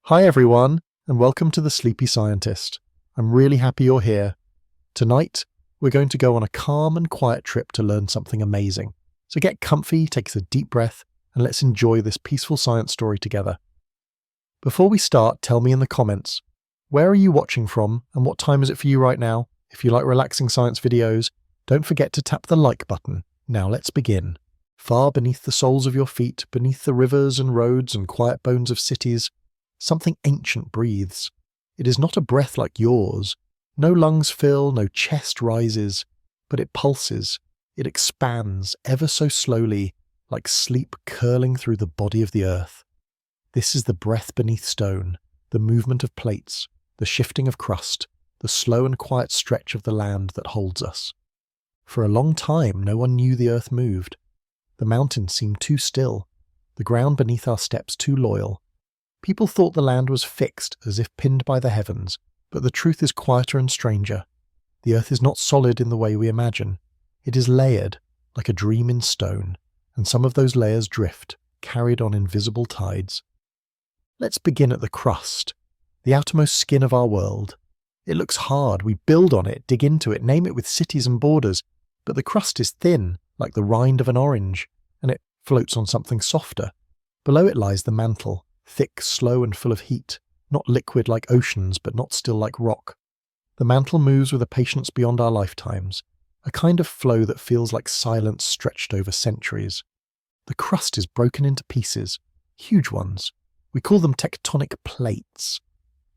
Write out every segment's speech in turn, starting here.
Hi everyone, and welcome to The Sleepy Scientist. I'm really happy you're here. Tonight, we're going to go on a calm and quiet trip to learn something amazing. So get comfy, take a deep breath, and let's enjoy this peaceful science story together. Before we start, tell me in the comments, where are you watching from and what time is it for you right now? If you like relaxing science videos, don't forget to tap the like button. Now let's begin. Far beneath the soles of your feet, beneath the rivers and roads and quiet bones of cities, something ancient breathes. It is not a breath like yours. No lungs fill, no chest rises, but it pulses. It expands ever so slowly, like sleep curling through the body of the earth. This is the breath beneath stone, the movement of plates, the shifting of crust, the slow and quiet stretch of the land that holds us. For a long time, no one knew the earth moved. The mountains seemed too still, the ground beneath our steps too loyal. People thought the land was fixed, as if pinned by the heavens, but the truth is quieter and stranger. The earth is not solid in the way we imagine. It is layered, like a dream in stone, and some of those layers drift, carried on invisible tides. Let's begin at the crust, the outermost skin of our world. It looks hard, we build on it, dig into it, name it with cities and borders, but the crust is thin, like the rind of an orange, and it floats on something softer. Below it lies the mantle, thick, slow and full of heat, not liquid like oceans, but not still like rock. The mantle moves with a patience beyond our lifetimes, a kind of flow that feels like silence stretched over centuries. The crust is broken into pieces, huge ones. We call them tectonic plates.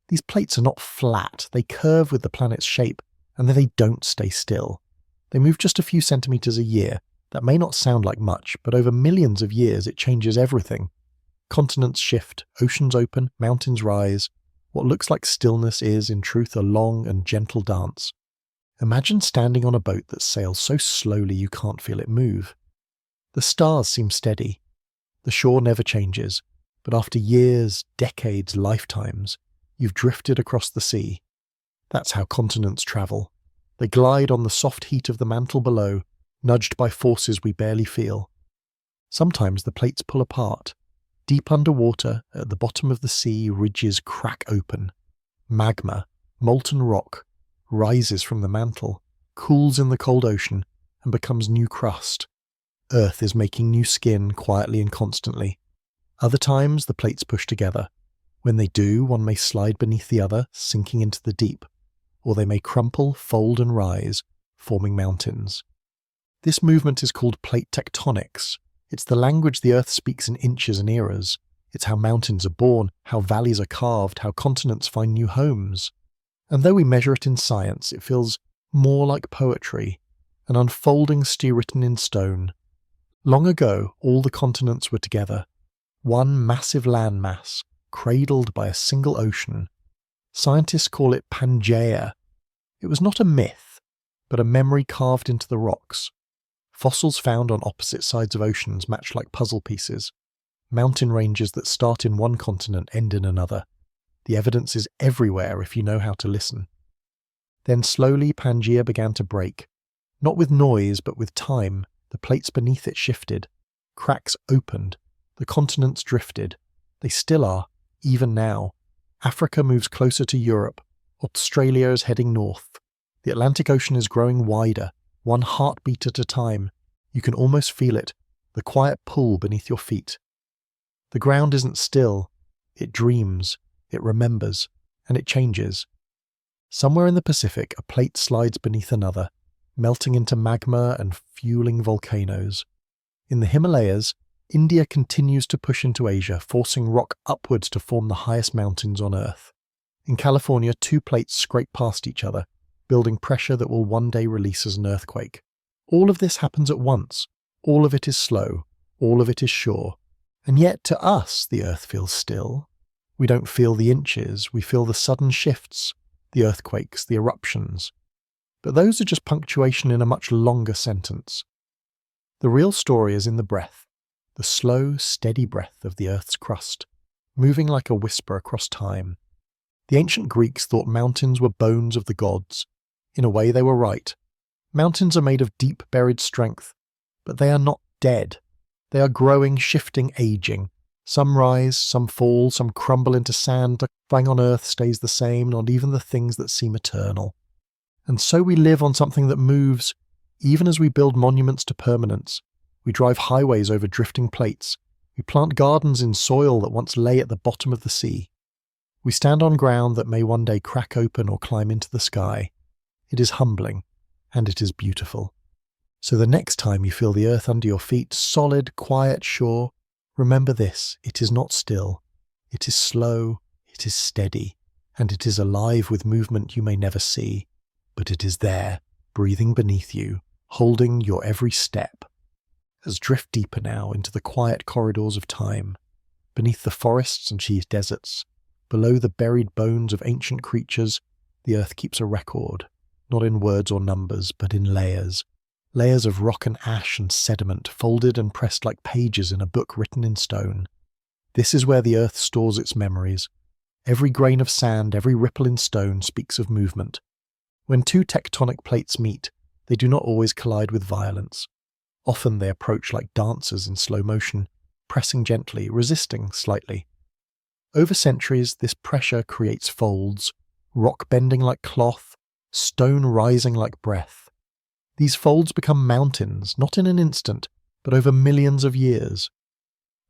These plates are not flat, they curve with the planet's shape, and then they don't stay still. They move just a few centimeters a year. That may not sound like much, but over millions of years it changes everything. Continents shift, oceans open, mountains rise. What looks like stillness is, in truth, a long and gentle dance. Imagine standing on a boat that sails so slowly you can't feel it move. The stars seem steady. The shore never changes, but after years, decades, lifetimes, you've drifted across the sea. That's how continents travel. They glide on the soft heat of the mantle below, nudged by forces we barely feel. Sometimes the plates pull apart. Deep underwater, at the bottom of the sea, ridges crack open. Magma, molten rock, rises from the mantle, cools in the cold ocean, and becomes new crust. Earth is making new skin quietly and constantly. Other times, the plates push together. When they do, one may slide beneath the other, sinking into the deep, or they may crumple, fold and rise, forming mountains. This movement is called plate tectonics. It's the language the Earth speaks in inches and eras. It's how mountains are born, how valleys are carved, how continents find new homes. And though we measure it in science, it feels more like poetry, an unfolding stew written in stone. Long ago, all the continents were together, one massive landmass, cradled by a single ocean. Scientists call it Pangaea. It was not a myth, but a memory carved into the rocks. Fossils found on opposite sides of oceans match like puzzle pieces. Mountain ranges that start in one continent end in another. The evidence is everywhere if you know how to listen. Then slowly Pangaea began to break. Not with noise, but with time. The plates beneath it shifted. Cracks opened. The continents drifted. They still are, even now. Africa moves closer to Europe. Australia is heading north. The Atlantic Ocean is growing wider. One heartbeat at a time. You can almost feel it, the quiet pull beneath your feet. The ground isn't still. It dreams, it remembers, and it changes. Somewhere in the Pacific, a plate slides beneath another, melting into magma and fueling volcanoes. In the Himalayas, India continues to push into Asia, forcing rock upwards to form the highest mountains on Earth. In California, two plates scrape past each other, building pressure that will one day release as an earthquake. All of this happens at once. All of it is slow. All of it is sure. And yet, to us, the Earth feels still. We don't feel the inches. We feel the sudden shifts, the earthquakes, the eruptions. But those are just punctuation in a much longer sentence. The real story is in the breath, the slow, steady breath of the Earth's crust, moving like a whisper across time. The ancient Greeks thought mountains were bones of the gods. In a way, they were right. Mountains are made of deep buried strength, but they are not dead. They are growing, shifting, aging. Some rise, some fall, some crumble into sand. Nothing on earth stays the same, not even the things that seem eternal. And so we live on something that moves, even as we build monuments to permanence. We drive highways over drifting plates. We plant gardens in soil that once lay at the bottom of the sea. We stand on ground that may one day crack open or climb into the sky. It is humbling, and it is beautiful. So the next time you feel the earth under your feet, solid, quiet, sure, remember this: it is not still. It is slow, it is steady, and it is alive with movement you may never see. But it is there, breathing beneath you, holding your every step. As drift deeper now into the quiet corridors of time, beneath the forests and cheese deserts, below the buried bones of ancient creatures, the earth keeps a record, not in words or numbers, but in layers. Layers of rock and ash and sediment, folded and pressed like pages in a book written in stone. This is where the earth stores its memories. Every grain of sand, every ripple in stone speaks of movement. When two tectonic plates meet, they do not always collide with violence. Often they approach like dancers in slow motion, pressing gently, resisting slightly. Over centuries, this pressure creates folds, rock bending like cloth, stone rising like breath. These folds become mountains, not in an instant, but over millions of years.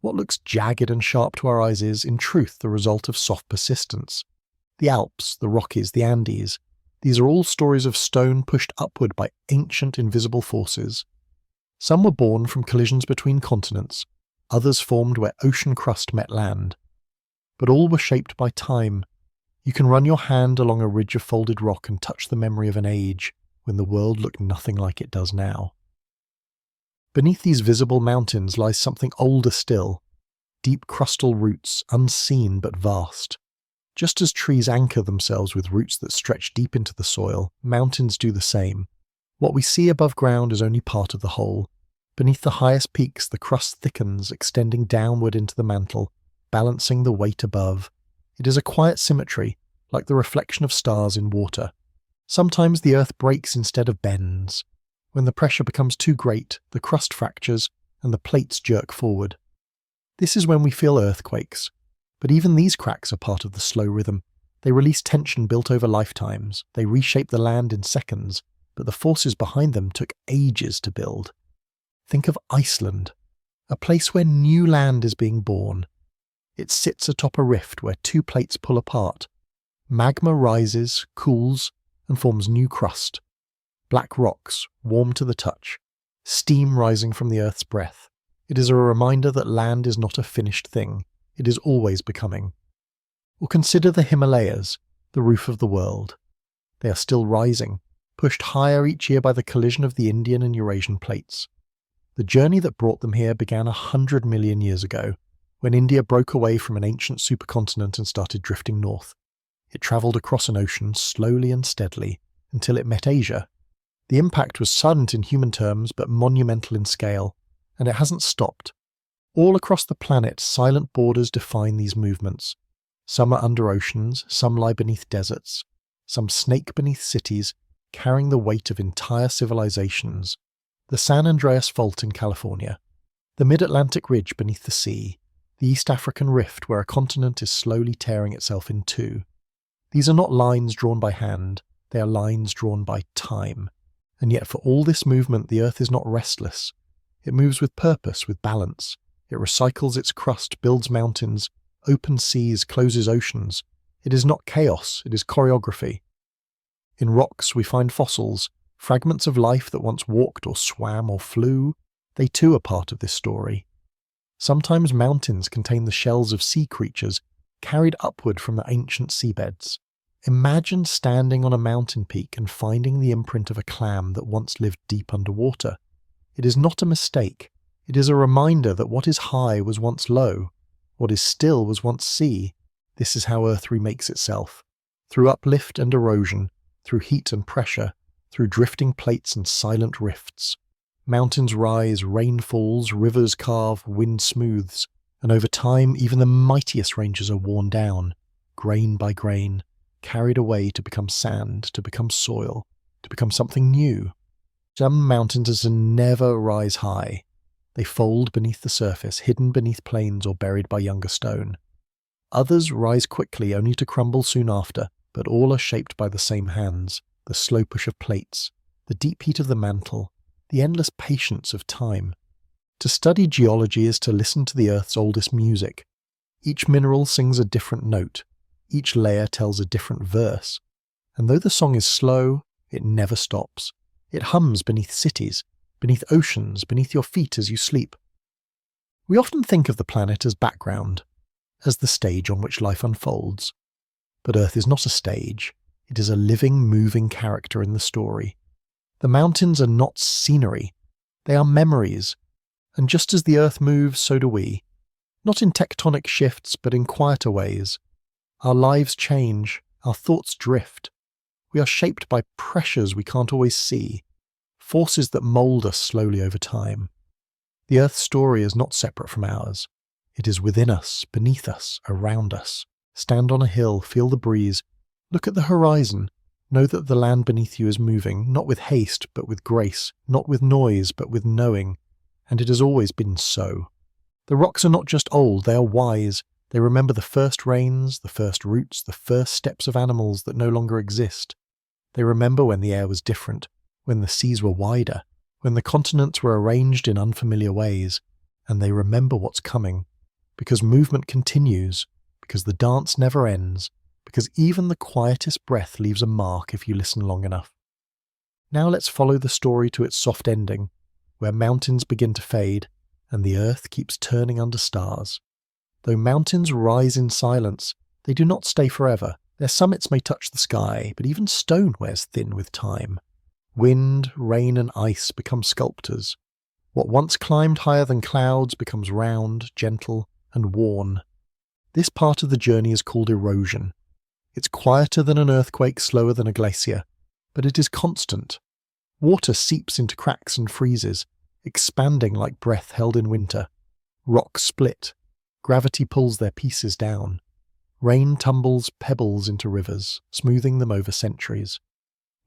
What looks jagged and sharp to our eyes is, in truth, the result of soft persistence. The Alps, the Rockies, the Andes, these are all stories of stone pushed upward by ancient invisible forces. Some were born from collisions between continents, others formed where ocean crust met land. But all were shaped by time. You can run your hand along a ridge of folded rock and touch the memory of an age when the world looked nothing like it does now. Beneath these visible mountains lies something older still, deep crustal roots, unseen but vast. Just as trees anchor themselves with roots that stretch deep into the soil, mountains do the same. What we see above ground is only part of the whole. Beneath the highest peaks, the crust thickens, extending downward into the mantle, balancing the weight above. It is a quiet symmetry, like the reflection of stars in water. Sometimes the earth breaks instead of bends. When the pressure becomes too great, the crust fractures and the plates jerk forward. This is when we feel earthquakes. But even these cracks are part of the slow rhythm. They release tension built over lifetimes. They reshape the land in seconds, but the forces behind them took ages to build. Think of Iceland, a place where new land is being born. It sits atop a rift where two plates pull apart. Magma rises, cools, and forms new crust. Black rocks, warm to the touch. Steam rising from the earth's breath. It is a reminder that land is not a finished thing. It is always becoming. Or consider the Himalayas, the roof of the world. They are still rising, pushed higher each year by the collision of the Indian and Eurasian plates. The journey that brought them here began 100 million years ago, when India broke away from an ancient supercontinent and started drifting north. It travelled across an ocean slowly and steadily until it met Asia. The impact was sudden in human terms, but monumental in scale, and it hasn't stopped. All across the planet, silent borders define these movements. Some are under oceans, some lie beneath deserts, some snake beneath cities, carrying the weight of entire civilizations. The San Andreas Fault in California, the Mid-Atlantic Ridge beneath the sea, the East African Rift where a continent is slowly tearing itself in two. These are not lines drawn by hand, they are lines drawn by time. And yet for all this movement, the Earth is not restless. It moves with purpose, with balance. It recycles its crust, builds mountains, opens seas, closes oceans. It is not chaos, it is choreography. In rocks we find fossils, fragments of life that once walked or swam or flew. They too are part of this story. Sometimes mountains contain the shells of sea creatures carried upward from the ancient seabeds. Imagine standing on a mountain peak and finding the imprint of a clam that once lived deep underwater. It is not a mistake. It is a reminder that what is high was once low. What is still was once sea. This is how Earth remakes itself. Through uplift and erosion, through heat and pressure, through drifting plates and silent rifts. Mountains rise, rain falls, rivers carve, wind smooths, and over time even the mightiest ranges are worn down, grain by grain, carried away to become sand, to become soil, to become something new. Some mountains never rise high. They fold beneath the surface, hidden beneath plains or buried by younger stone. Others rise quickly only to crumble soon after, but all are shaped by the same hands, the slow push of plates, the deep heat of the mantle, the endless patience of time. To study geology is to listen to the Earth's oldest music. Each mineral sings a different note, each layer tells a different verse, and though the song is slow, it never stops. It hums beneath cities, beneath oceans, beneath your feet as you sleep. We often think of the planet as background, as the stage on which life unfolds. But Earth is not a stage, it is a living, moving character in the story. The mountains are not scenery, they are memories, and just as the Earth moves, so do we. Not in tectonic shifts, but in quieter ways. Our lives change, our thoughts drift. We are shaped by pressures we can't always see, forces that mould us slowly over time. The Earth's story is not separate from ours. It is within us, beneath us, around us. Stand on a hill, feel the breeze, look at the horizon, know that the land beneath you is moving, not with haste, but with grace, not with noise, but with knowing, and it has always been so. The rocks are not just old, they are wise. They remember the first rains, the first roots, the first steps of animals that no longer exist. They remember when the air was different, when the seas were wider, when the continents were arranged in unfamiliar ways, and they remember what's coming, because movement continues, because the dance never ends, because even the quietest breath leaves a mark if you listen long enough. Now let's follow the story to its soft ending, where mountains begin to fade, and the earth keeps turning under stars. Though mountains rise in silence, they do not stay forever. Their summits may touch the sky, but even stone wears thin with time. Wind, rain, and ice become sculptors. What once climbed higher than clouds becomes round, gentle, and worn. This part of the journey is called erosion. It's quieter than an earthquake, slower than a glacier, but it is constant. Water seeps into cracks and freezes, expanding like breath held in winter. Rocks split. Gravity pulls their pieces down. Rain tumbles pebbles into rivers, smoothing them over centuries.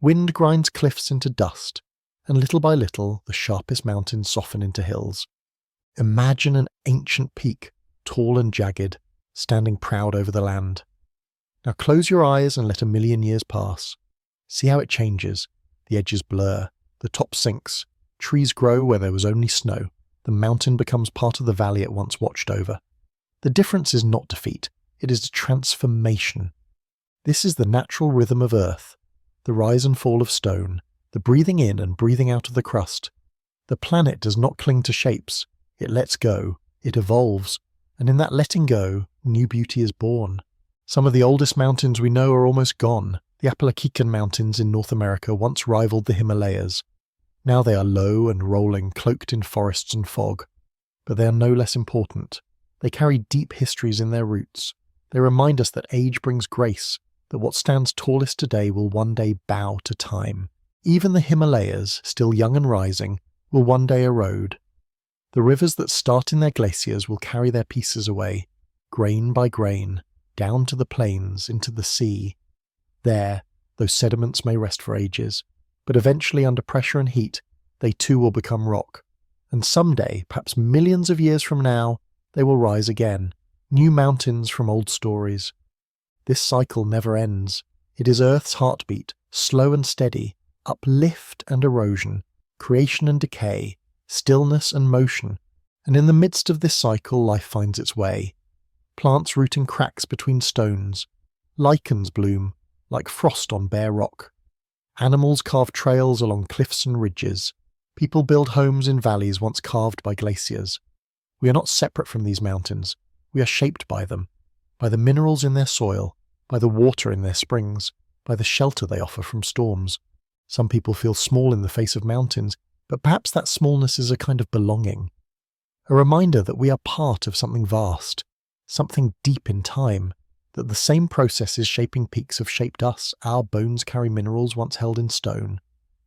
Wind grinds cliffs into dust, and little by little the sharpest mountains soften into hills. Imagine an ancient peak, tall and jagged, standing proud over the land. Now close your eyes and let a million years pass. See how it changes. The edges blur, the top sinks, trees grow where there was only snow, the mountain becomes part of the valley it once watched over. The difference is not defeat, it is a transformation. This is the natural rhythm of Earth, the rise and fall of stone, the breathing in and breathing out of the crust. The planet does not cling to shapes, it lets go, it evolves, and in that letting go, new beauty is born. Some of the oldest mountains we know are almost gone. The Appalachian Mountains in North America once rivaled the Himalayas. Now they are low and rolling, cloaked in forests and fog. But they are no less important. They carry deep histories in their roots. They remind us that age brings grace, that what stands tallest today will one day bow to time. Even the Himalayas, still young and rising, will one day erode. The rivers that start in their glaciers will carry their pieces away, grain by grain, down to the plains, into the sea. There, those sediments may rest for ages, but eventually under pressure and heat, they too will become rock. And someday, perhaps millions of years from now, they will rise again, new mountains from old stories. This cycle never ends. It is Earth's heartbeat, slow and steady, uplift and erosion, creation and decay, stillness and motion. And in the midst of this cycle, life finds its way. Plants root in cracks between stones. Lichens bloom, like frost on bare rock. Animals carve trails along cliffs and ridges. People build homes in valleys once carved by glaciers. We are not separate from these mountains. We are shaped by them, by the minerals in their soil, by the water in their springs, by the shelter they offer from storms. Some people feel small in the face of mountains, but perhaps that smallness is a kind of belonging. A reminder that we are part of something vast, something deep in time, that the same processes shaping peaks have shaped us. Our bones carry minerals once held in stone.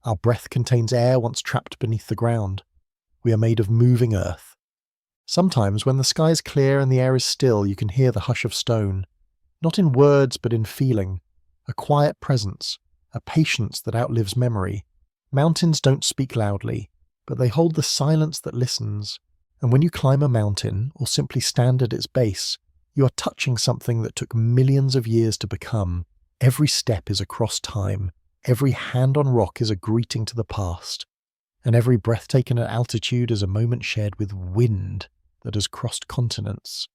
Our breath contains air once trapped beneath the ground. We are made of moving earth. Sometimes when the sky is clear and the air is still, you can hear the hush of stone. Not in words, but in feeling. A quiet presence, a patience that outlives memory. Mountains don't speak loudly. but they hold the silence that listens. And when you climb a mountain or simply stand at its base, you are touching something that took millions of years to become. Every step is across time. Every hand on rock is a greeting to the past. And every breath taken at altitude is a moment shared with wind that has crossed continents.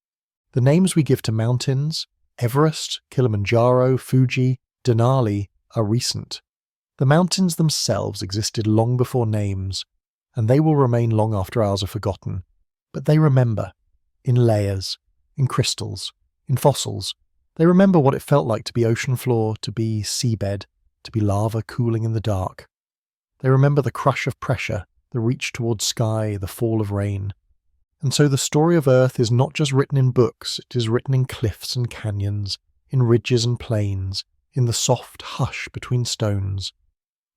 The names we give to mountains, Everest, Kilimanjaro, Fuji, Denali, are recent. The mountains themselves existed long before names, and they will remain long after ours are forgotten. But they remember, in layers, in crystals, in fossils. They remember what it felt like to be ocean floor, to be seabed, to be lava cooling in the dark. They remember the crush of pressure, the reach towards sky, the fall of rain. And so the story of Earth is not just written in books, it is written in cliffs and canyons, in ridges and plains, in the soft hush between stones.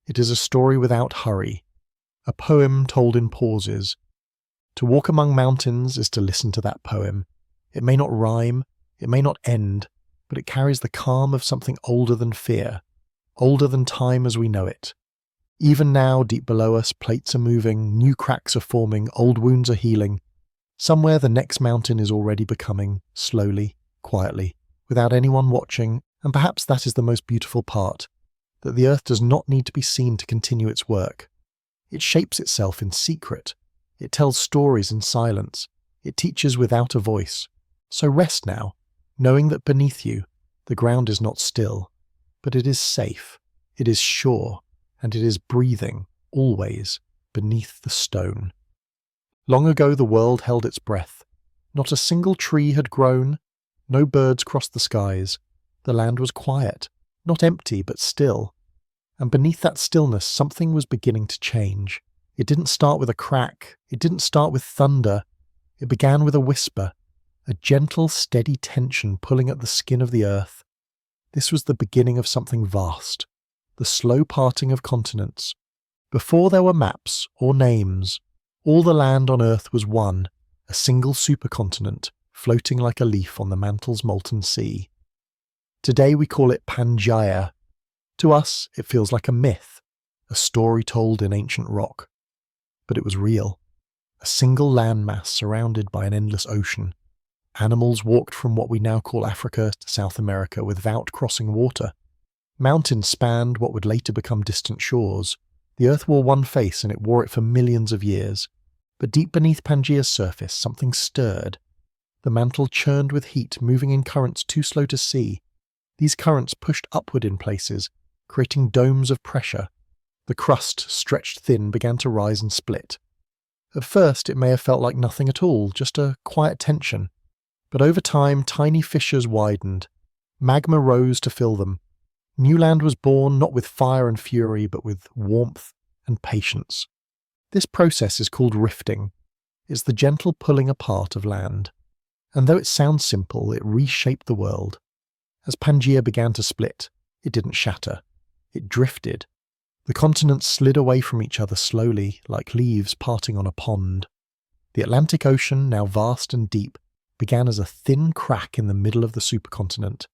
It is a story without hurry, a poem told in pauses. To walk among mountains is to listen to that poem. It may not rhyme, it may not end, but it carries the calm of something older than fear, older than time as we know it. Even now, deep below us, plates are moving, new cracks are forming, old wounds are healing. Somewhere the next mountain is already becoming, slowly, quietly, without anyone watching, and perhaps that is the most beautiful part, that the earth does not need to be seen to continue its work. It shapes itself in secret. It tells stories in silence. It teaches without a voice. So rest now, knowing that beneath you, the ground is not still, but it is safe, it is sure, and it is breathing, always, beneath the stone. Long ago the world held its breath. Not a single tree had grown, no birds crossed the skies. The land was quiet, not empty but still. And beneath that stillness something was beginning to change. It didn't start with a crack, it didn't start with thunder. It began with a whisper, a gentle, steady tension pulling at the skin of the earth. This was the beginning of something vast, the slow parting of continents. Before there were maps or names, all the land on earth was one, a single supercontinent, floating like a leaf on the mantle's molten sea. Today we call it Pangaea. To us, it feels like a myth, a story told in ancient rock. But it was real. A single landmass surrounded by an endless ocean. Animals walked from what we now call Africa to South America without crossing water. Mountains spanned what would later become distant shores. The earth wore one face and it wore it for millions of years. But deep beneath Pangaea's surface, something stirred. The mantle churned with heat, moving in currents too slow to see. These currents pushed upward in places, creating domes of pressure. The crust, stretched thin, began to rise and split. At first, it may have felt like nothing at all, just a quiet tension. But over time, tiny fissures widened. Magma rose to fill them. New land was born, not with fire and fury, but with warmth and patience. This process is called rifting. It's the gentle pulling apart of land. And though it sounds simple, it reshaped the world. As Pangaea began to split, it didn't shatter. It drifted. The continents slid away from each other slowly, like leaves parting on a pond. The Atlantic Ocean, now vast and deep, began as a thin crack in the middle of the supercontinent.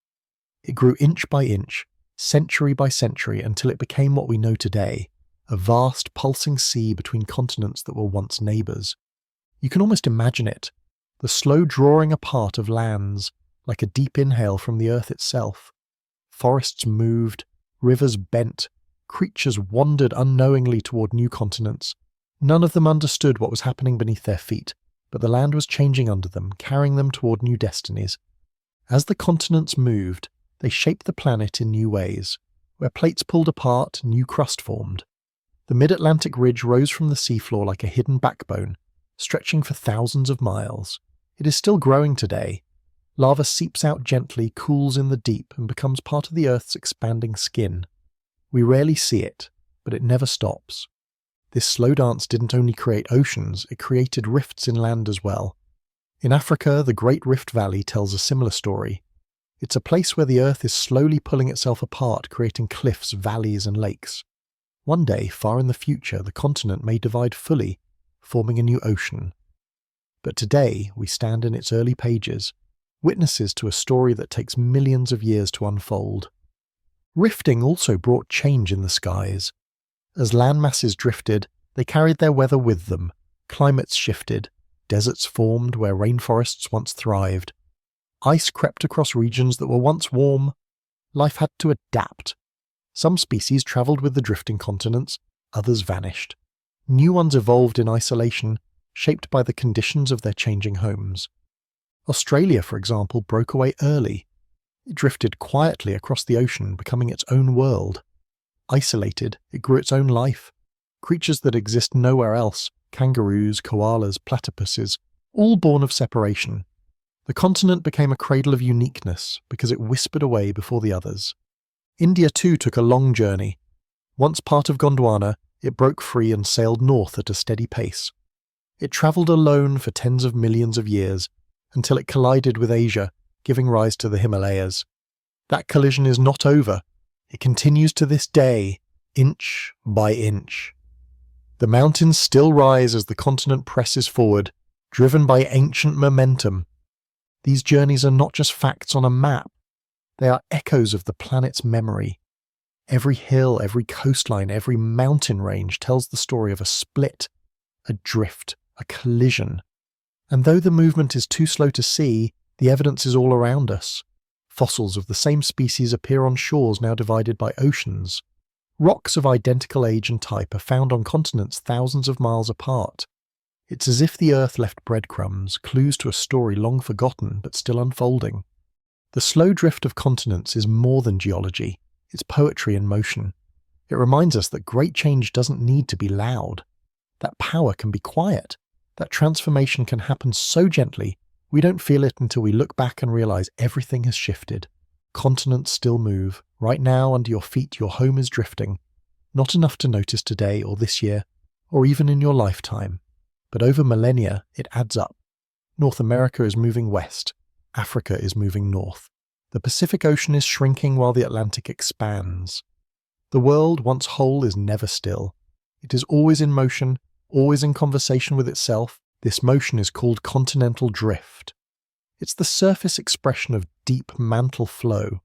It grew inch by inch, century by century, until it became what we know today, a vast, pulsing sea between continents that were once neighbours. You can almost imagine it, the slow drawing apart of lands, like a deep inhale from the earth itself. Forests moved, rivers bent, creatures wandered unknowingly toward new continents. None of them understood what was happening beneath their feet, but the land was changing under them, carrying them toward new destinies. As the continents moved, they shaped the planet in new ways. Where plates pulled apart, new crust formed. The mid-Atlantic ridge rose from the seafloor like a hidden backbone, stretching for thousands of miles. It is still growing today. Lava seeps out gently, cools in the deep, and becomes part of the Earth's expanding skin. We rarely see it, but it never stops. This slow dance didn't only create oceans, it created rifts in land as well. In Africa, the Great Rift Valley tells a similar story. It's a place where the Earth is slowly pulling itself apart, creating cliffs, valleys, and lakes. One day, far in the future, the continent may divide fully, forming a new ocean. But today, we stand in its early pages, witnesses to a story that takes millions of years to unfold. Rifting also brought change in the skies. As land masses drifted, They carried their weather with them. Climates shifted. Deserts formed where rainforests once thrived. Ice crept across regions that were once warm. Life had to adapt. Some species travelled with the drifting continents, others vanished. New ones evolved in isolation, shaped by the conditions of their changing homes. Australia, for example, broke away early. It drifted quietly across the ocean, becoming its own world. Isolated, it grew its own life. Creatures that exist nowhere else, kangaroos, koalas, platypuses, all born of separation. The continent became a cradle of uniqueness because it whispered away before the others. India too took a long journey. Once part of Gondwana, it broke free and sailed north at a steady pace. It travelled alone for tens of millions of years, until it collided with Asia, giving rise to the Himalayas. That collision is not over. It continues to this day, inch by inch. The mountains still rise as the continent presses forward, driven by ancient momentum. These journeys are not just facts on a map. They are echoes of the planet's memory. Every hill, every coastline, every mountain range tells the story of a split, a drift, a collision. And though the movement is too slow to see, the evidence is all around us. Fossils of the same species appear on shores now divided by oceans. Rocks of identical age and type are found on continents thousands of miles apart. It's as if the Earth left breadcrumbs, clues to a story long forgotten but still unfolding. The slow drift of continents is more than geology. It's poetry in motion. It reminds us that great change doesn't need to be loud. That power can be quiet. That transformation can happen so gently, we don't feel it until we look back and realize everything has shifted. Continents still move. Right now, under your feet, your home is drifting. Not enough to notice today or this year, or even in your lifetime. But over millennia, it adds up. North America is moving west. Africa is moving north. The Pacific Ocean is shrinking while the Atlantic expands. The world, once whole, is never still. It is always in motion, always in conversation with itself. This motion is called continental drift. It's the surface expression of deep mantle flow.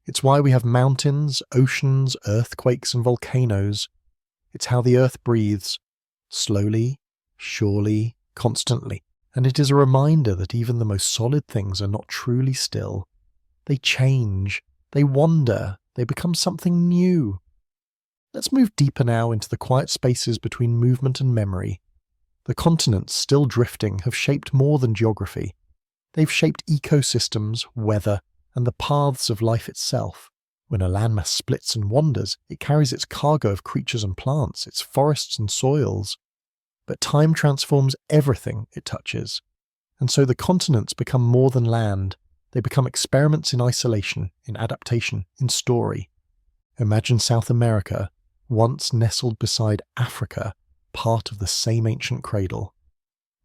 It's why we have mountains, oceans, earthquakes, and volcanoes. It's how the earth breathes, slowly, surely, constantly. And it is a reminder that even the most solid things are not truly still. They change, they wander, they become something new. Let's move deeper now into the quiet spaces between movement and memory. The continents, still drifting, have shaped more than geography. They've shaped ecosystems, weather, and the paths of life itself. When a landmass splits and wanders, it carries its cargo of creatures and plants, its forests and soils. But time transforms everything it touches. And so the continents become more than land. They become experiments in isolation, in adaptation, in story. Imagine South America, once nestled beside Africa, part of the same ancient cradle.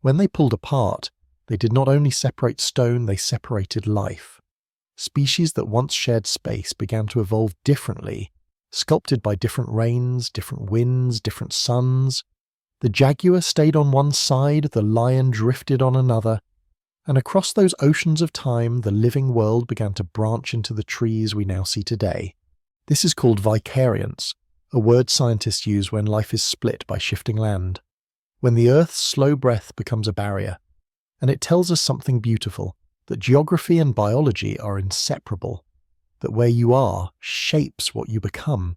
When they pulled apart, they did not only separate stone, they separated life. Species that once shared space began to evolve differently, sculpted by different rains, different winds, different suns. The jaguar stayed on one side, the lion drifted on another, and across those oceans of time, the living world began to branch into the trees we now see today. This is called vicariance, a word scientists use when life is split by shifting land. When the Earth's slow breath becomes a barrier. And it tells us something beautiful, that geography and biology are inseparable, that where you are shapes what you become.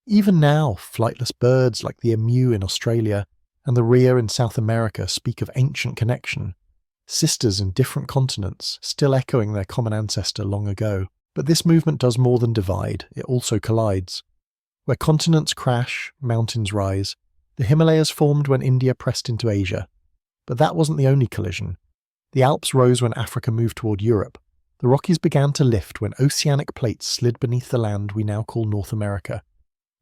Even now, flightless birds like the emu in Australia and the rhea in South America speak of ancient connection. Sisters in different continents, still echoing their common ancestor long ago. But this movement does more than divide, it also collides. Where continents crash, mountains rise. The Himalayas formed when India pressed into Asia. But that wasn't the only collision. The Alps rose when Africa moved toward Europe. The Rockies began to lift when oceanic plates slid beneath the land we now call North America.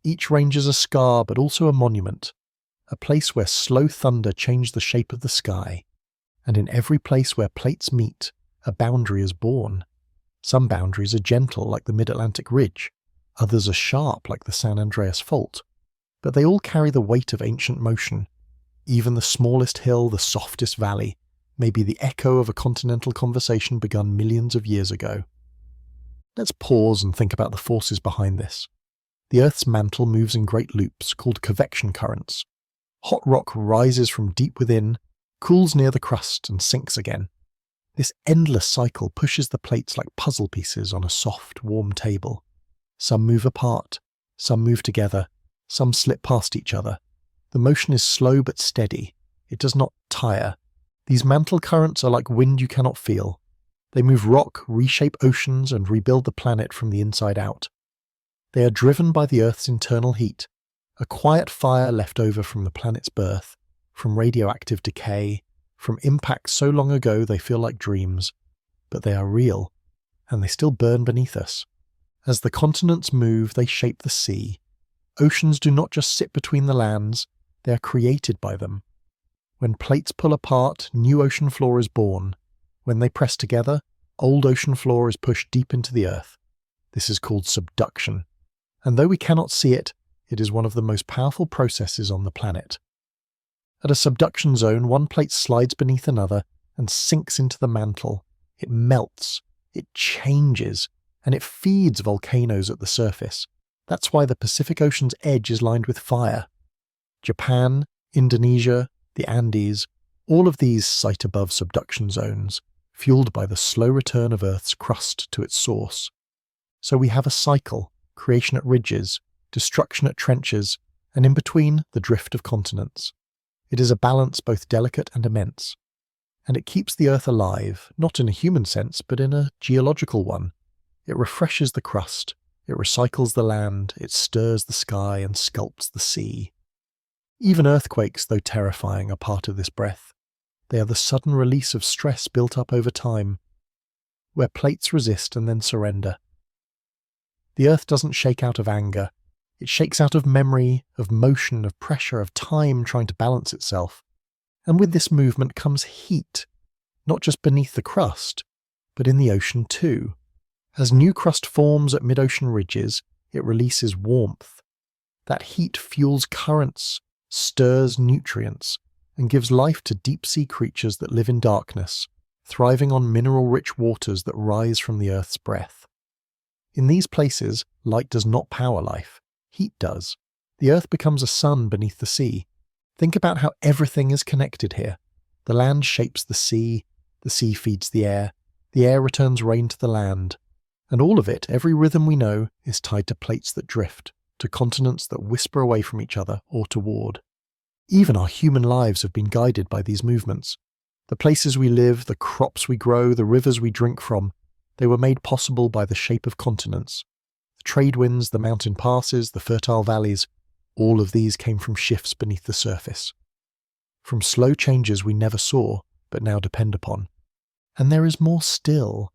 Each range is a scar, but also a monument. A place where slow thunder changed the shape of the sky. And in every place where plates meet, a boundary is born. Some boundaries are gentle, like the Mid-Atlantic Ridge. Others are sharp, like the San Andreas Fault. But they all carry the weight of ancient motion. Even the smallest hill, the softest valley, may be the echo of a continental conversation begun millions of years ago. Let's pause and think about the forces behind this. The Earth's mantle moves in great loops, called convection currents. Hot rock rises from deep within, cools near the crust and sinks again. This endless cycle pushes the plates like puzzle pieces on a soft, warm table. Some move apart, some move together, some slip past each other. The motion is slow but steady. It does not tire. These mantle currents are like wind you cannot feel. They move rock, reshape oceans, and rebuild the planet from the inside out. They are driven by the Earth's internal heat, a quiet fire left over from the planet's birth, from radioactive decay, from impacts so long ago they feel like dreams. But they are real, and they still burn beneath us. As the continents move, they shape the sea. Oceans do not just sit between the lands, they are created by them. When plates pull apart, new ocean floor is born. When they press together, old ocean floor is pushed deep into the earth. This is called subduction. And though we cannot see it, it is one of the most powerful processes on the planet. At a subduction zone, one plate slides beneath another and sinks into the mantle. It melts, it changes, and it feeds volcanoes at the surface. That's why the Pacific Ocean's edge is lined with fire. Japan, Indonesia, the Andes, all of these site above subduction zones, fueled by the slow return of Earth's crust to its source. So we have a cycle, creation at ridges, destruction at trenches, and in between, the drift of continents. It is a balance both delicate and immense. And it keeps the Earth alive, not in a human sense, but in a geological one. It refreshes the crust, it recycles the land, it stirs the sky and sculpts the sea. Even earthquakes, though terrifying, are part of this breath. They are the sudden release of stress built up over time, where plates resist and then surrender. The Earth doesn't shake out of anger. It shakes out of memory, of motion, of pressure, of time trying to balance itself. And with this movement comes heat, not just beneath the crust, but in the ocean too. As new crust forms at mid-ocean ridges, it releases warmth. That heat fuels currents, stirs nutrients, and gives life to deep-sea creatures that live in darkness, thriving on mineral-rich waters that rise from the Earth's breath. In these places, light does not power life. Heat does. The Earth becomes a sun beneath the sea. Think about how everything is connected here. The land shapes the sea feeds the air returns rain to the land. And all of it, every rhythm we know, is tied to plates that drift, to continents that whisper away from each other or toward. Even our human lives have been guided by these movements. The places we live, the crops we grow, the rivers we drink from, they were made possible by the shape of continents. The trade winds, the mountain passes, the fertile valleys, all of these came from shifts beneath the surface. From slow changes we never saw, but now depend upon. And there is more still.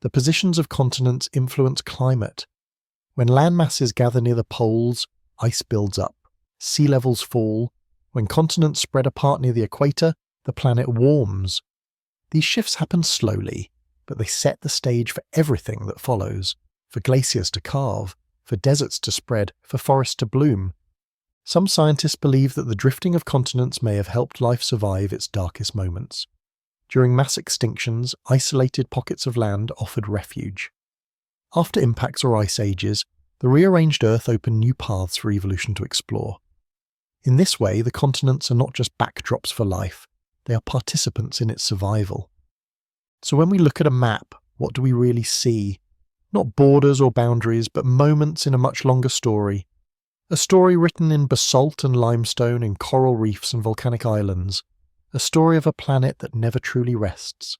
The positions of continents influence climate. When land masses gather near the poles, ice builds up, sea levels fall. When continents spread apart near the equator, the planet warms. These shifts happen slowly, but they set the stage for everything that follows, for glaciers to calve, for deserts to spread, for forests to bloom. Some scientists believe that the drifting of continents may have helped life survive its darkest moments. During mass extinctions, isolated pockets of land offered refuge. After impacts or ice ages, the rearranged Earth opened new paths for evolution to explore. In this way, the continents are not just backdrops for life, they are participants in its survival. So when we look at a map, what do we really see? Not borders or boundaries, but moments in a much longer story. A story written in basalt and limestone, in coral reefs and volcanic islands. A story of a planet that never truly rests.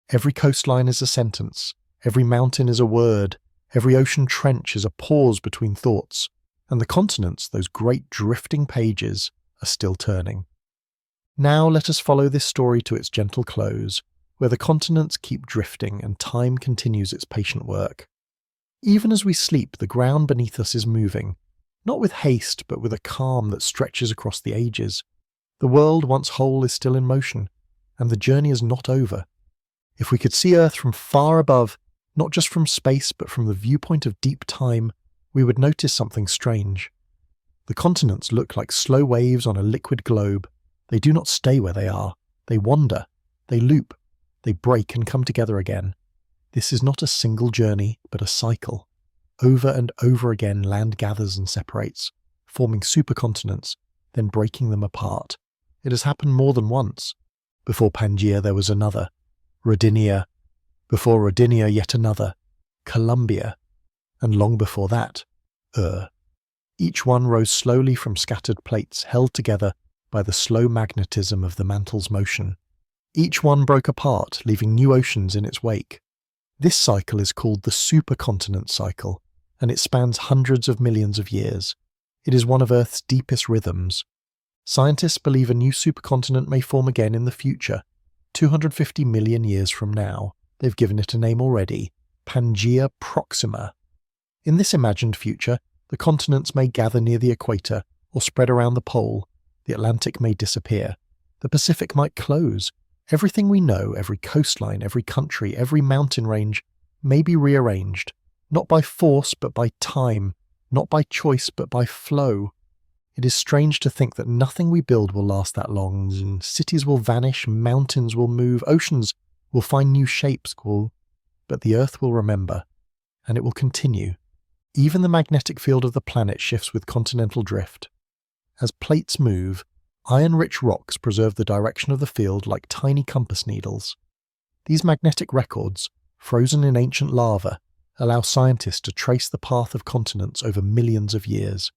Every coastline is a sentence, every mountain is a word, every ocean trench is a pause between thoughts, and the continents, those great drifting pages, are still turning. Now let us follow this story to its gentle close, where the continents keep drifting and time continues its patient work. Even as we sleep, the ground beneath us is moving, not with haste but with a calm that stretches across the ages. The world once whole is still in motion, and the journey is not over. If we could see Earth from far above, not just from space but from the viewpoint of deep time, we would notice something strange. The continents look like slow waves on a liquid globe. They do not stay where they are. They wander. They loop. They break and come together again. This is not a single journey, but a cycle. Over and over again land gathers and separates, forming supercontinents, then breaking them apart. It has happened more than once. Before Pangaea there was another, Rodinia. Before Rodinia yet another, Columbia. And long before that, Each one rose slowly from scattered plates held together by the slow magnetism of the mantle's motion. Each one broke apart, leaving new oceans in its wake. This cycle is called the supercontinent cycle, and it spans hundreds of millions of years. It is one of Earth's deepest rhythms. Scientists believe a new supercontinent may form again in the future, 250 million years from now. They've given it a name already, Pangaea Proxima. In this imagined future, the continents may gather near the equator or spread around the pole. The Atlantic may disappear. The Pacific might close. Everything we know, every coastline, every country, every mountain range, may be rearranged, not by force but by time, not by choice but by flow. It is strange to think that nothing we build will last that long, and cities will vanish, mountains will move, oceans will find new shapes, but the Earth will remember, and it will continue. Even the magnetic field of the planet shifts with continental drift. As plates move, iron-rich rocks preserve the direction of the field like tiny compass needles. These magnetic records, frozen in ancient lava, allow scientists to trace the path of continents over millions of years.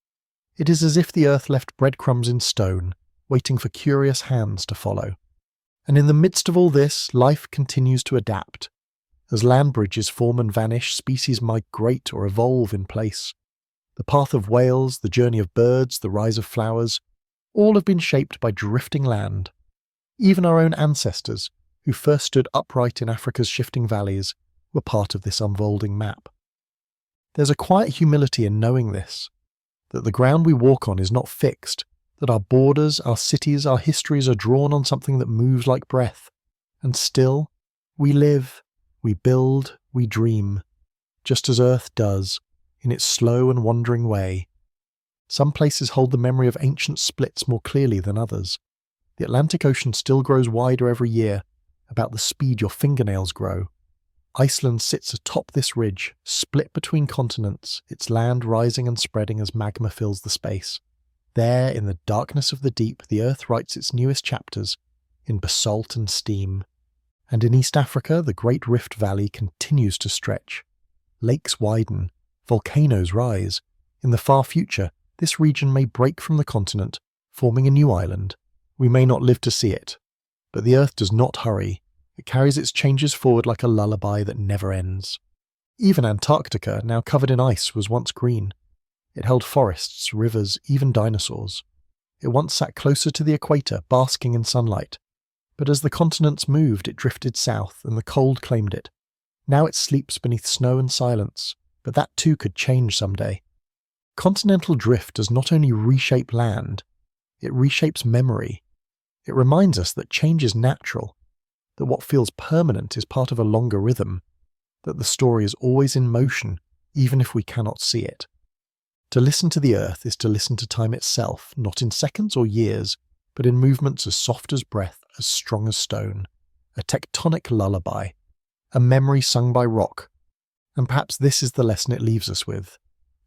It is as if the Earth left breadcrumbs in stone, waiting for curious hands to follow. And in the midst of all this, life continues to adapt. As land bridges form and vanish, species migrate or evolve in place. The path of whales, the journey of birds, the rise of flowers, all have been shaped by drifting land. Even our own ancestors, who first stood upright in Africa's shifting valleys, were part of this unfolding map. There's a quiet humility in knowing this, that the ground we walk on is not fixed, that our borders, our cities, our histories are drawn on something that moves like breath. And still, we live, we build, we dream, just as Earth does, in its slow and wandering way. Some places hold the memory of ancient splits more clearly than others. The Atlantic Ocean still grows wider every year, about the speed your fingernails grow. Iceland sits atop this ridge, split between continents, its land rising and spreading as magma fills the space. There, in the darkness of the deep, the Earth writes its newest chapters, in basalt and steam. And in East Africa, the Great Rift Valley continues to stretch. Lakes widen, volcanoes rise. In the far future, this region may break from the continent, forming a new island. We may not live to see it, but the Earth does not hurry. It carries its changes forward like a lullaby that never ends. Even Antarctica, now covered in ice, was once green. It held forests, rivers, even dinosaurs. It once sat closer to the equator, basking in sunlight. But as the continents moved, it drifted south, and the cold claimed it. Now it sleeps beneath snow and silence, but that too could change someday. Continental drift does not only reshape land, it reshapes memory. It reminds us that change is natural, that what feels permanent is part of a longer rhythm, that the story is always in motion, even if we cannot see it. To listen to the Earth is to listen to time itself, not in seconds or years, but in movements as soft as breath, as strong as stone, a tectonic lullaby, a memory sung by rock. And perhaps this is the lesson it leaves us with,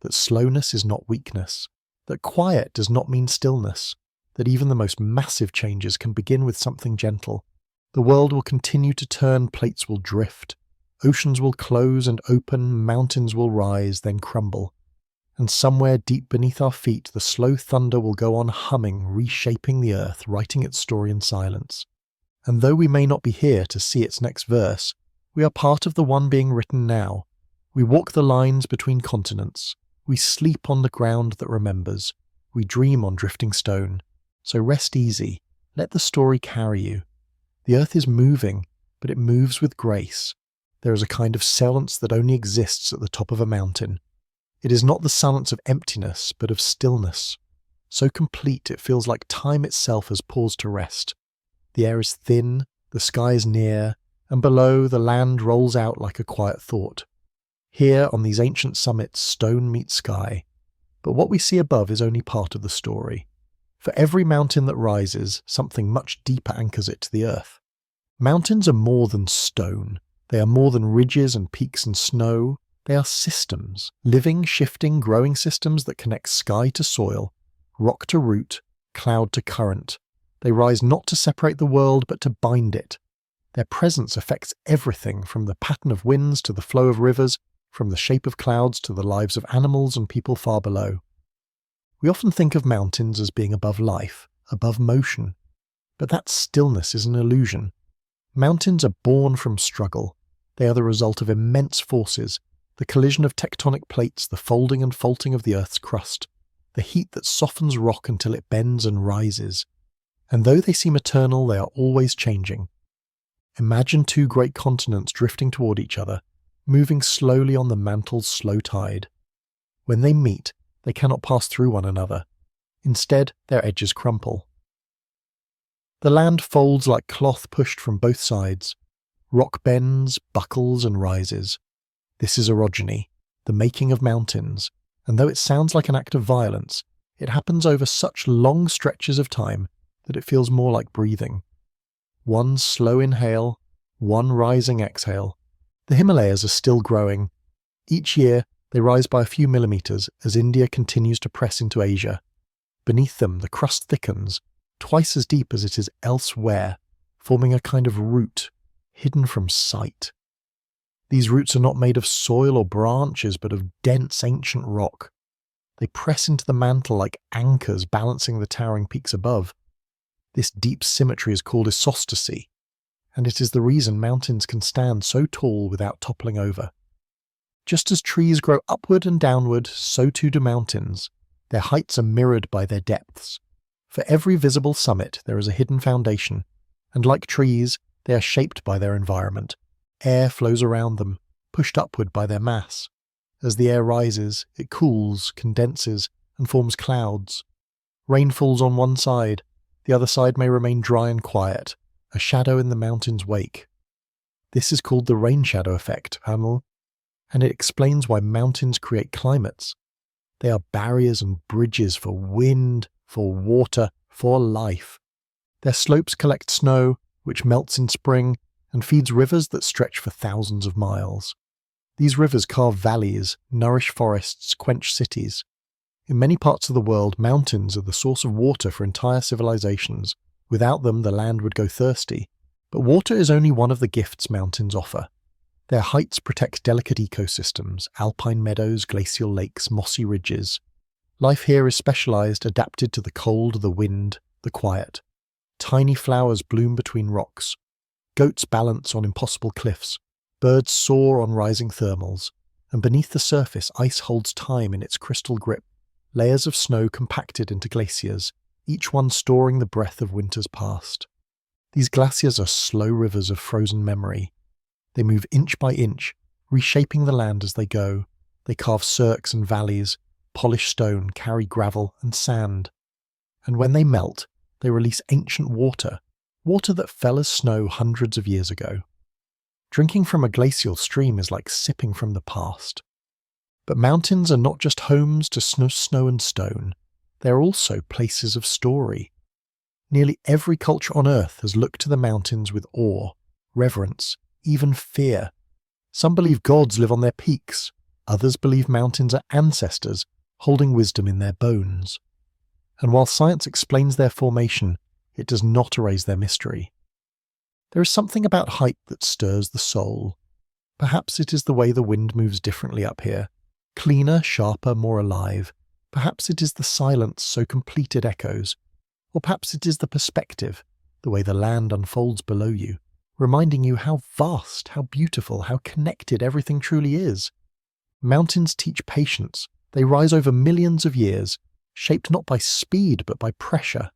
that slowness is not weakness, that quiet does not mean stillness, that even the most massive changes can begin with something gentle. The world will continue to turn, plates will drift, oceans will close and open, mountains will rise, then crumble. And somewhere deep beneath our feet, the slow thunder will go on humming, reshaping the Earth, writing its story in silence. And though we may not be here to see its next verse, we are part of the one being written now. We walk the lines between continents. We sleep on the ground that remembers. We dream on drifting stone. So rest easy. Let the story carry you. The Earth is moving, but it moves with grace. There is a kind of silence that only exists at the top of a mountain. It is not the silence of emptiness, but of stillness. So complete it feels like time itself has paused to rest. The air is thin, the sky is near, and below the land rolls out like a quiet thought. Here on these ancient summits, stone meets sky. But what we see above is only part of the story. For every mountain that rises, something much deeper anchors it to the earth. Mountains are more than stone. They are more than ridges and peaks and snow. They are systems, living, shifting, growing systems that connect sky to soil, rock to root, cloud to current. They rise not to separate the world, but to bind it. Their presence affects everything from the pattern of winds to the flow of rivers, from the shape of clouds to the lives of animals and people far below. We often think of mountains as being above life, above motion. But that stillness is an illusion. Mountains are born from struggle. They are the result of immense forces, the collision of tectonic plates, the folding and faulting of the Earth's crust, the heat that softens rock until it bends and rises. And though they seem eternal, they are always changing. Imagine two great continents drifting toward each other, moving slowly on the mantle's slow tide. When they meet, they cannot pass through one another. Instead, their edges crumple. The land folds like cloth pushed from both sides. Rock bends, buckles, and rises. This is orogeny, the making of mountains, and though it sounds like an act of violence, it happens over such long stretches of time that it feels more like breathing. One slow inhale, one rising exhale. The Himalayas are still growing. Each year, they rise by a few millimeters as India continues to press into Asia. Beneath them, the crust thickens, twice as deep as it is elsewhere, forming a kind of root, hidden from sight. These roots are not made of soil or branches, but of dense ancient rock. They press into the mantle like anchors balancing the towering peaks above. This deep symmetry is called isostasy, and it is the reason mountains can stand so tall without toppling over. Just as trees grow upward and downward, so too do mountains. Their heights are mirrored by their depths. For every visible summit there is a hidden foundation, and like trees, they are shaped by their environment. Air flows around them, pushed upward by their mass. As the air rises, it cools, condenses, and forms clouds. Rain falls on one side, the other side may remain dry and quiet, a shadow in the mountain's wake. This is called the rain shadow effect, Hamel, and it explains why mountains create climates. They are barriers and bridges for wind, for water, for life. Their slopes collect snow, which melts in spring, and feeds rivers that stretch for thousands of miles. These rivers carve valleys, nourish forests, quench cities. In many parts of the world, mountains are the source of water for entire civilizations. Without them, the land would go thirsty. But water is only one of the gifts mountains offer. Their heights protect delicate ecosystems, alpine meadows, glacial lakes, mossy ridges. Life here is specialized, adapted to the cold, the wind, the quiet. Tiny flowers bloom between rocks. Goats balance on impossible cliffs. Birds soar on rising thermals. And beneath the surface, ice holds time in its crystal grip. Layers of snow compacted into glaciers, each one storing the breath of winters past. These glaciers are slow rivers of frozen memory. They move inch by inch, reshaping the land as they go. They carve cirques and valleys, polish stone, carry gravel and sand. And when they melt, they release ancient water, water that fell as snow hundreds of years ago. Drinking from a glacial stream is like sipping from the past. But mountains are not just homes to snow and stone. They are also places of story. Nearly every culture on Earth has looked to the mountains with awe, reverence, even fear. Some believe gods live on their peaks. Others believe mountains are ancestors, holding wisdom in their bones. And while science explains their formation, it does not erase their mystery. There is something about height that stirs the soul. Perhaps it is the way the wind moves differently up here. Cleaner, sharper, more alive. Perhaps it is the silence so complete it echoes. Or perhaps it is the perspective, the way the land unfolds below you, reminding you how vast, how beautiful, how connected everything truly is. Mountains teach patience. They rise over millions of years, shaped not by speed but by pressure.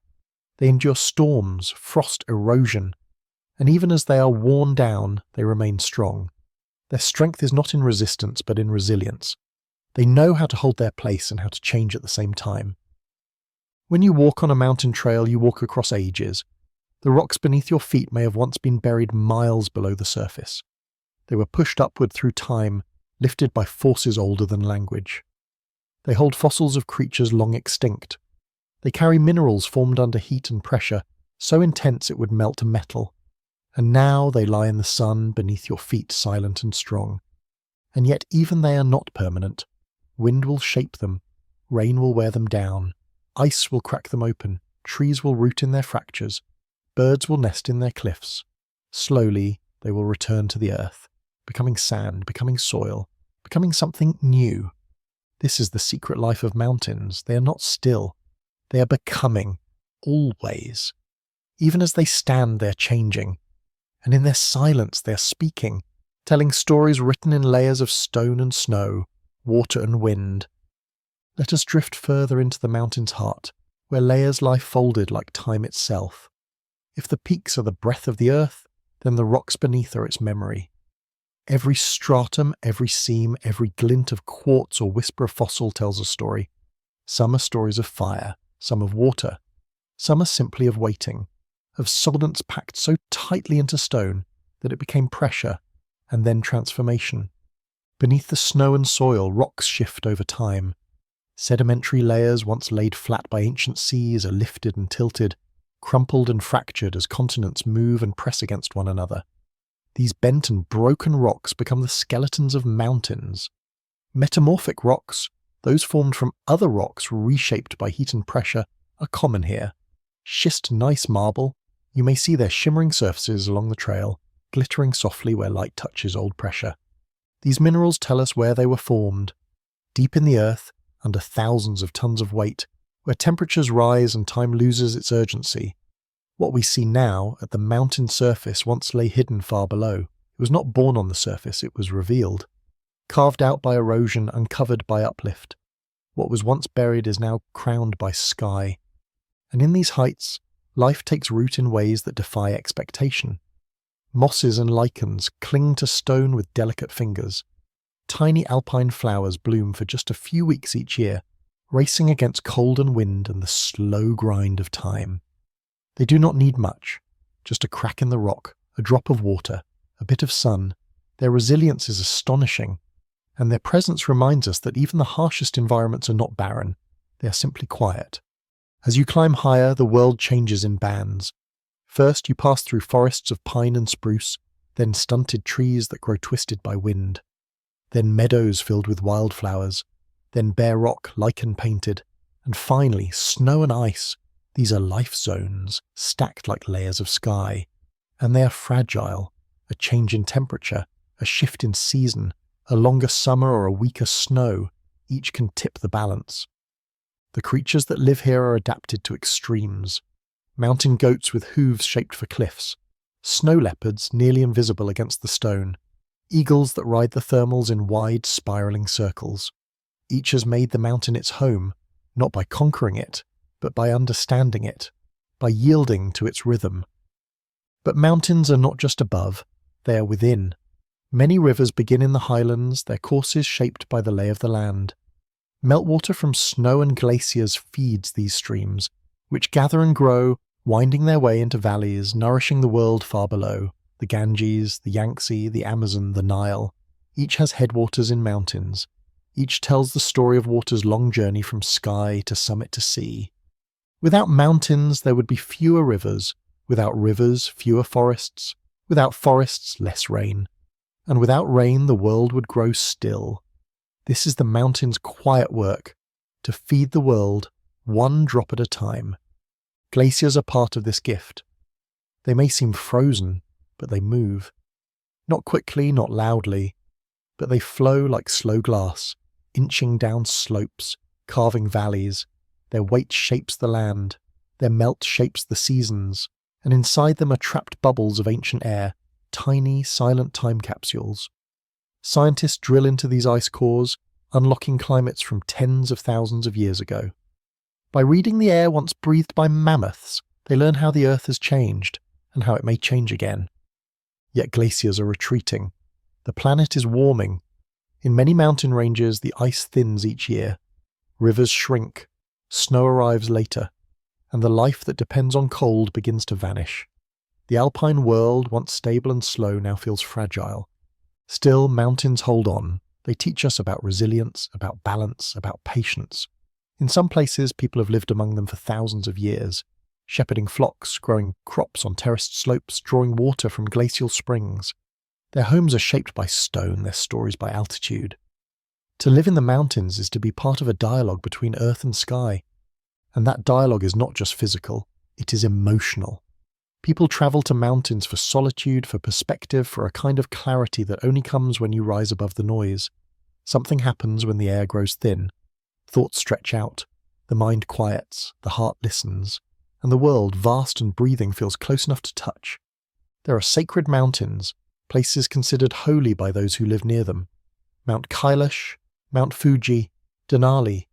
They endure storms, frost, erosion, and even as they are worn down, they remain strong. Their strength is not in resistance but in resilience. They know how to hold their place and how to change at the same time. When you walk on a mountain trail, you walk across ages. The rocks beneath your feet may have once been buried miles below the surface. They were pushed upward through time, lifted by forces older than language. They hold fossils of creatures long extinct. They carry minerals formed under heat and pressure, so intense it would melt metal. And now they lie in the sun beneath your feet, silent and strong. And yet even they are not permanent. Wind will shape them, rain will wear them down, ice will crack them open, trees will root in their fractures, birds will nest in their cliffs. Slowly, they will return to the earth, becoming sand, becoming soil, becoming something new. This is the secret life of mountains. They are not still. They are becoming, always. Even as they stand, they are changing. And in their silence, they are speaking, telling stories written in layers of stone and snow, water and wind. Let us drift further into the mountain's heart, where layers lie folded like time itself. If the peaks are the breath of the earth, then the rocks beneath are its memory. Every stratum, every seam, every glint of quartz or whisper of fossil tells a story. Some are stories of fire, some of water, some are simply of waiting, of solidence packed so tightly into stone that it became pressure, and then transformation. Beneath the snow and soil, rocks shift over time. Sedimentary layers once laid flat by ancient seas are lifted and tilted, crumpled and fractured as continents move and press against one another. These bent and broken rocks become the skeletons of mountains. Metamorphic rocks, those formed from other rocks reshaped by heat and pressure, are common here. Schist gneiss marble, you may see their shimmering surfaces along the trail, glittering softly where light touches old pressure. These minerals tell us where they were formed. Deep in the earth, under thousands of tons of weight, where temperatures rise and time loses its urgency. What we see now at the mountain surface once lay hidden far below. It was not born on the surface, it was revealed. Carved out by erosion, uncovered by uplift. What was once buried is now crowned by sky. And in these heights, life takes root in ways that defy expectation. Mosses and lichens cling to stone with delicate fingers. Tiny alpine flowers bloom for just a few weeks each year, racing against cold and wind and the slow grind of time. They do not need much, just a crack in the rock, a drop of water, a bit of sun. Their resilience is astonishing, and their presence reminds us that even the harshest environments are not barren, they are simply quiet. As you climb higher, the world changes in bands. First you pass through forests of pine and spruce, then stunted trees that grow twisted by wind, then meadows filled with wildflowers, then bare rock lichen-painted, and finally snow and ice. These are life zones, stacked like layers of sky, and they are fragile. A change in temperature, a shift in season, a longer summer or a weaker snow, each can tip the balance. The creatures that live here are adapted to extremes. Mountain goats with hooves shaped for cliffs, snow leopards nearly invisible against the stone, eagles that ride the thermals in wide, spiraling circles. Each has made the mountain its home, not by conquering it, but by understanding it, by yielding to its rhythm. But mountains are not just above, they are within. Many rivers begin in the highlands, their courses shaped by the lay of the land. Meltwater from snow and glaciers feeds these streams, which gather and grow, winding their way into valleys, nourishing the world far below. The Ganges, the Yangtze, the Amazon, the Nile. Each has headwaters in mountains. Each tells the story of water's long journey from sky to summit to sea. Without mountains, there would be fewer rivers. Without rivers, fewer forests. Without forests, less rain. And without rain, the world would grow still. This is the mountain's quiet work, to feed the world, one drop at a time. Glaciers are part of this gift. They may seem frozen, but they move. Not quickly, not loudly, but they flow like slow glass, inching down slopes, carving valleys. Their weight shapes the land, their melt shapes the seasons, and inside them are trapped bubbles of ancient air, tiny, silent time capsules. Scientists drill into these ice cores, unlocking climates from tens of thousands of years ago. By reading the air once breathed by mammoths, they learn how the Earth has changed, and how it may change again. Yet glaciers are retreating. The planet is warming. In many mountain ranges, the ice thins each year. Rivers shrink. Snow arrives later, and the life that depends on cold begins to vanish. The alpine world, once stable and slow, now feels fragile. Still, mountains hold on. They teach us about resilience, about balance, about patience. In some places, people have lived among them for thousands of years, shepherding flocks, growing crops on terraced slopes, drawing water from glacial springs. Their homes are shaped by stone, their stories by altitude. To live in the mountains is to be part of a dialogue between earth and sky, And that dialogue is not just physical, it is emotional. People travel to mountains for solitude, for perspective, for a kind of clarity that only comes when you rise above the noise. Something happens when the air grows thin. Thoughts stretch out, the mind quiets, the heart listens, and the world, vast and breathing, feels close enough to touch. There are sacred mountains, places considered holy by those who live near them. Mount Kailash, Mount Fuji, Denali.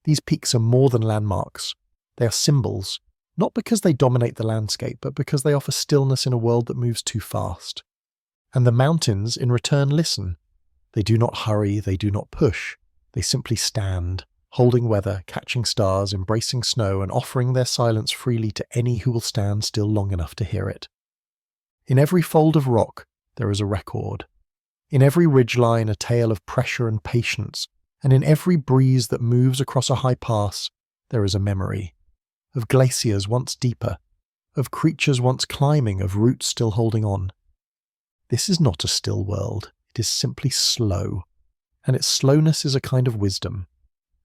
These peaks are more than landmarks. They are symbols, not because they dominate the landscape, but because they offer stillness in a world that moves too fast. And the mountains, in return, listen. They do not hurry, they do not push. They simply stand, holding weather, catching stars, embracing snow, and offering their silence freely to any who will stand still long enough to hear it. In every fold of rock, there is a record. In every ridgeline, a tale of pressure and patience, and in every breeze that moves across a high pass, there is a memory. Of glaciers once deeper, of creatures once climbing, of roots still holding on. This is not a still world, it is simply slow, and its slowness is a kind of wisdom.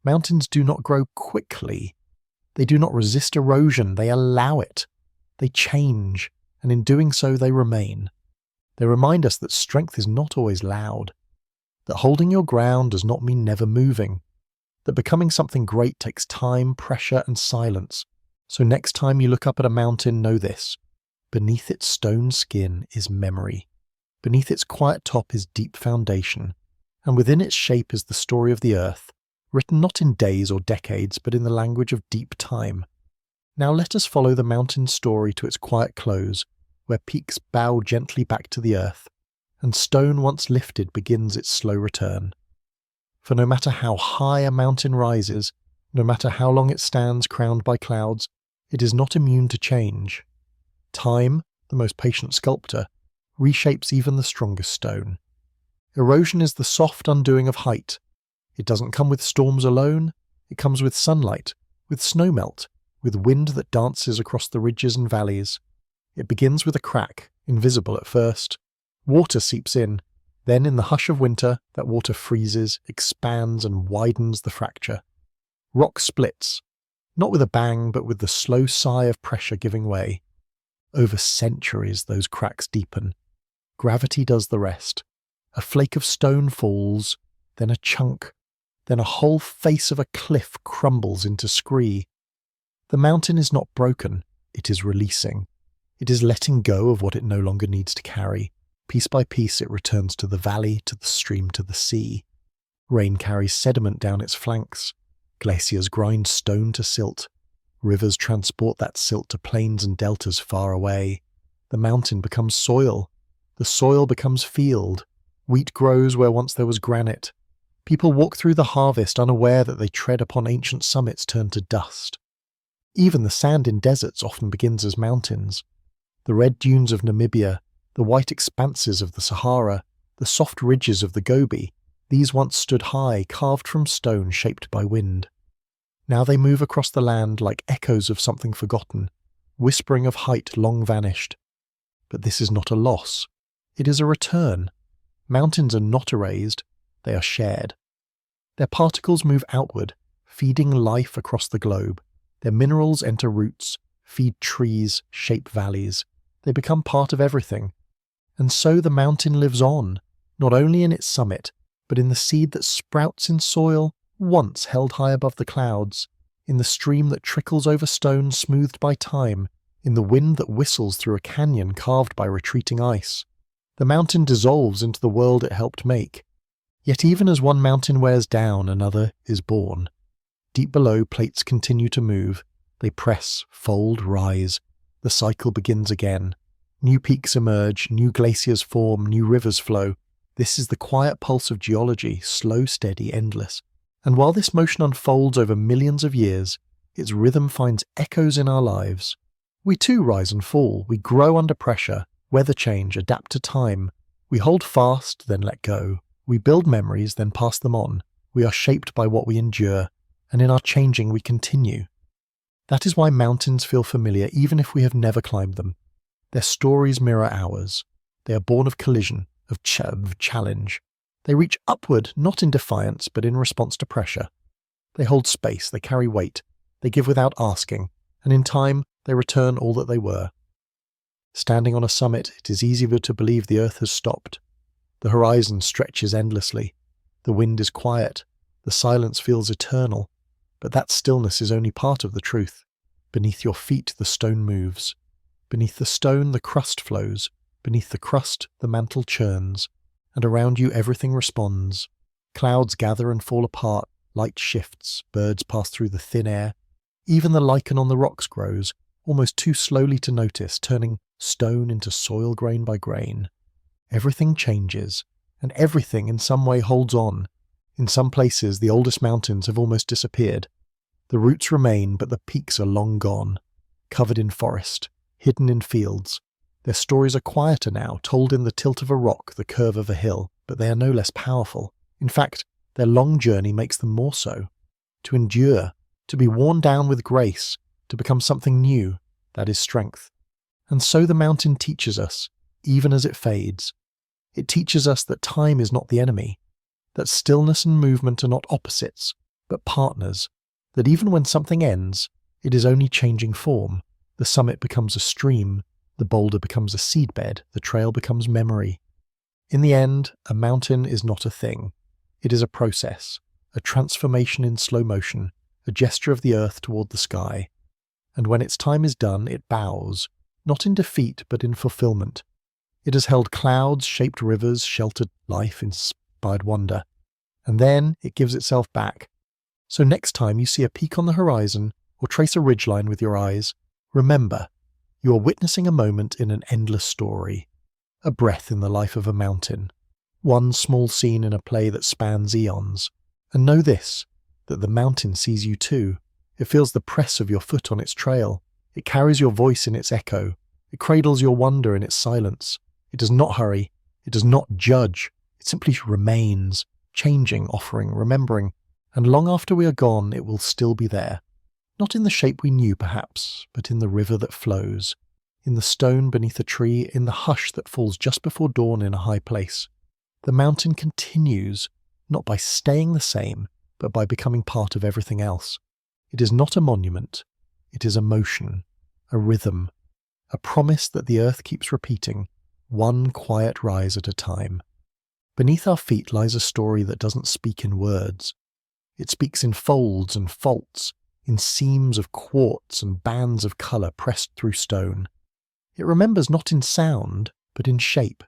Mountains do not grow quickly. They do not resist erosion, they allow it. They change, and in doing so they remain. They remind us that strength is not always loud, that holding your ground does not mean never moving, that becoming something great takes time, pressure, and silence. So next time you look up at a mountain, know this: beneath its stone skin is memory. Beneath its quiet top is deep foundation, and within its shape is the story of the earth, written not in days or decades, but in the language of deep time. Now let us follow the mountain's story to its quiet close, where peaks bow gently back to the earth, and stone once lifted begins its slow return. For no matter how high a mountain rises, no matter how long it stands crowned by clouds, it is not immune to change. Time, the most patient sculptor, reshapes even the strongest stone. Erosion is the soft undoing of height. It doesn't come with storms alone, it comes with sunlight, with snowmelt, with wind that dances across the ridges and valleys. It begins with a crack, invisible at first. Water seeps in, then in the hush of winter, that water freezes, expands and widens the fracture. Rock splits, not with a bang, but with the slow sigh of pressure giving way. Over centuries those cracks deepen. Gravity does the rest. A flake of stone falls, then a chunk, then a whole face of a cliff crumbles into scree. The mountain is not broken, it is releasing. It is letting go of what it no longer needs to carry. Piece by piece it returns to the valley, to the stream, to the sea. Rain carries sediment down its flanks. Glaciers grind stone to silt. Rivers transport that silt to plains and deltas far away. The mountain becomes soil. The soil becomes field. Wheat grows where once there was granite. People walk through the harvest unaware that they tread upon ancient summits turned to dust. Even the sand in deserts often begins as mountains. The red dunes of Namibia, the white expanses of the Sahara, the soft ridges of the Gobi, these once stood high, carved from stone, shaped by wind. Now they move across the land like echoes of something forgotten, whispering of height long vanished. But this is not a loss. It is a return. Mountains are not erased, they are shared. Their particles move outward, feeding life across the globe. Their minerals enter roots, feed trees, shape valleys. They become part of everything. And so the mountain lives on, not only in its summit, but in the seed that sprouts in soil once held high above the clouds, in the stream that trickles over stone smoothed by time, in the wind that whistles through a canyon carved by retreating ice. The mountain dissolves into the world it helped make. Yet even as one mountain wears down, another is born. Deep below, plates continue to move. They press, fold, rise. The cycle begins again. New peaks emerge, new glaciers form, new rivers flow. This is the quiet pulse of geology, slow, steady, endless. And while this motion unfolds over millions of years, its rhythm finds echoes in our lives. We too rise and fall. We grow under pressure, weather change, adapt to time. We hold fast, then let go. We build memories, then pass them on. We are shaped by what we endure, and in our changing we continue. That is why mountains feel familiar even if we have never climbed them. Their stories mirror ours. They are born of collision, of challenge. They reach upward, not in defiance, but in response to pressure. They hold space, they carry weight, They give without asking, and in time they return all that they were. Standing on a summit, it is easier to believe the earth has stopped. The horizon stretches endlessly. The wind is quiet. The silence feels eternal. But that stillness is only part of the truth. Beneath your feet the stone moves. Beneath the stone the crust flows. Beneath the crust the mantle churns. And around you everything responds. Clouds gather and fall apart. Light shifts. Birds pass through the thin air. Even the lichen on the rocks grows, almost too slowly to notice, turning stone into soil grain by grain. Everything changes, and everything in some way holds on. In some places, the oldest mountains have almost disappeared. The roots remain, but the peaks are long gone, covered in forest, hidden in fields. Their stories are quieter now, told in the tilt of a rock, the curve of a hill, but they are no less powerful. In fact, their long journey makes them more so. To endure, to be worn down with grace, to become something new, that is strength. And so the mountain teaches us, even as it fades. It teaches us that time is not the enemy, that stillness and movement are not opposites, but partners, that even when something ends, it is only changing form. The summit becomes a stream, the boulder becomes a seedbed, the trail becomes memory. In the end, a mountain is not a thing. It is a process, a transformation in slow motion, a gesture of the earth toward the sky. And when its time is done, it bows, not in defeat but in fulfillment. It has held clouds, shaped rivers, sheltered life, inspired wonder. And then it gives itself back. So next time you see a peak on the horizon or trace a ridgeline with your eyes, remember, you are witnessing a moment in an endless story, a breath in the life of a mountain, one small scene in a play that spans eons. And know this, that the mountain sees you too. It feels the press of your foot on its trail. It carries your voice in its echo. It cradles your wonder in its silence. It does not hurry. It does not judge. It simply remains, changing, offering, remembering. And long after we are gone, it will still be there. Not in the shape we knew, perhaps, but in the river that flows, in the stone beneath a tree, in the hush that falls just before dawn in a high place. The mountain continues, not by staying the same, but by becoming part of everything else. It is not a monument. It is a motion, a rhythm, a promise that the earth keeps repeating, one quiet rise at a time. Beneath our feet lies a story that doesn't speak in words. It speaks in folds and faults, in seams of quartz and bands of colour pressed through stone. It remembers not in sound, but in shape,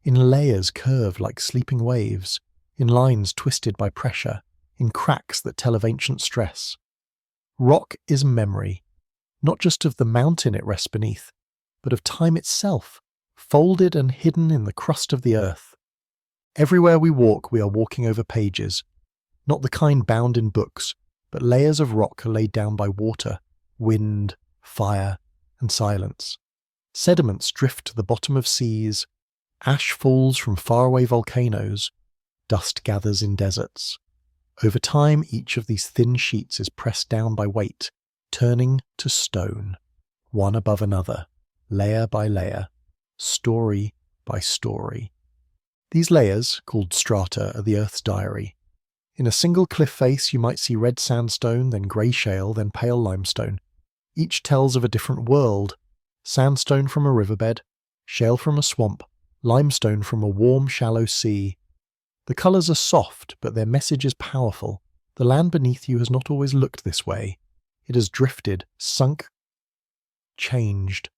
in layers curved like sleeping waves, in lines twisted by pressure, in cracks that tell of ancient stress. Rock is memory, not just of the mountain it rests beneath, but of time itself, folded and hidden in the crust of the earth. Everywhere we walk, we are walking over pages, not the kind bound in books, but layers of rock laid down by water, wind, fire, and silence. Sediments drift to the bottom of seas, ash falls from faraway volcanoes, dust gathers in deserts. Over time, each of these thin sheets is pressed down by weight, turning to stone, one above another, layer by layer, story by story. These layers, called strata, are the Earth's diary. In a single cliff face you might see red sandstone, then grey shale, then pale limestone. Each tells of a different world. Sandstone from a riverbed, shale from a swamp, limestone from a warm, shallow sea. The colours are soft, but their message is powerful. The land beneath you has not always looked this way. It has drifted, sunk, changed.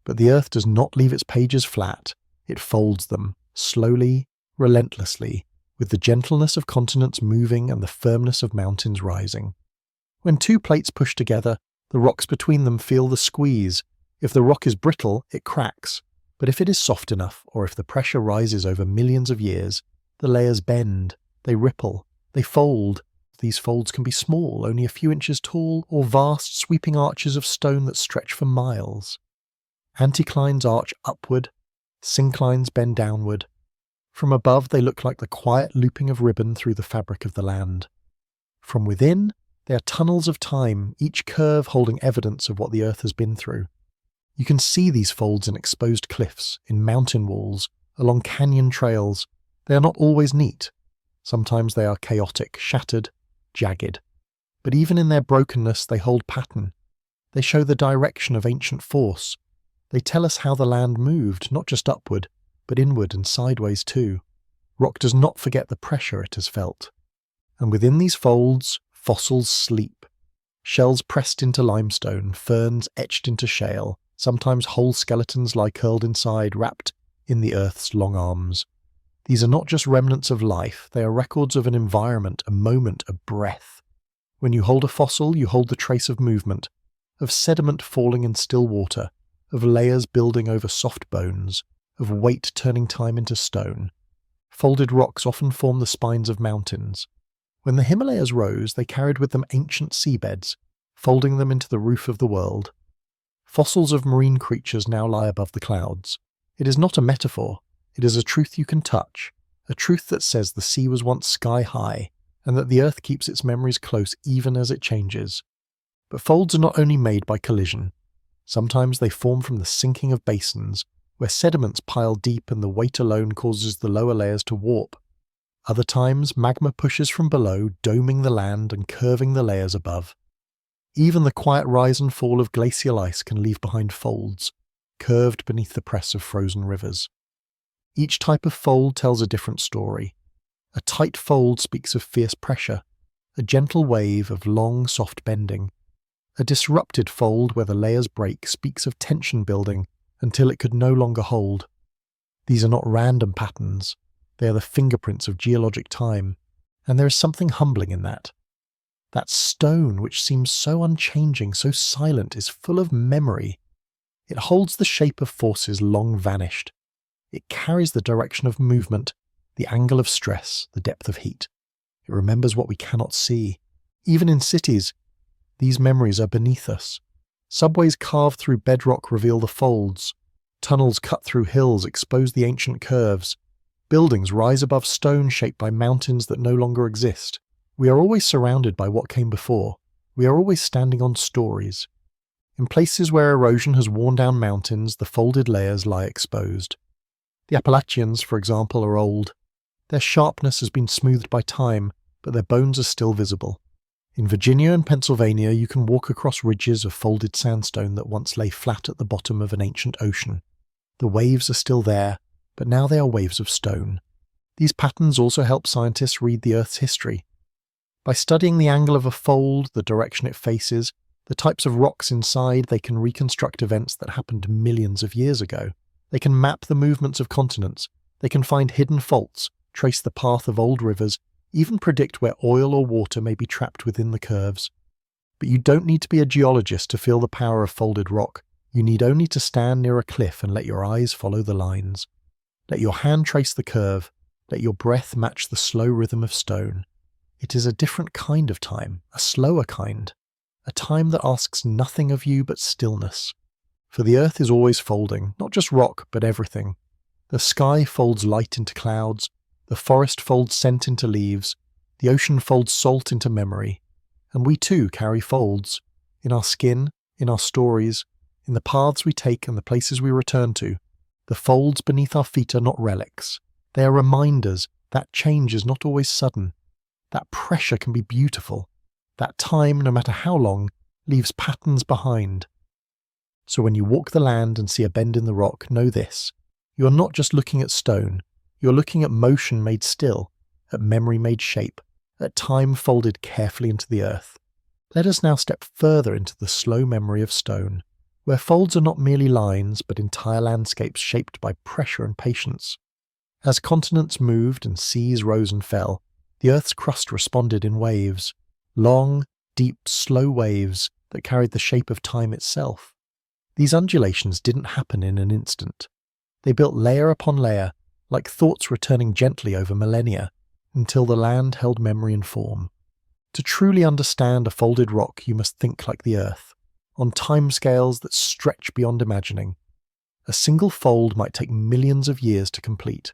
But the earth does not leave its pages flat. It folds them, slowly, relentlessly, with the gentleness of continents moving and the firmness of mountains rising. When two plates push together, the rocks between them feel the squeeze. If the rock is brittle, it cracks. But if it is soft enough, or if the pressure rises over millions of years, the layers bend, they ripple, they fold. These folds can be small, only a few inches tall, or vast, sweeping arches of stone that stretch for miles. Anticlines arch upward, synclines bend downward. From above they look like the quiet looping of ribbon through the fabric of the land. From within, they are tunnels of time, each curve holding evidence of what the earth has been through. You can see these folds in exposed cliffs, in mountain walls, along canyon trails. They are not always neat. Sometimes they are chaotic, shattered, jagged. But even in their brokenness, they hold pattern. They show the direction of ancient force. They tell us how the land moved, not just upward, but inward and sideways too. Rock does not forget the pressure it has felt. And within these folds, fossils sleep. Shells pressed into limestone, ferns etched into shale, sometimes whole skeletons lie curled inside, wrapped in the earth's long arms. These are not just remnants of life, they are records of an environment, a moment, a breath. When you hold a fossil, you hold the trace of movement, of sediment falling in still water, of layers building over soft bones, of weight turning time into stone. Folded rocks often form the spines of mountains. When the Himalayas rose, they carried with them ancient seabeds, folding them into the roof of the world. Fossils of marine creatures now lie above the clouds. It is not a metaphor, it is a truth you can touch, a truth that says the sea was once sky high, and that the earth keeps its memories close even as it changes. But folds are not only made by collision. Sometimes they form from the sinking of basins, where sediments pile deep and the weight alone causes the lower layers to warp. Other times, magma pushes from below, doming the land and curving the layers above. Even the quiet rise and fall of glacial ice can leave behind folds, curved beneath the press of frozen rivers. Each type of fold tells a different story. A tight fold speaks of fierce pressure, a gentle wave of long, soft bending. A disrupted fold where the layers break speaks of tension building until it could no longer hold. These are not random patterns. They are the fingerprints of geologic time, and there is something humbling in that. That stone, which seems so unchanging, so silent, is full of memory. It holds the shape of forces long vanished. It carries the direction of movement, the angle of stress, the depth of heat. It remembers what we cannot see. Even in cities, these memories are beneath us. Subways carved through bedrock reveal the folds. Tunnels cut through hills expose the ancient curves. Buildings rise above stone shaped by mountains that no longer exist. We are always surrounded by what came before. We are always standing on stories. In places where erosion has worn down mountains, the folded layers lie exposed. The Appalachians, for example, are old. Their sharpness has been smoothed by time, but their bones are still visible. In Virginia and Pennsylvania, you can walk across ridges of folded sandstone that once lay flat at the bottom of an ancient ocean. The waves are still there, but now they are waves of stone. These patterns also help scientists read the Earth's history. By studying the angle of a fold, the direction it faces, the types of rocks inside, they can reconstruct events that happened millions of years ago. They can map the movements of continents. They can find hidden faults, trace the path of old rivers, even predict where oil or water may be trapped within the curves. But you don't need to be a geologist to feel the power of folded rock. You need only to stand near a cliff and let your eyes follow the lines. Let your hand trace the curve. Let your breath match the slow rhythm of stone. It is a different kind of time, a slower kind. A time that asks nothing of you but stillness. For the earth is always folding, not just rock, but everything. The sky folds light into clouds. The forest folds scent into leaves. The ocean folds salt into memory. And we too carry folds. In our skin, in our stories, in the paths we take and the places we return to. The folds beneath our feet are not relics. They are reminders that change is not always sudden. That pressure can be beautiful. That time, no matter how long, leaves patterns behind. So when you walk the land and see a bend in the rock, know this. You are not just looking at stone. You are looking at motion made still, at memory made shape, at time folded carefully into the earth. Let us now step further into the slow memory of stone, where folds are not merely lines, but entire landscapes shaped by pressure and patience. As continents moved and seas rose and fell, the earth's crust responded in waves, long, deep, slow waves that carried the shape of time itself. These undulations didn't happen in an instant. They built layer upon layer, like thoughts returning gently over millennia, until the land held memory and form. To truly understand a folded rock, you must think like the earth, on timescales that stretch beyond imagining. A single fold might take millions of years to complete.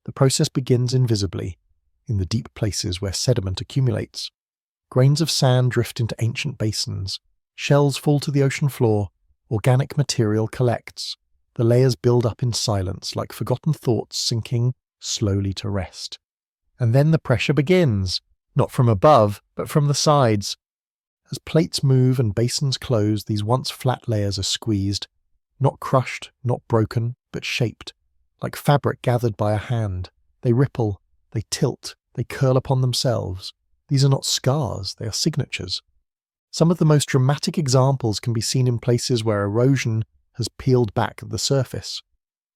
The process begins invisibly, in the deep places where sediment accumulates. Grains of sand drift into ancient basins, shells fall to the ocean floor, organic material collects. The layers build up in silence like forgotten thoughts sinking slowly to rest. And then the pressure begins, not from above, but from the sides, As plates move and basins close, these once flat layers are squeezed, not crushed, not broken, but shaped, like fabric gathered by a hand. They ripple, they tilt, they curl upon themselves. These are not scars, they are signatures. Some of the most dramatic examples can be seen in places where erosion has peeled back the surface.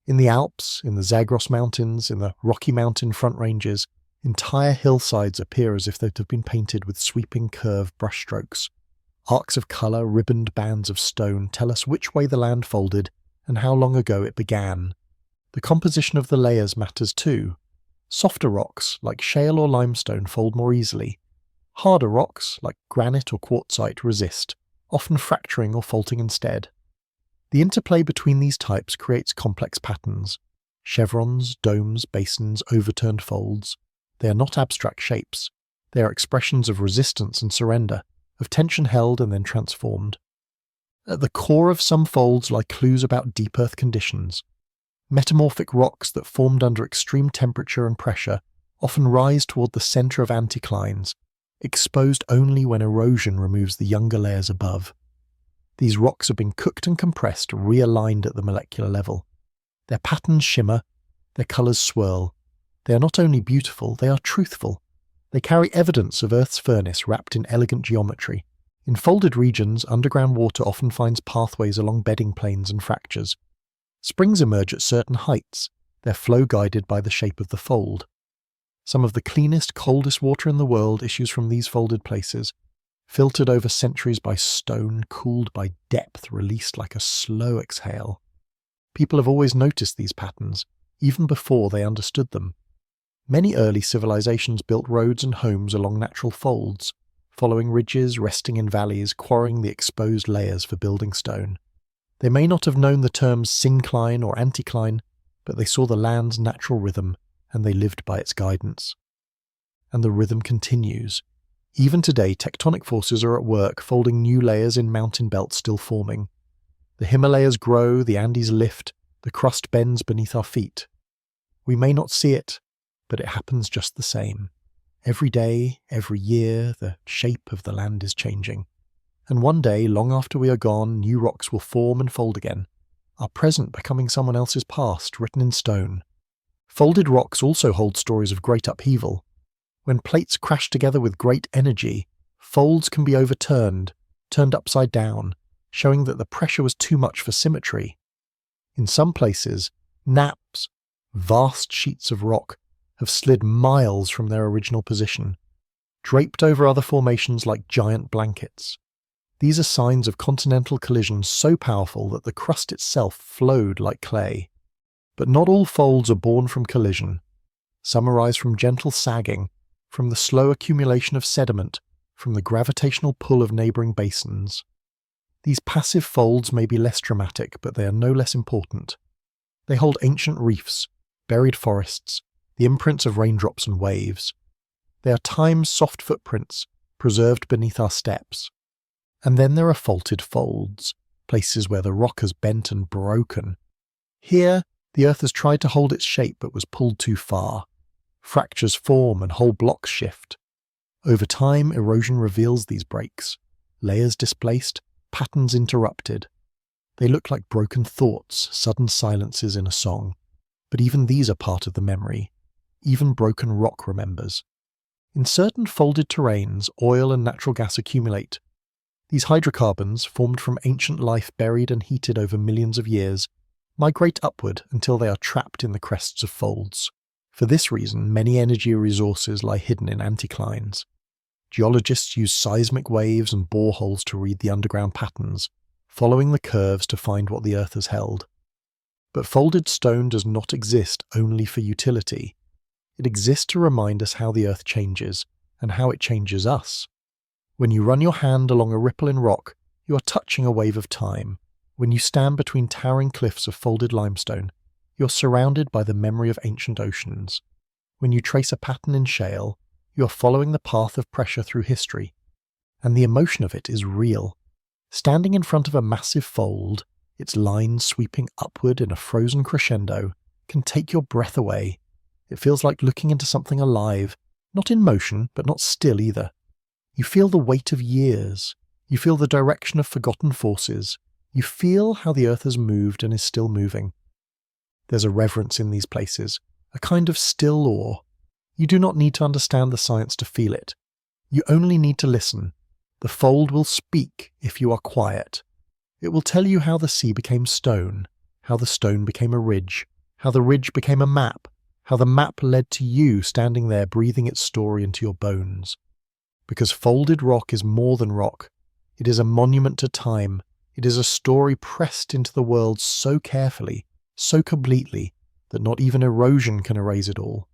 In the Alps, in the Zagros Mountains, in the Rocky Mountain front ranges, entire hillsides appear as if they'd have been painted with sweeping curved brushstrokes. Arcs of colour, ribboned bands of stone tell us which way the land folded and how long ago it began. The composition of the layers matters too. Softer rocks, like shale or limestone, fold more easily. Harder rocks, like granite or quartzite, resist, often fracturing or faulting instead. The interplay between these types creates complex patterns. Chevrons, domes, basins, overturned folds. They are not abstract shapes. They are expressions of resistance and surrender, of tension held and then transformed. At the core of some folds lie clues about deep earth conditions. Metamorphic rocks that formed under extreme temperature and pressure often rise toward the centre of anticlines, exposed only when erosion removes the younger layers above. These rocks have been cooked and compressed, realigned at the molecular level. Their patterns shimmer, their colours swirl. They are not only beautiful, they are truthful. They carry evidence of Earth's furnace wrapped in elegant geometry. In folded regions, underground water often finds pathways along bedding planes and fractures. Springs emerge at certain heights, their flow guided by the shape of the fold. Some of the cleanest, coldest water in the world issues from these folded places, filtered over centuries by stone, cooled by depth, released like a slow exhale. People have always noticed these patterns, even before they understood them. Many early civilizations built roads and homes along natural folds, following ridges, resting in valleys, quarrying the exposed layers for building stone. They may not have known the terms syncline or anticline, but they saw the land's natural rhythm, and they lived by its guidance. And the rhythm continues. Even today, tectonic forces are at work, folding new layers in mountain belts still forming. The Himalayas grow, the Andes lift, the crust bends beneath our feet. We may not see it, but it happens just the same. Every day, every year, the shape of the land is changing. And one day, long after we are gone, new rocks will form and fold again, our present becoming someone else's past, written in stone. Folded rocks also hold stories of great upheaval. When plates crash together with great energy, folds can be overturned, turned upside down, showing that the pressure was too much for symmetry. In some places, naps, vast sheets of rock, have slid miles from their original position, draped over other formations like giant blankets. These are signs of continental collisions so powerful that the crust itself flowed like clay. But not all folds are born from collision. Some arise from gentle sagging, from the slow accumulation of sediment, from the gravitational pull of neighbouring basins. These passive folds may be less dramatic, but they are no less important. They hold ancient reefs, buried forests, the imprints of raindrops and waves. They are time's soft footprints, preserved beneath our steps. And then there are faulted folds, places where the rock has bent and broken. Here, the earth has tried to hold its shape but was pulled too far. Fractures form and whole blocks shift. Over time, erosion reveals these breaks. Layers displaced, patterns interrupted. They look like broken thoughts, sudden silences in a song. But even these are part of the memory. Even broken rock remembers. In certain folded terrains, oil and natural gas accumulate. These hydrocarbons, formed from ancient life buried and heated over millions of years, migrate upward until they are trapped in the crests of folds. For this reason, many energy resources lie hidden in anticlines. Geologists use seismic waves and boreholes to read the underground patterns, following the curves to find what the earth has held. But folded stone does not exist only for utility. It exists to remind us how the earth changes, and how it changes us. When you run your hand along a ripple in rock, you are touching a wave of time. When you stand between towering cliffs of folded limestone, you're surrounded by the memory of ancient oceans. When you trace a pattern in shale, you're following the path of pressure through history. And the emotion of it is real. Standing in front of a massive fold, its lines sweeping upward in a frozen crescendo, can take your breath away. It feels like looking into something alive, not in motion, but not still either. You feel the weight of years. You feel the direction of forgotten forces. You feel how the earth has moved and is still moving. There's a reverence in these places, a kind of still awe. You do not need to understand the science to feel it. You only need to listen. The fold will speak if you are quiet. It will tell you how the sea became stone, how the stone became a ridge, how the ridge became a map, how the map led to you standing there breathing its story into your bones. Because folded rock is more than rock. It is a monument to time. It is a story pressed into the world so carefully, so completely, that not even erosion can erase it all.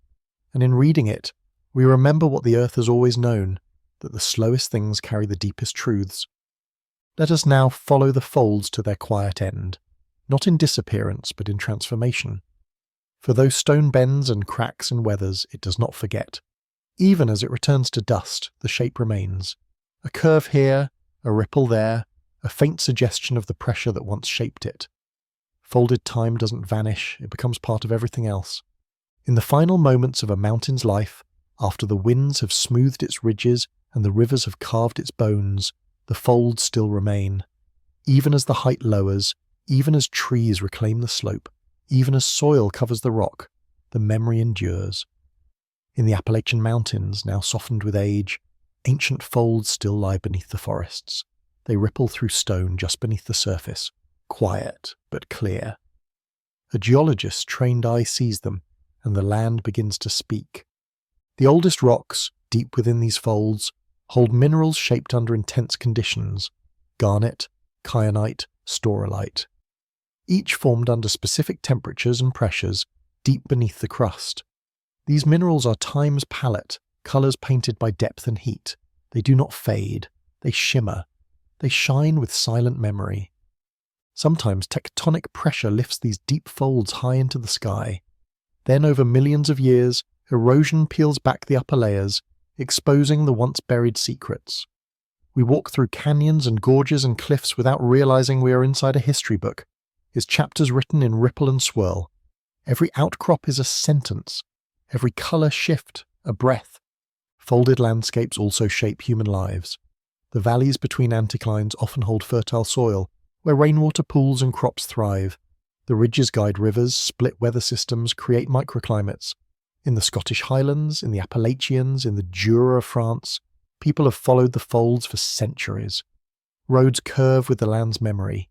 And in reading it, we remember what the earth has always known, that the slowest things carry the deepest truths. Let us now follow the folds to their quiet end, not in disappearance but in transformation. For though stone bends and cracks and weathers, it does not forget. Even as it returns to dust, the shape remains. A curve here, a ripple there, a faint suggestion of the pressure that once shaped it. Folded time doesn't vanish, it becomes part of everything else. In the final moments of a mountain's life, after the winds have smoothed its ridges and the rivers have carved its bones, the folds still remain. Even as the height lowers, even as trees reclaim the slope, even as soil covers the rock, the memory endures. In the Appalachian Mountains, now softened with age, ancient folds still lie beneath the forests. They ripple through stone just beneath the surface, quiet but clear. A geologist's trained eye sees them, and the land begins to speak. The oldest rocks, deep within these folds, hold minerals shaped under intense conditions: garnet, kyanite, staurolite. Each formed under specific temperatures and pressures deep beneath the crust. These minerals are time's palette, colours painted by depth and heat. They do not fade, they shimmer, they shine with silent memory. Sometimes tectonic pressure lifts these deep folds high into the sky. Then over millions of years, erosion peels back the upper layers, exposing the once buried secrets. We walk through canyons and gorges and cliffs without realizing we are inside a history book, its chapters written in ripple and swirl. Every outcrop is a sentence, every colour shift, a breath. Folded landscapes also shape human lives. The valleys between anticlines often hold fertile soil, where rainwater pools and crops thrive. The ridges guide rivers, split weather systems, create microclimates. In the Scottish Highlands, in the Appalachians, in the Jura of France, people have followed the folds for centuries. Roads curve with the land's memory.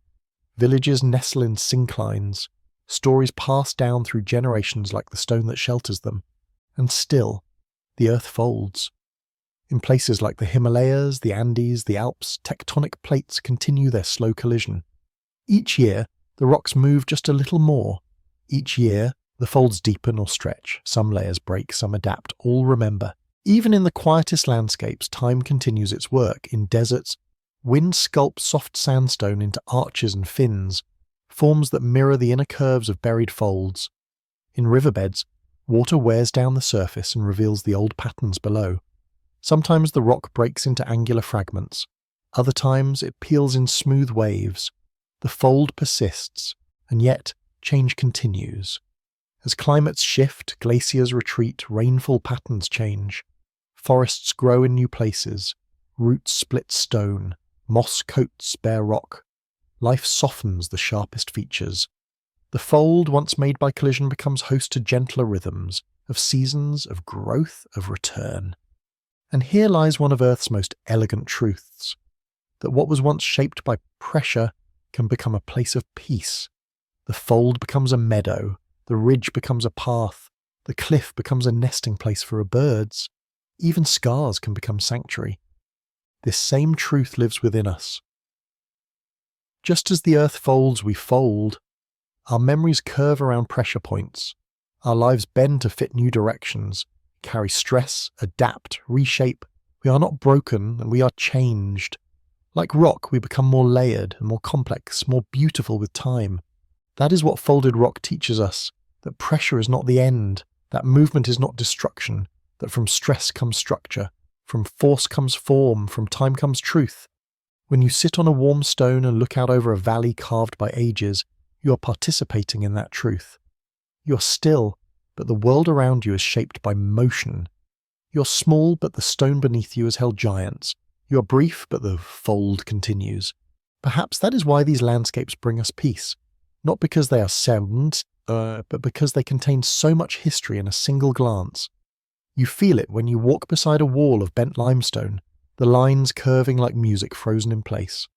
Villages nestle in synclines. Stories pass down through generations like the stone that shelters them. And still, the earth folds. In places like the Himalayas, the Andes, the Alps, tectonic plates continue their slow collision. Each year, the rocks move just a little more. Each year, the folds deepen or stretch. Some layers break, some adapt, all remember. Even in the quietest landscapes, time continues its work. In deserts, wind sculpts soft sandstone into arches and fins, forms that mirror the inner curves of buried folds. In riverbeds, water wears down the surface and reveals the old patterns below. Sometimes the rock breaks into angular fragments. Other times it peels in smooth waves. The fold persists, and yet change continues. As climates shift, glaciers retreat, rainfall patterns change. Forests grow in new places. Roots split stone. Moss coats bare rock. Life softens the sharpest features. The fold, once made by collision, becomes host to gentler rhythms, of seasons, of growth, of return. And here lies one of Earth's most elegant truths, that what was once shaped by pressure can become a place of peace. The fold becomes a meadow, the ridge becomes a path, the cliff becomes a nesting place for birds. Even scars can become sanctuary. This same truth lives within us. Just as the earth folds, we fold. Our memories curve around pressure points. Our lives bend to fit new directions, carry stress, adapt, reshape. We are not broken, and we are changed. Like rock, we become more layered and more complex, more beautiful with time. That is what folded rock teaches us, that pressure is not the end, that movement is not destruction, that from stress comes structure, from force comes form, from time comes truth. When you sit on a warm stone and look out over a valley carved by ages, you are participating in that truth. You are still, but the world around you is shaped by motion. You're small, but the stone beneath you has held giants, You are brief, but the fold continues. Perhaps that is why these landscapes bring us peace, not because they are sound, but because they contain so much history in a single glance. You feel it when you walk beside a wall of bent limestone, the lines curving like music frozen in place.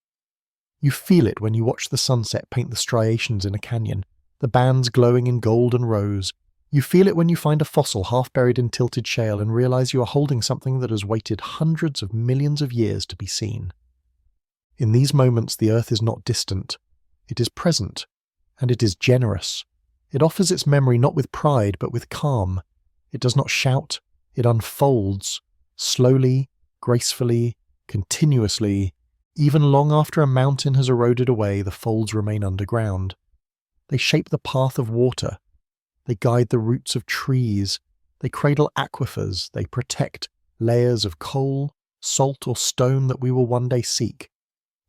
You feel it when you watch the sunset paint the striations in a canyon, the bands glowing in gold and rose. You feel it when you find a fossil half buried in tilted shale and realize you are holding something that has waited hundreds of millions of years to be seen. In these moments, the earth is not distant. It is present, and it is generous. It offers its memory not with pride, but with calm. It does not shout. It unfolds, slowly, gracefully, continuously. Even long after a mountain has eroded away, the folds remain underground. They shape the path of water. They guide the roots of trees. They cradle aquifers. They protect layers of coal, salt, or stone that we will one day seek.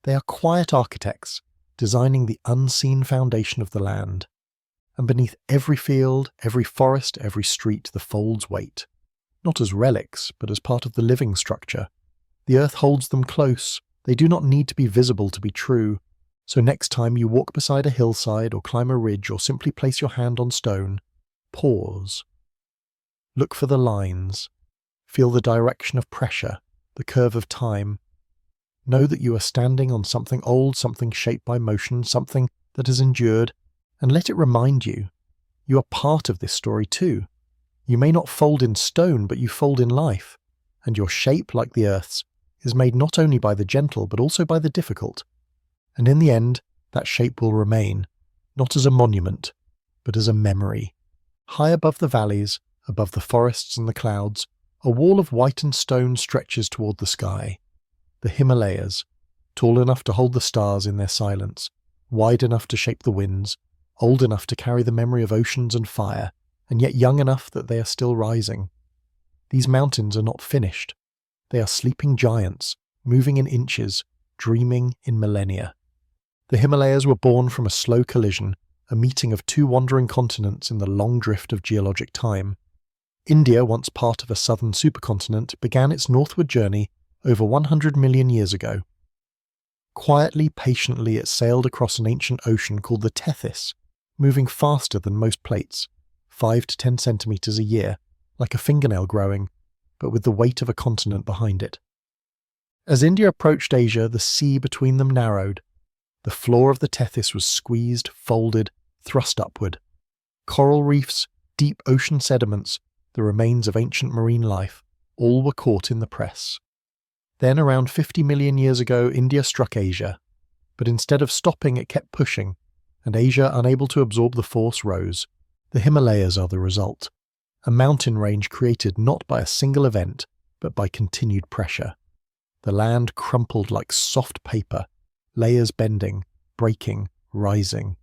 They are quiet architects, designing the unseen foundation of the land. And beneath every field, every forest, every street, the folds wait. Not as relics, but as part of the living structure. The earth holds them close. They do not need to be visible to be true. So next time you walk beside a hillside or climb a ridge or simply place your hand on stone, pause. Look for the lines. Feel the direction of pressure, the curve of time. Know that you are standing on something old, something shaped by motion, something that has endured, and let it remind you. You are part of this story too. You may not fold in stone, but you fold in life, and your shape, like the earth's, is made not only by the gentle, but also by the difficult. And in the end, that shape will remain, not as a monument, but as a memory. High above the valleys, above the forests and the clouds, a wall of whitened stone stretches toward the sky. The Himalayas, tall enough to hold the stars in their silence, wide enough to shape the winds, old enough to carry the memory of oceans and fire, and yet young enough that they are still rising. These mountains are not finished. They are sleeping giants, moving in inches, dreaming in millennia. The Himalayas were born from a slow collision, a meeting of two wandering continents in the long drift of geologic time. India, once part of a southern supercontinent, began its northward journey over 100 million years ago. Quietly, patiently, it sailed across an ancient ocean called the Tethys, moving faster than most plates, 5 to 10 centimeters a year, like a fingernail growing, but with the weight of a continent behind it. As India approached Asia, the sea between them narrowed. The floor of the Tethys was squeezed, folded, thrust upward. Coral reefs, deep ocean sediments, the remains of ancient marine life, all were caught in the press. Then, around 50 million years ago, India struck Asia. But instead of stopping, it kept pushing, and Asia, unable to absorb the force, rose. The Himalayas are the result. A mountain range created not by a single event, but by continued pressure. The land crumpled like soft paper, layers bending, breaking, rising.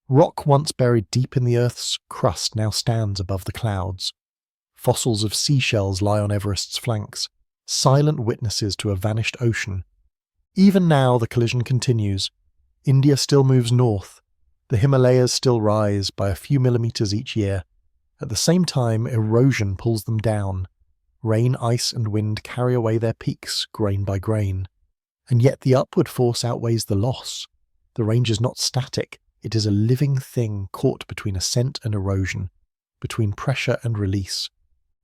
Rock once buried deep in the earth's crust now stands above the clouds. Fossils of seashells lie on Everest's flanks, silent witnesses to a vanished ocean. Even now the collision continues. India still moves north. The Himalayas still rise by a few millimeters each year. At the same time, erosion pulls them down. Rain, ice, and wind carry away their peaks, grain by grain. And yet the upward force outweighs the loss. The range is not static. It is a living thing caught between ascent and erosion, between pressure and release.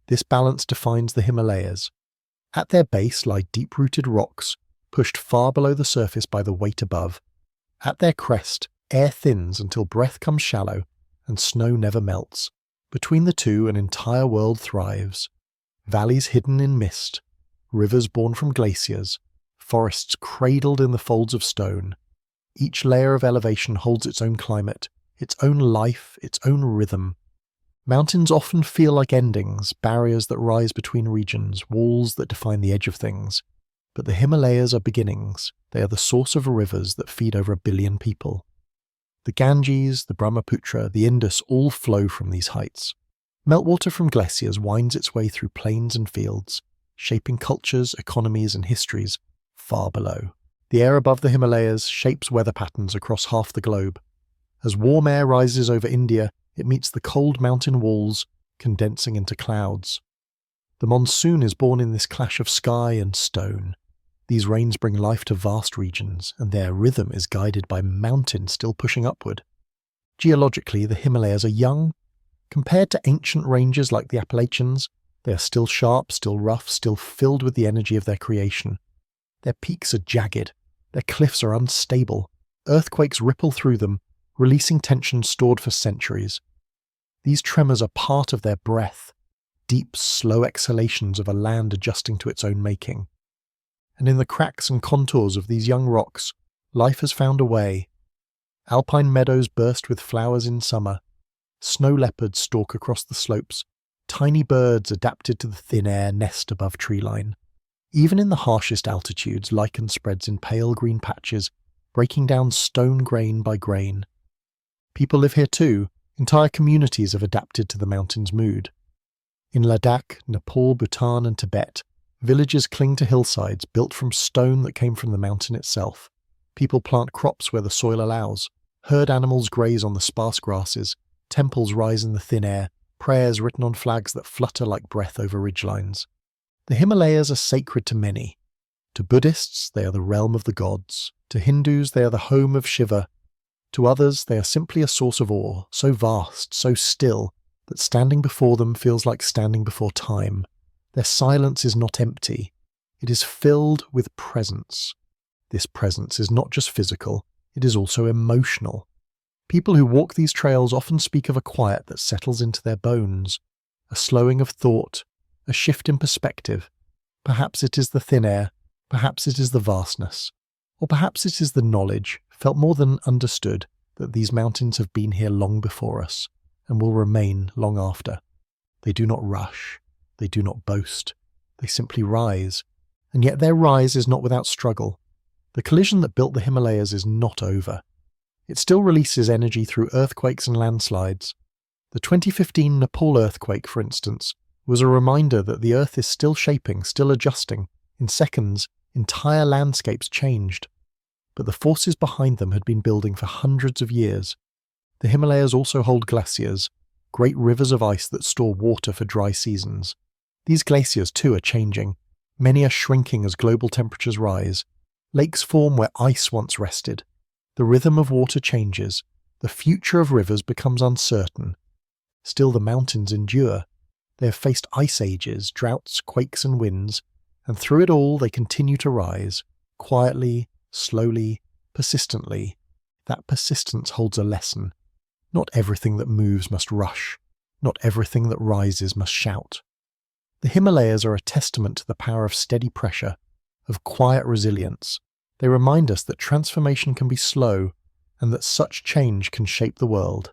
This balance defines the Himalayas. At their base lie deep-rooted rocks, pushed far below the surface by the weight above. At their crest, air thins until breath comes shallow and snow never melts. Between the two, an entire world thrives. Valleys hidden in mist, rivers born from glaciers, forests cradled in the folds of stone. Each layer of elevation holds its own climate, its own life, its own rhythm. Mountains often feel like endings, barriers that rise between regions, walls that define the edge of things. But the Himalayas are beginnings. They are the source of rivers that feed over 1 billion people. The Ganges, the Brahmaputra, the Indus all flow from these heights. Meltwater from glaciers winds its way through plains and fields, shaping cultures, economies, and histories far below. The air above the Himalayas shapes weather patterns across half the globe. As warm air rises over India, it meets the cold mountain walls, condensing into clouds. The monsoon is born in this clash of sky and stone. These rains bring life to vast regions, and their rhythm is guided by mountains still pushing upward. Geologically, the Himalayas are young. Compared to ancient ranges like the Appalachians, they are still sharp, still rough, still filled with the energy of their creation. Their peaks are jagged, their cliffs are unstable, earthquakes ripple through them, releasing tension stored for centuries. These tremors are part of their breath, deep, slow exhalations of a land adjusting to its own making. And in the cracks and contours of these young rocks, life has found a way. Alpine meadows burst with flowers in summer. Snow leopards stalk across the slopes. Tiny birds adapted to the thin air nest above treeline. Even in the harshest altitudes, lichen spreads in pale green patches, breaking down stone grain by grain. People live here too. Entire communities have adapted to the mountain's mood. In Ladakh, Nepal, Bhutan and Tibet, villages cling to hillsides built from stone that came from the mountain itself. People plant crops where the soil allows. Herd animals graze on the sparse grasses. Temples rise in the thin air, prayers written on flags that flutter like breath over ridgelines. The Himalayas are sacred to many. To Buddhists, they are the realm of the gods. To Hindus, they are the home of Shiva. To others, they are simply a source of awe, so vast, so still, that standing before them feels like standing before time. Their silence is not empty. It is filled with presence. This presence is not just physical, it is also emotional. People who walk these trails often speak of a quiet that settles into their bones, a slowing of thought, a shift in perspective. Perhaps it is the thin air, perhaps it is the vastness, or perhaps it is the knowledge, felt more than understood, that these mountains have been here long before us, and will remain long after. They do not rush, they do not boast, they simply rise, and yet their rise is not without struggle. The collision that built the Himalayas is not over. It still releases energy through earthquakes and landslides. The 2015 Nepal earthquake, for instance, was a reminder that the Earth is still shaping, still adjusting. In seconds, entire landscapes changed. But the forces behind them had been building for hundreds of years. The Himalayas also hold glaciers, great rivers of ice that store water for dry seasons. These glaciers too are changing. Many are shrinking as global temperatures rise. Lakes form where ice once rested. The rhythm of water changes. The future of rivers becomes uncertain. Still the mountains endure. They have faced ice ages, droughts, quakes and winds, and through it all they continue to rise, quietly, slowly, persistently. That persistence holds a lesson. Not everything that moves must rush. Not everything that rises must shout. The Himalayas are a testament to the power of steady pressure, of quiet resilience. They remind us that transformation can be slow, and that such change can shape the world.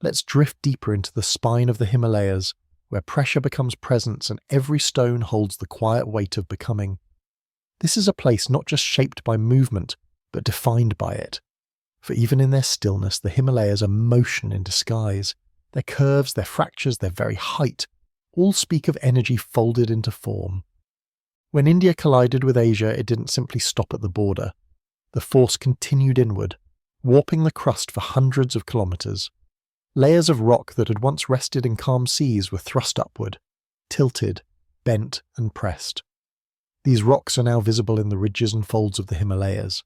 Let's drift deeper into the spine of the Himalayas, where pressure becomes presence and every stone holds the quiet weight of becoming. This is a place not just shaped by movement, but defined by it. For even in their stillness, the Himalayas are motion in disguise. Their curves, their fractures, their very height, all speak of energy folded into form. When India collided with Asia, it didn't simply stop at the border. The force continued inward, warping the crust for hundreds of kilometers. Layers of rock that had once rested in calm seas were thrust upward, tilted, bent and pressed. These rocks are now visible in the ridges and folds of the Himalayas.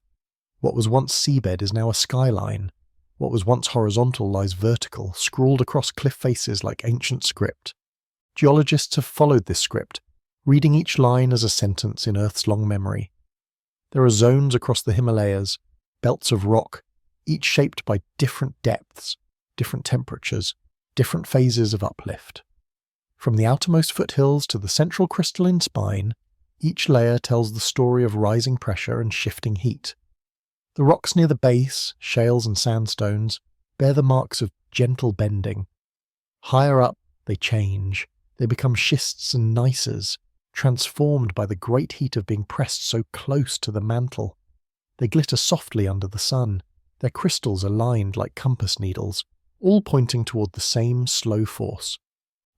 What was once seabed is now a skyline. What was once horizontal lies vertical, scrawled across cliff faces like ancient script. Geologists have followed this script, reading each line as a sentence in Earth's long memory. There are zones across the Himalayas, belts of rock, each shaped by different depths, different temperatures, different phases of uplift. From the outermost foothills to the central crystalline spine, each layer tells the story of rising pressure and shifting heat. The rocks near the base, shales and sandstones, bear the marks of gentle bending. Higher up, they change. They become schists and gneisses, transformed by the great heat of being pressed so close to the mantle. They glitter softly under the sun, their crystals aligned like compass needles, all pointing toward the same slow force.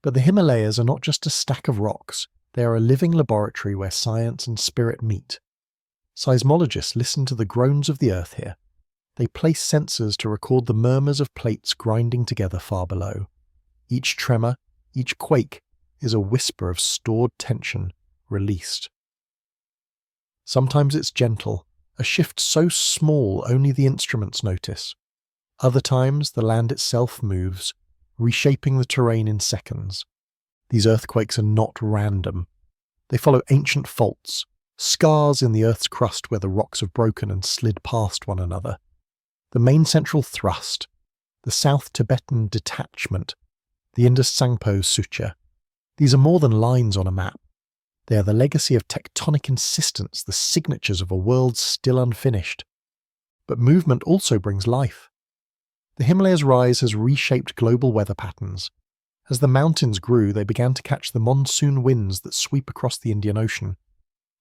But the Himalayas are not just a stack of rocks, they are a living laboratory where science and spirit meet. Seismologists listen to the groans of the earth here. They place sensors to record the murmurs of plates grinding together far below. Each tremor, each quake, is a whisper of stored tension released. Sometimes it's gentle, a shift so small only the instruments notice. Other times the land itself moves, reshaping the terrain in seconds. These earthquakes are not random. They follow ancient faults, scars in the Earth's crust where the rocks have broken and slid past one another. The main central thrust, the South Tibetan detachment, the Indus-Sangpo suture. These are more than lines on a map. They are the legacy of tectonic insistence, the signatures of a world still unfinished. But movement also brings life. The Himalayas' rise has reshaped global weather patterns. As the mountains grew, they began to catch the monsoon winds that sweep across the Indian Ocean.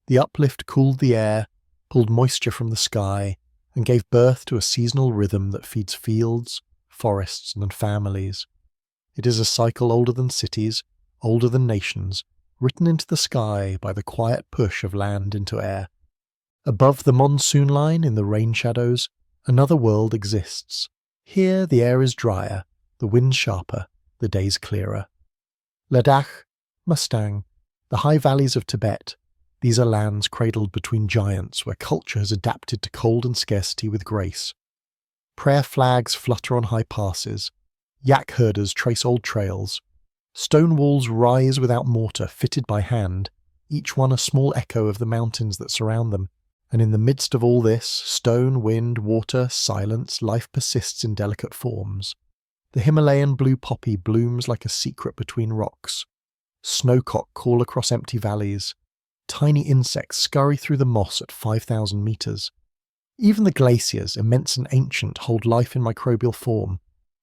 The uplift cooled the air, pulled moisture from the sky, and gave birth to a seasonal rhythm that feeds fields, forests, and families. It is a cycle older than cities, older than nations, written into the sky by the quiet push of land into air. Above the monsoon line in the rain shadows, another world exists. Here the air is drier, the wind sharper, the days clearer. Ladakh, Mustang, the high valleys of Tibet, these are lands cradled between giants where culture has adapted to cold and scarcity with grace. Prayer flags flutter on high passes, yak herders trace old trails, stone walls rise without mortar, fitted by hand, each one a small echo of the mountains that surround them, and in the midst of all this, stone, wind, water, silence, life persists in delicate forms. The Himalayan blue poppy blooms like a secret between rocks. Snowcock call across empty valleys. Tiny insects scurry through the moss at 5,000 meters. Even the glaciers, immense and ancient, hold life in microbial form.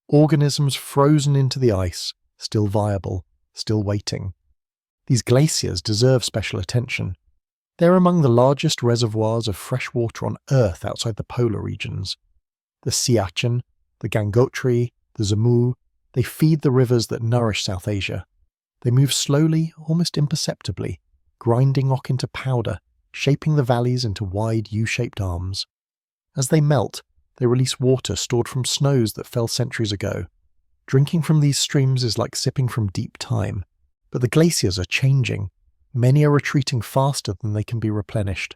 Organisms frozen into the ice, still viable, still waiting. These glaciers deserve special attention. They're among the largest reservoirs of fresh water on Earth outside the polar regions. The Siachen, the Gangotri, the Zamu, they feed the rivers that nourish South Asia. They move slowly, almost imperceptibly, grinding rock into powder, shaping the valleys into wide U-shaped arms. As they melt, they release water stored from snows that fell centuries ago. Drinking from these streams is like sipping from deep time. But the glaciers are changing. Many are retreating faster than they can be replenished.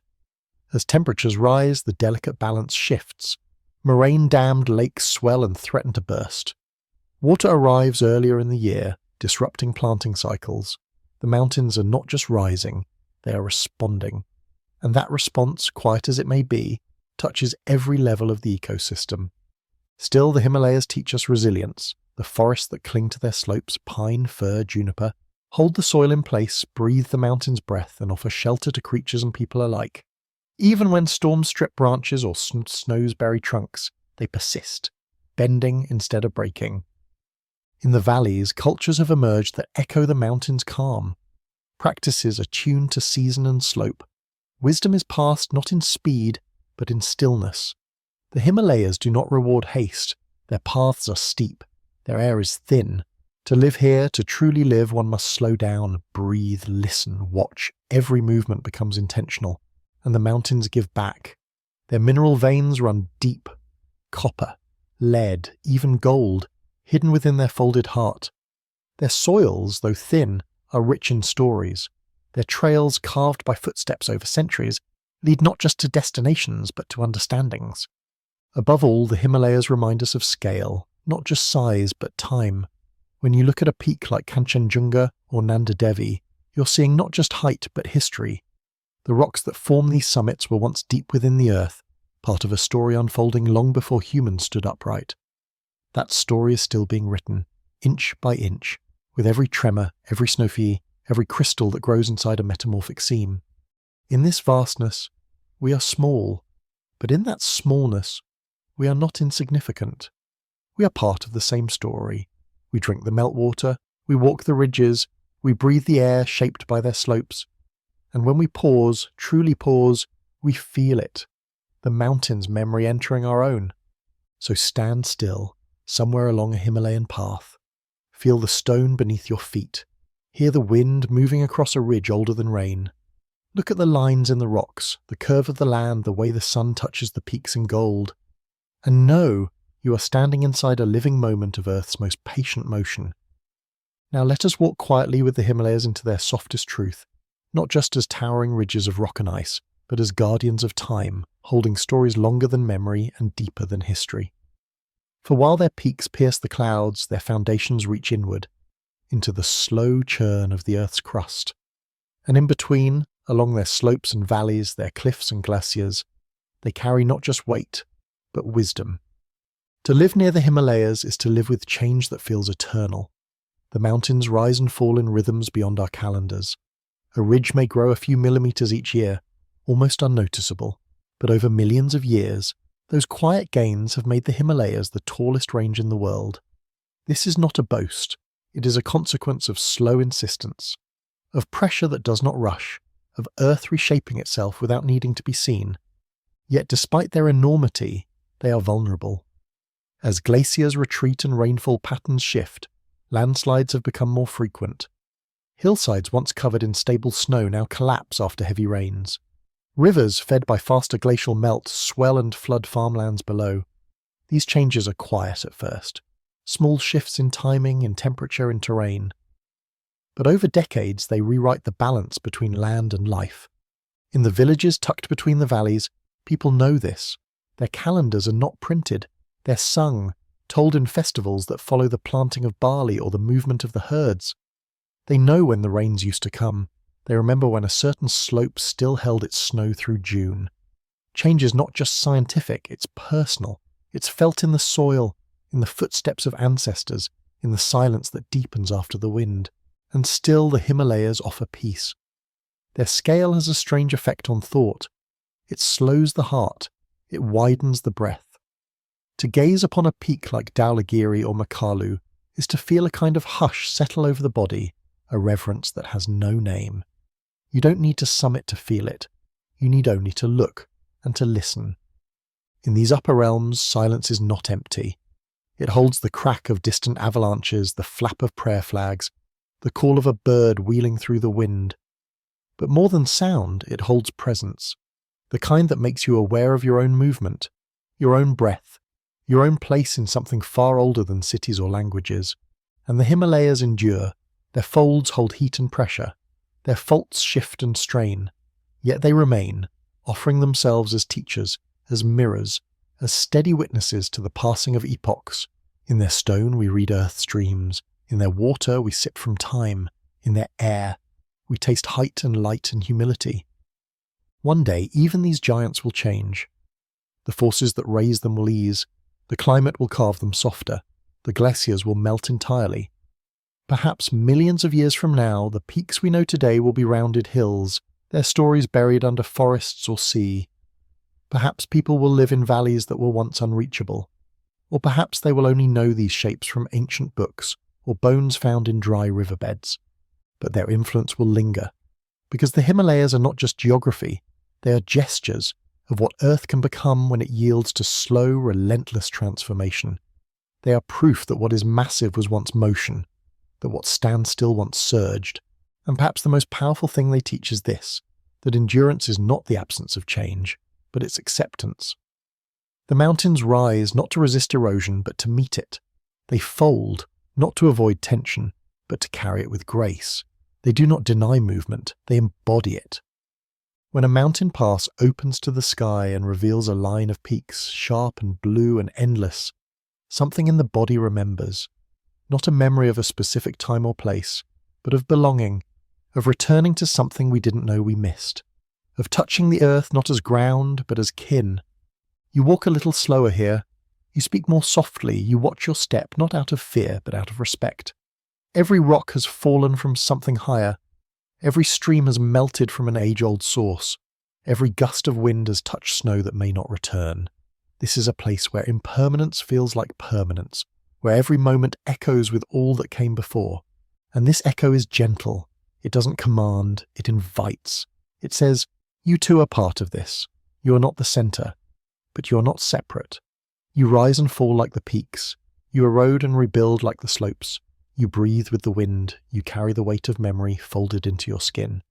As temperatures rise, the delicate balance shifts. Moraine-dammed lakes swell and threaten to burst. Water arrives earlier in the year, disrupting planting cycles. The mountains are not just rising, they are responding. And that response, quiet as it may be, touches every level of the ecosystem. Still, the Himalayas teach us resilience. The forests that cling to their slopes, pine, fir, juniper, hold the soil in place, breathe the mountain's breath, and offer shelter to creatures and people alike. Even when storms strip branches or snows bury trunks, they persist, bending instead of breaking. In the valleys, cultures have emerged that echo the mountain's calm. Practices attuned to season and slope. Wisdom is passed not in speed, but in stillness. The Himalayas do not reward haste. Their paths are steep. Their air is thin. To live here, to truly live, one must slow down, breathe, listen, watch. Every movement becomes intentional, and the mountains give back. Their mineral veins run deep. Copper, lead, even gold, hidden within their folded heart. Their soils, though thin, are rich in stories. Their trails, carved by footsteps over centuries, lead not just to destinations, but to understandings. Above all, the Himalayas remind us of scale, not just size, but time. When you look at a peak like Kanchenjunga or Nanda Devi, you're seeing not just height, but history. The rocks that form these summits were once deep within the earth, part of a story unfolding long before humans stood upright. That story is still being written, inch by inch, with every tremor, every snowfie, every crystal that grows inside a metamorphic seam. In this vastness, we are small, but in that smallness, we are not insignificant. We are part of the same story. We drink the meltwater, we walk the ridges, we breathe the air shaped by their slopes. And when we pause, truly pause, we feel it, the mountain's memory entering our own. So stand still, somewhere along a Himalayan path. Feel the stone beneath your feet. Hear the wind moving across a ridge older than rain. Look at the lines in the rocks, the curve of the land, the way the sun touches the peaks in gold. And know you are standing inside a living moment of Earth's most patient motion. Now let us walk quietly with the Himalayas into their softest truth, not just as towering ridges of rock and ice, but as guardians of time, holding stories longer than memory and deeper than history. For while their peaks pierce the clouds, their foundations reach inward, into the slow churn of the Earth's crust. And in between, along their slopes and valleys, their cliffs and glaciers, they carry not just weight, but wisdom. To live near the Himalayas is to live with change that feels eternal. The mountains rise and fall in rhythms beyond our calendars. A ridge may grow a few millimeters each year, almost unnoticeable, but over millions of years, those quiet gains have made the Himalayas the tallest range in the world. This is not a boast. It is a consequence of slow insistence, of pressure that does not rush, of Earth reshaping itself without needing to be seen. Yet despite their enormity, they are vulnerable. As glaciers retreat and rainfall patterns shift, landslides have become more frequent. Hillsides once covered in stable snow now collapse after heavy rains. Rivers, fed by faster glacial melt, swell and flood farmlands below. These changes are quiet at first. Small shifts in timing, in temperature, in terrain. But over decades they rewrite the balance between land and life. In the villages tucked between the valleys, people know this. Their calendars are not printed. They're sung, told in festivals that follow the planting of barley or the movement of the herds. They know when the rains used to come. They remember when a certain slope still held its snow through June. Change is not just scientific, it's personal. It's felt in the soil, in the footsteps of ancestors, in the silence that deepens after the wind. And still the Himalayas offer peace. Their scale has a strange effect on thought. It slows the heart. It widens the breath. To gaze upon a peak like Dhaulagiri or Makalu is to feel a kind of hush settle over the body, a reverence that has no name. You don't need to summit to feel it. You need only to look and to listen. In these upper realms, silence is not empty. It holds the crack of distant avalanches, the flap of prayer flags, the call of a bird wheeling through the wind. But more than sound, it holds presence, the kind that makes you aware of your own movement, your own breath, your own place in something far older than cities or languages. And the Himalayas endure. Their folds hold heat and pressure. Their faults shift and strain. Yet they remain, offering themselves as teachers, as mirrors, as steady witnesses to the passing of epochs. In their stone we read Earth's dreams. In their water we sip from time. In their air we taste height and light and humility. One day even these giants will change. The forces that raise them will ease. The climate will carve them softer. The glaciers will melt entirely. Perhaps millions of years from now, the peaks we know today will be rounded hills, their stories buried under forests or sea. Perhaps people will live in valleys that were once unreachable. Or perhaps they will only know these shapes from ancient books or bones found in dry riverbeds. But their influence will linger, because the Himalayas are not just geography, they are gestures of what Earth can become when it yields to slow, relentless transformation. They are proof that what is massive was once motion, that what stands still once surged. And perhaps the most powerful thing they teach is this, that endurance is not the absence of change, but its acceptance. The mountains rise not to resist erosion, but to meet it. They fold, not to avoid tension, but to carry it with grace. They do not deny movement, they embody it. When a mountain pass opens to the sky and reveals a line of peaks, sharp and blue and endless, something in the body remembers, not a memory of a specific time or place, but of belonging, of returning to something we didn't know we missed, of touching the earth not as ground, but as kin. You walk a little slower here, you speak more softly, you watch your step not out of fear, but out of respect. Every rock has fallen from something higher. Every stream has melted from an age-old source. Every gust of wind has touched snow that may not return. This is a place where impermanence feels like permanence, where every moment echoes with all that came before. And this echo is gentle. It doesn't command, it invites. It says, you too are part of this. You are not the center, but you are not separate. You rise and fall like the peaks. You erode and rebuild like the slopes. You breathe with the wind, you carry the weight of memory folded into your skin.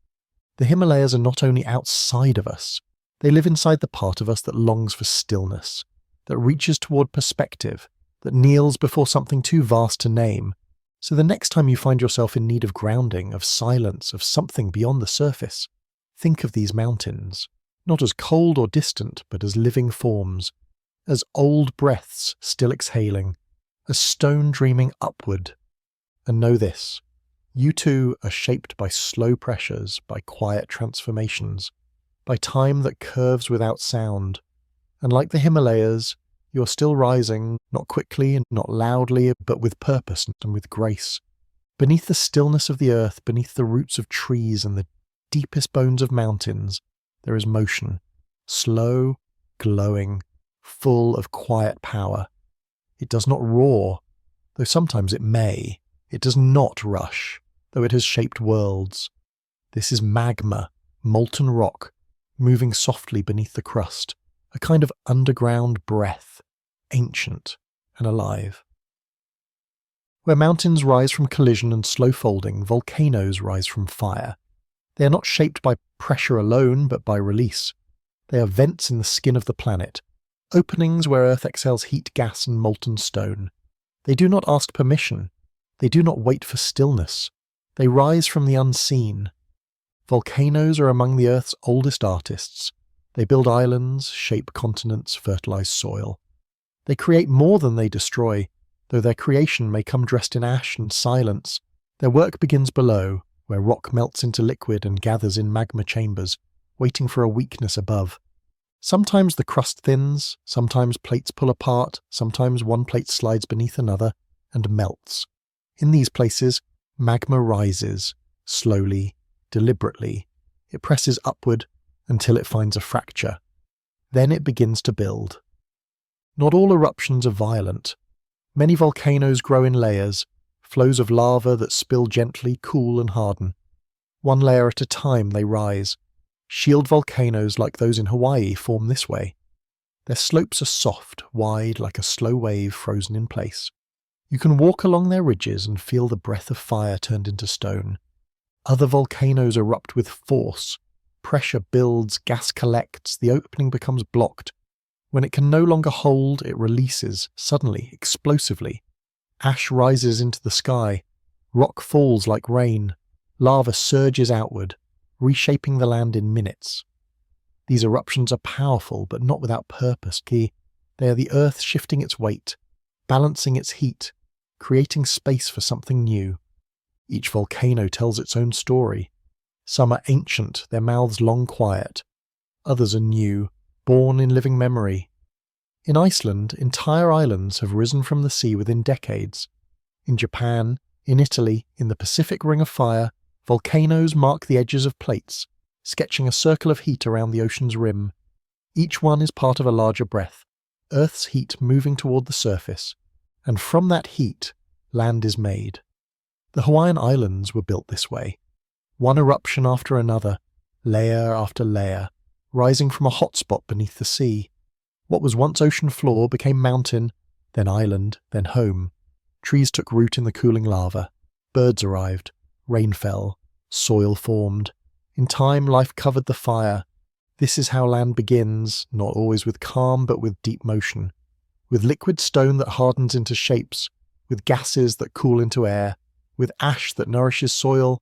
The Himalayas are not only outside of us, they live inside the part of us that longs for stillness, that reaches toward perspective, that kneels before something too vast to name. So the next time you find yourself in need of grounding, of silence, of something beyond the surface, think of these mountains. not as cold or distant, but as living forms, as old breaths still exhaling, as stone dreaming upward. And know this, you too are shaped by slow pressures, by quiet transformations, by time that curves without sound. And like the Himalayas, you're still rising, not quickly and not loudly, but with purpose and with grace. Beneath the stillness of the earth, beneath the roots of trees and the deepest bones of mountains, there is motion, slow, glowing, full of quiet power. It does not roar, though sometimes it may. It does not rush, though it has shaped worlds. This is magma, molten rock, moving softly beneath the crust, a kind of underground breath, ancient and alive. Where mountains rise from collision and slow folding, volcanoes rise from fire. They are not shaped by pressure alone, but by release. They are vents in the skin of the planet, openings where Earth exhales heat, gas, and molten stone. They do not ask permission. They do not wait for stillness. They rise from the unseen. Volcanoes are among the Earth's oldest artists. They build islands, shape continents, fertilize soil. They create more than they destroy, though their creation may come dressed in ash and silence. Their work begins below, where rock melts into liquid and gathers in magma chambers, waiting for a weakness above. Sometimes the crust thins, sometimes plates pull apart, sometimes one plate slides beneath another and melts. In these places, magma rises, slowly, deliberately. It presses upward until it finds a fracture. Then it begins to build. Not all eruptions are violent. Many volcanoes grow in layers, flows of lava that spill gently, cool and harden. One layer at a time they rise. Shield volcanoes like those in Hawaii form this way. Their slopes are soft, wide, like a slow wave frozen in place. You can walk along their ridges and feel the breath of fire turned into stone. Other volcanoes erupt with force. Pressure builds, gas collects, the opening becomes blocked. When it can no longer hold, it releases, suddenly, explosively. Ash rises into the sky. Rock falls like rain. Lava surges outward, reshaping the land in minutes. These eruptions are powerful, but not without purpose. They are the earth shifting its weight, balancing its heat, creating space for something new. Each volcano tells its own story. Some are ancient, their mouths long quiet. Others are new, born in living memory. In Iceland, entire islands have risen from the sea within decades. In Japan, in Italy, in the Pacific Ring of Fire, volcanoes mark the edges of plates, sketching a circle of heat around the ocean's rim. Each one is part of a larger breath, Earth's heat moving toward the surface, and from that heat, land is made. The Hawaiian Islands were built this way. One eruption after another, layer after layer, rising from a hotspot beneath the sea. What was once ocean floor became mountain, then island, then home. Trees took root in the cooling lava. Birds arrived. Rain fell. Soil formed. In time, life covered the fire. This is how land begins, not always with calm, but with deep motion. With liquid stone that hardens into shapes, with gases that cool into air, with ash that nourishes soil.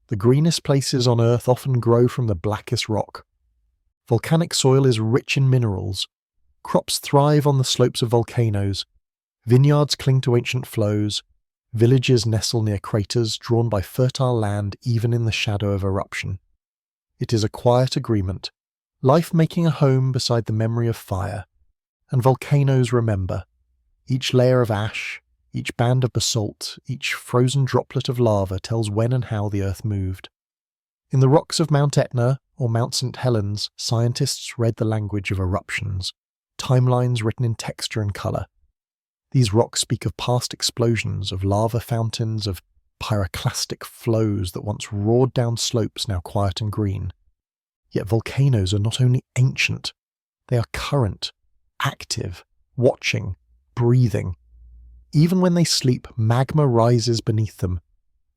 The greenest places on Earth often grow from the blackest rock. Volcanic soil is rich in minerals. Crops thrive on the slopes of volcanoes. Vineyards cling to ancient flows. Villages nestle near craters drawn by fertile land even in the shadow of eruption. It is a quiet agreement, life making a home beside the memory of fire. And volcanoes remember. Each layer of ash, each band of basalt, each frozen droplet of lava tells when and how the Earth moved. In the rocks of Mount Etna or Mount St. Helens, scientists read the language of eruptions, timelines written in texture and colour. These rocks speak of past explosions, of lava fountains, of pyroclastic flows that once roared down slopes now quiet and green. Yet volcanoes are not only ancient, they are current, active, watching, breathing. Even when they sleep, magma rises beneath them.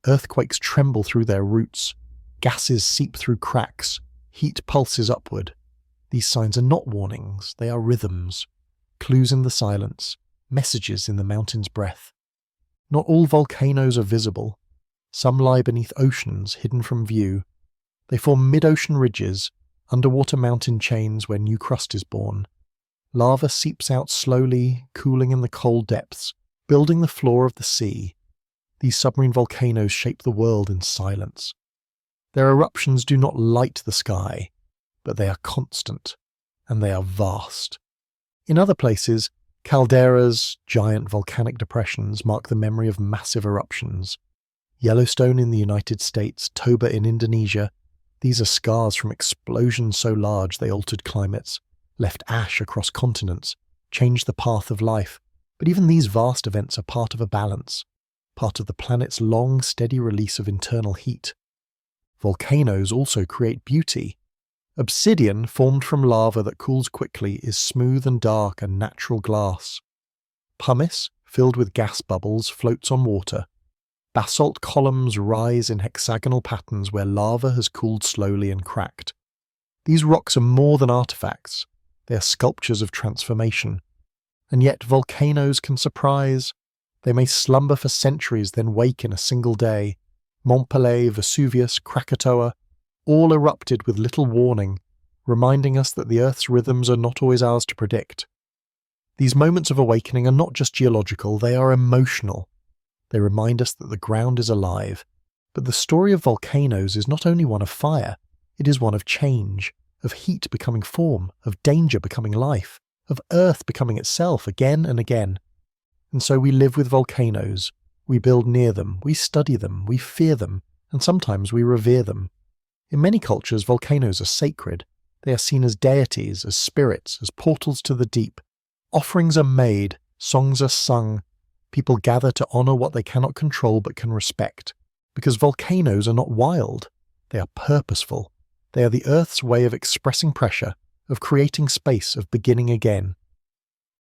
Earthquakes tremble through their roots. Gases seep through cracks. Heat pulses upward. These signs are not warnings, they are rhythms. Clues in the silence. Messages in the mountain's breath. Not all volcanoes are visible. Some lie beneath oceans, hidden from view. They form mid-ocean ridges, underwater mountain chains where new crust is born. Lava seeps out slowly, cooling in the cold depths, building the floor of the sea. These submarine volcanoes shape the world in silence. Their eruptions do not light the sky, but they are constant, and they are vast. In other places, calderas, giant volcanic depressions, mark the memory of massive eruptions. Yellowstone in the United States, Toba in Indonesia, these are scars from explosions so large they altered climates, left ash across continents, changed the path of life. But even these vast events are part of a balance, part of the planet's long, steady release of internal heat. Volcanoes also create beauty. Obsidian, formed from lava that cools quickly, is smooth and dark and natural glass. Pumice, filled with gas bubbles, floats on water. Basalt columns rise in hexagonal patterns where lava has cooled slowly and cracked. These rocks are more than artifacts. They are sculptures of transformation. And yet volcanoes can surprise. They may slumber for centuries, then wake in a single day. Mont Pelée, Vesuvius, Krakatoa, all erupted with little warning, reminding us that the Earth's rhythms are not always ours to predict. These moments of awakening are not just geological, they are emotional. They remind us that the ground is alive. But the story of volcanoes is not only one of fire, it is one of change, of heat becoming form, of danger becoming life, of Earth becoming itself again and again. And so we live with volcanoes, we build near them, we study them, we fear them, and sometimes we revere them. In many cultures, volcanoes are sacred. They are seen as deities, as spirits, as portals to the deep. Offerings are made, songs are sung. People gather to honor what they cannot control but can respect. Because volcanoes are not wild. They are purposeful. They are the Earth's way of expressing pressure, of creating space, of beginning again.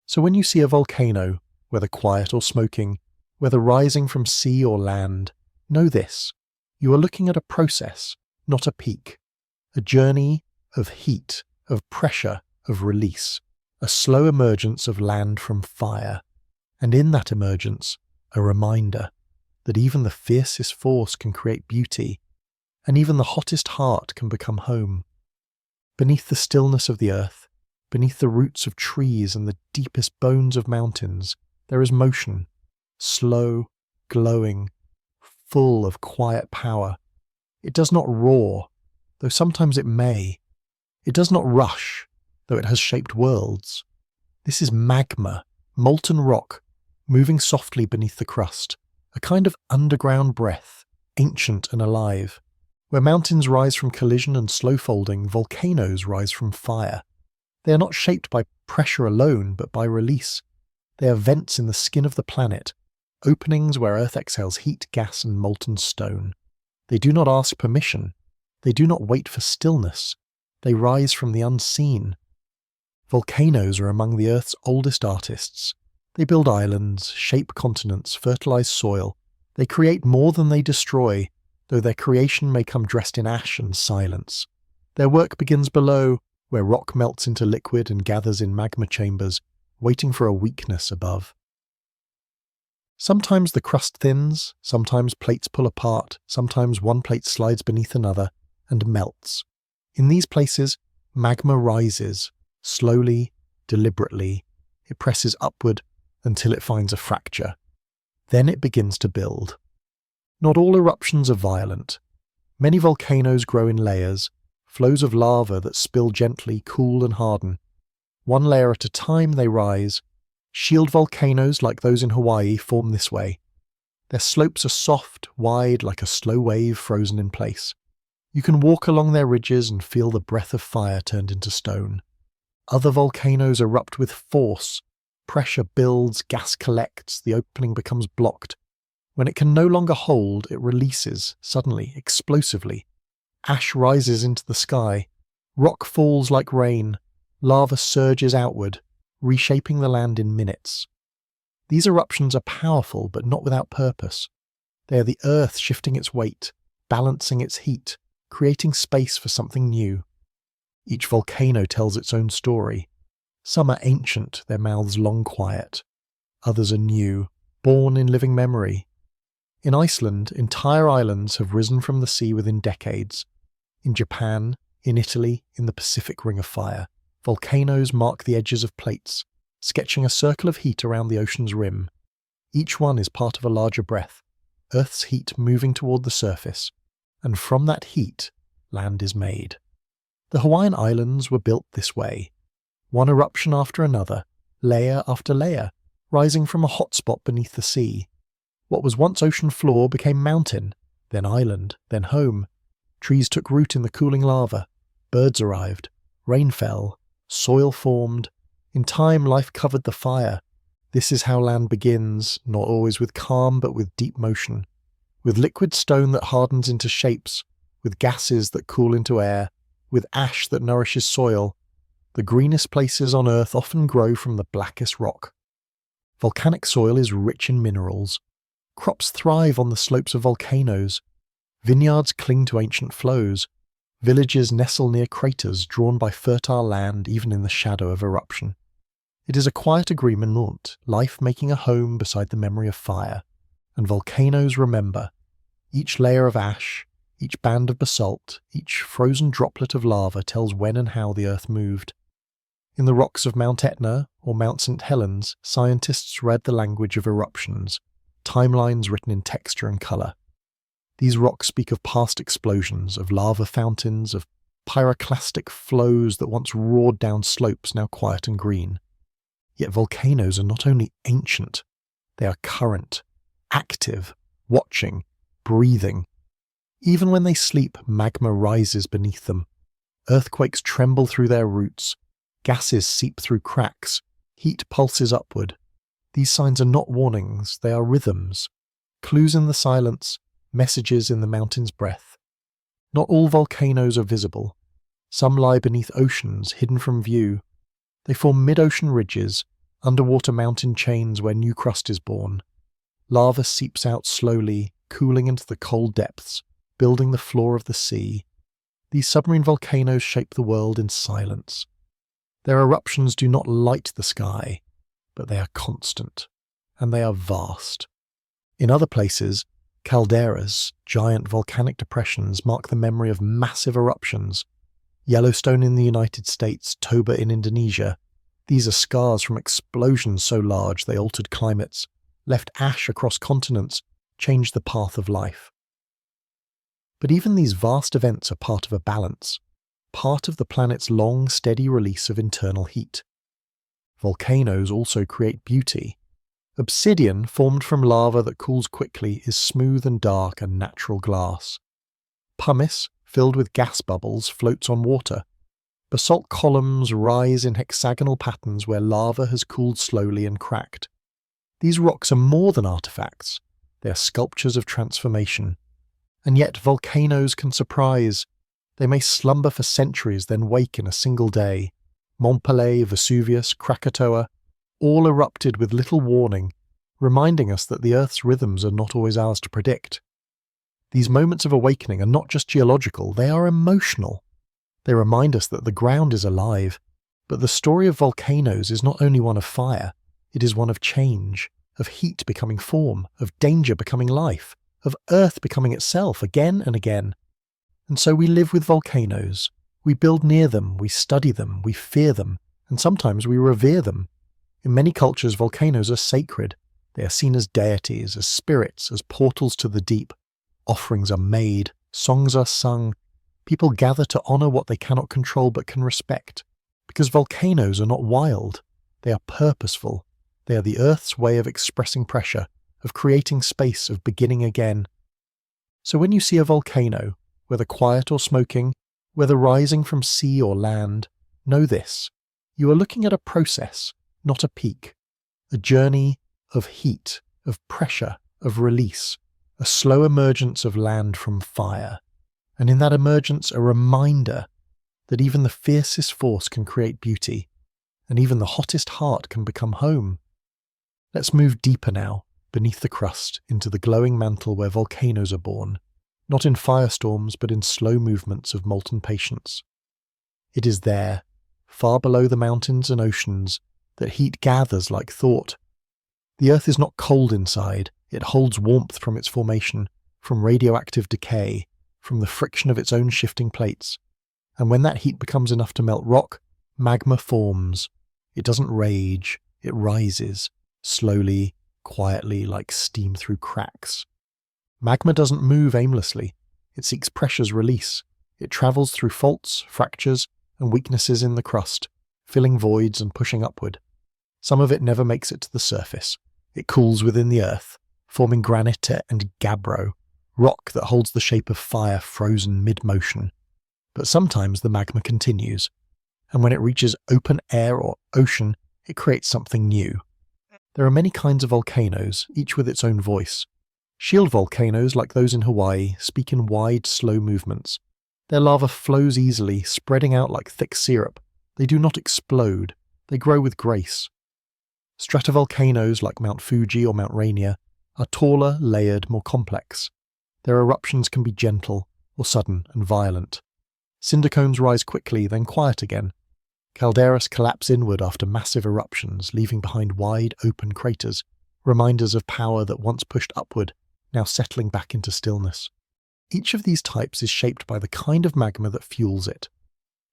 So when you see a volcano, whether quiet or smoking, whether rising from sea or land, know this: you are looking at a process, not a peak. A journey of heat, of pressure, of release. A slow emergence of land from fire. And in that emergence, a reminder that even the fiercest force can create beauty, and even the hottest heart can become home. Beneath the stillness of the earth, beneath the roots of trees and the deepest bones of mountains, there is motion, slow, glowing, full of quiet power. It does not roar, though sometimes it may. It does not rush, though it has shaped worlds. This is magma, molten rock, moving softly beneath the crust, a kind of underground breath, ancient and alive. Where mountains rise from collision and slow folding, volcanoes rise from fire. They are not shaped by pressure alone, but by release. They are vents in the skin of the planet, openings where Earth exhales heat, gas, and molten stone. They do not ask permission. They do not wait for stillness. They rise from the unseen. Volcanoes are among the Earth's oldest artists. They build islands, shape continents, fertilize soil. They create more than they destroy, though their creation may come dressed in ash and silence. Their work begins below, where rock melts into liquid and gathers in magma chambers, waiting for a weakness above. Sometimes the crust thins, sometimes plates pull apart, sometimes one plate slides beneath another and melts. In these places, magma rises, slowly, deliberately. It presses upward until it finds a fracture. Then it begins to build. Not all eruptions are violent. Many volcanoes grow in layers, flows of lava that spill gently, cool and harden. One layer at a time they rise. Shield volcanoes like those in Hawaii form this way. Their slopes are soft, wide, like a slow wave frozen in place. You can walk along their ridges and feel the breath of fire turned into stone. Other volcanoes erupt with force. Pressure builds, gas collects, the opening becomes blocked. When it can no longer hold, it releases, suddenly, explosively. Ash rises into the sky. Rock falls like rain. Lava surges outward, reshaping the land in minutes. These eruptions are powerful, but not without purpose. They are the earth shifting its weight, balancing its heat, creating space for something new. Each volcano tells its own story. Some are ancient, their mouths long quiet. Others are new, born in living memory. In Iceland, entire islands have risen from the sea within decades. In Japan, In Italy, in the Pacific Ring of Fire, volcanoes mark the edges of plates, sketching a circle of heat around the ocean's rim. Each one is part of a larger breath, Earth's heat moving toward the surface, and from that heat, land is made. The Hawaiian Islands were built this way, one eruption after another, layer after layer, rising from a hotspot beneath the sea. What was once ocean floor became mountain, then island, then home. Trees took root in the cooling lava, birds arrived, rain fell, soil formed. In time, life covered the fire. This is how land begins, not always with calm but with deep motion, with liquid stone that hardens into shapes, with gases that cool into air, with ash that nourishes soil. The greenest places on Earth often grow from the blackest rock. Volcanic soil is rich in minerals. Crops thrive on the slopes of volcanoes. Vineyards cling to ancient flows. Villages nestle near craters drawn by fertile land even in the shadow of eruption. It is a quiet agreement, life making a home beside the memory of fire. And volcanoes remember. Each layer of ash, each band of basalt, each frozen droplet of lava tells when and how the Earth moved. In the rocks of Mount Etna or Mount St. Helens, scientists read the language of eruptions, timelines written in texture and colour. These rocks speak of past explosions, of lava fountains, of pyroclastic flows that once roared down slopes now quiet and green. Yet volcanoes are not only ancient, they are current, active, watching, breathing. Even when they sleep, magma rises beneath them. Earthquakes tremble through their roots. Gases seep through cracks. Heat pulses upward. These signs are not warnings, they are rhythms. Clues in the silence, messages in the mountain's breath. Not all volcanoes are visible. Some lie beneath oceans, hidden from view. They form mid-ocean ridges, underwater mountain chains where new crust is born. Lava seeps out slowly, cooling into the cold depths, building the floor of the sea. These submarine volcanoes shape the world in silence. Their eruptions do not light the sky, but they are constant, and they are vast. In other places, calderas, giant volcanic depressions, mark the memory of massive eruptions. Yellowstone in the United States, Toba in Indonesia. These are scars from explosions so large they altered climates, left ash across continents, changed the path of life. But even these vast events are part of a balance, part of the planet's long, steady release of internal heat. Volcanoes also create beauty. Obsidian, formed from lava that cools quickly, is smooth and dark and natural glass. Pumice, filled with gas bubbles, floats on water. Basalt columns rise in hexagonal patterns where lava has cooled slowly and cracked. These rocks are more than artifacts. They are sculptures of transformation. And yet volcanoes can surprise. They may slumber for centuries, then wake in a single day. Mont Pelée, Vesuvius, Krakatoa, all erupted with little warning, reminding us that the Earth's rhythms are not always ours to predict. These moments of awakening are not just geological, they are emotional. They remind us that the ground is alive, but the story of volcanoes is not only one of fire, it is one of change, of heat becoming form, of danger becoming life, of Earth becoming itself again and again. And so we live with volcanoes. We build near them, we study them, we fear them, and sometimes we revere them. In many cultures, volcanoes are sacred. They are seen as deities, as spirits, as portals to the deep. Offerings are made, songs are sung. People gather to honor what they cannot control but can respect. Because volcanoes are not wild. They are purposeful. They are the Earth's way of expressing pressure, of creating space, of beginning again. So when you see a volcano, whether quiet or smoking, whether rising from sea or land, know this: you are looking at a process, not a peak. A journey of heat, of pressure, of release, a slow emergence of land from fire. And in that emergence, a reminder that even the fiercest force can create beauty, and even the hottest heart can become home. Let's move deeper now, beneath the crust, into the glowing mantle where volcanoes are born, not in firestorms but in slow movements of molten patience. It is there, far below the mountains and oceans, that heat gathers like thought. The Earth is not cold inside, it holds warmth from its formation, from radioactive decay, from the friction of its own shifting plates. And when that heat becomes enough to melt rock, magma forms. It doesn't rage, it rises, slowly, quietly, like steam through cracks. Magma doesn't move aimlessly. It seeks pressure's release. It travels through faults, fractures, and weaknesses in the crust, filling voids and pushing upward. Some of it never makes it to the surface. It cools within the earth, forming granite and gabbro, rock that holds the shape of fire frozen mid-motion. But sometimes the magma continues, and when it reaches open air or ocean, it creates something new. There are many kinds of volcanoes, each with its own voice. Shield volcanoes, like those in Hawaii, speak in wide, slow movements. Their lava flows easily, spreading out like thick syrup. They do not explode. They grow with grace. Stratovolcanoes, like Mount Fuji or Mount Rainier, are taller, layered, more complex. Their eruptions can be gentle, or sudden and violent. Cinder cones rise quickly, then quiet again. Calderas collapse inward after massive eruptions, leaving behind wide, open craters, reminders of power that once pushed upward, now settling back into stillness. Each of these types is shaped by the kind of magma that fuels it.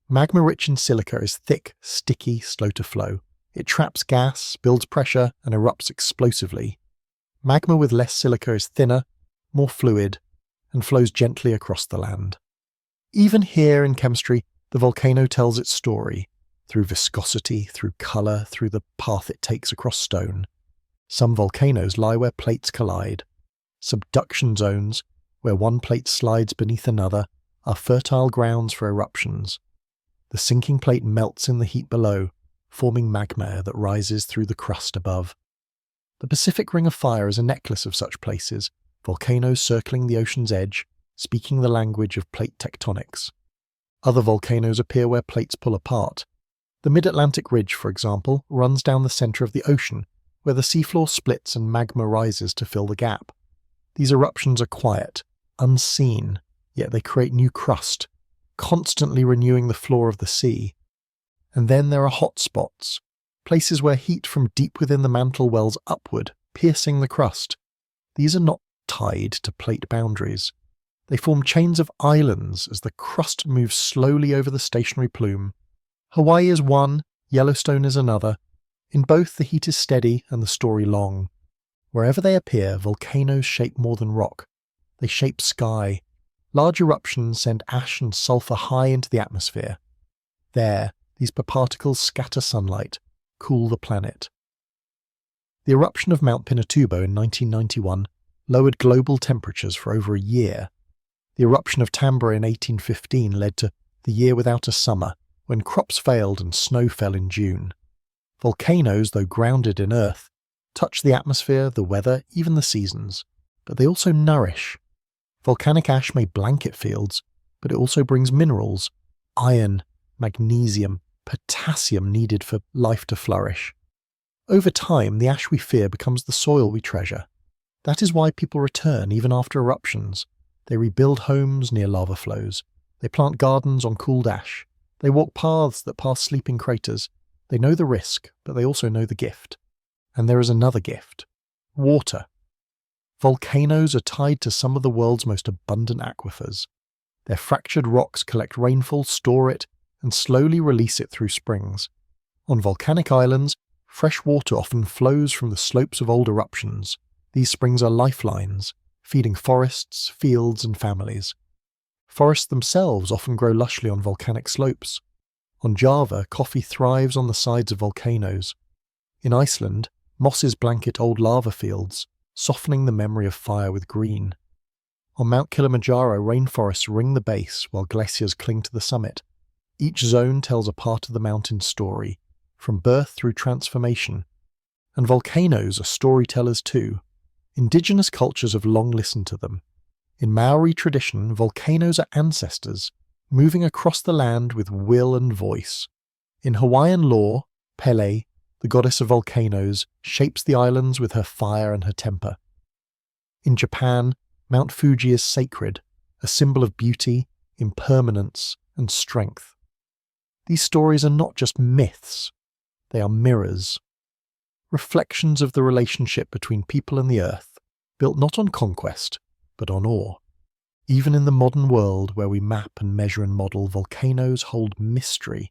Magma rich in silica is thick, sticky, slow to flow. It traps gas, builds pressure, and erupts explosively. Magma with less silica is thinner, more fluid, and flows gently across the land. Even here in chemistry, the volcano tells its story, through viscosity, through colour, through the path it takes across stone. Some volcanoes lie where plates collide. Subduction zones, where one plate slides beneath another, are fertile grounds for eruptions. The sinking plate melts in the heat below, forming magma that rises through the crust above. The Pacific Ring of Fire is a necklace of such places, volcanoes circling the ocean's edge, speaking the language of plate tectonics. Other volcanoes appear where plates pull apart. The Mid-Atlantic Ridge, for example, runs down the centre of the ocean, where the seafloor splits and magma rises to fill the gap. These eruptions are quiet, unseen, yet they create new crust, constantly renewing the floor of the sea. And then there are hot spots, places where heat from deep within the mantle wells upward, piercing the crust. These are not tied to plate boundaries. They form chains of islands as the crust moves slowly over the stationary plume. Hawaii is one, Yellowstone is another. In both, the heat is steady and the story long. Wherever they appear, volcanoes shape more than rock. They shape sky. Large eruptions send ash and sulfur high into the atmosphere. There, these particles scatter sunlight, cool the planet. The eruption of Mount Pinatubo in 1991 lowered global temperatures for over a year. The eruption of Tambora in 1815 led to the year without a summer, when crops failed and snow fell in June. Volcanoes, though grounded in earth, touch the atmosphere, the weather, even the seasons, but they also nourish. Volcanic ash may blanket fields, but it also brings minerals, iron, magnesium, potassium needed for life to flourish. Over time, the ash we fear becomes the soil we treasure. That is why people return even after eruptions. They rebuild homes near lava flows. They plant gardens on cooled ash. They walk paths that pass sleeping craters. They know the risk, but they also know the gift. And there is another gift: water. Volcanoes are tied to some of the world's most abundant aquifers. Their fractured rocks collect rainfall, store it, and slowly release it through springs. On volcanic islands, fresh water often flows from the slopes of old eruptions. These springs are lifelines, feeding forests, fields, and families. Forests themselves often grow lushly on volcanic slopes. On Java, coffee thrives on the sides of volcanoes. In Iceland, mosses blanket old lava fields, softening the memory of fire with green. On Mount Kilimanjaro, rainforests ring the base while glaciers cling to the summit. Each zone tells a part of the mountain's story, from birth through transformation. And volcanoes are storytellers too. Indigenous cultures have long listened to them. In Maori tradition, volcanoes are ancestors, moving across the land with will and voice. In Hawaiian lore, Pele, the goddess of volcanoes, shapes the islands with her fire and her temper. In Japan, Mount Fuji is sacred, a symbol of beauty, impermanence, and strength. These stories are not just myths, they are mirrors. Reflections of the relationship between people and the earth, built not on conquest, but on awe. Even in the modern world where we map and measure and model, volcanoes hold mystery.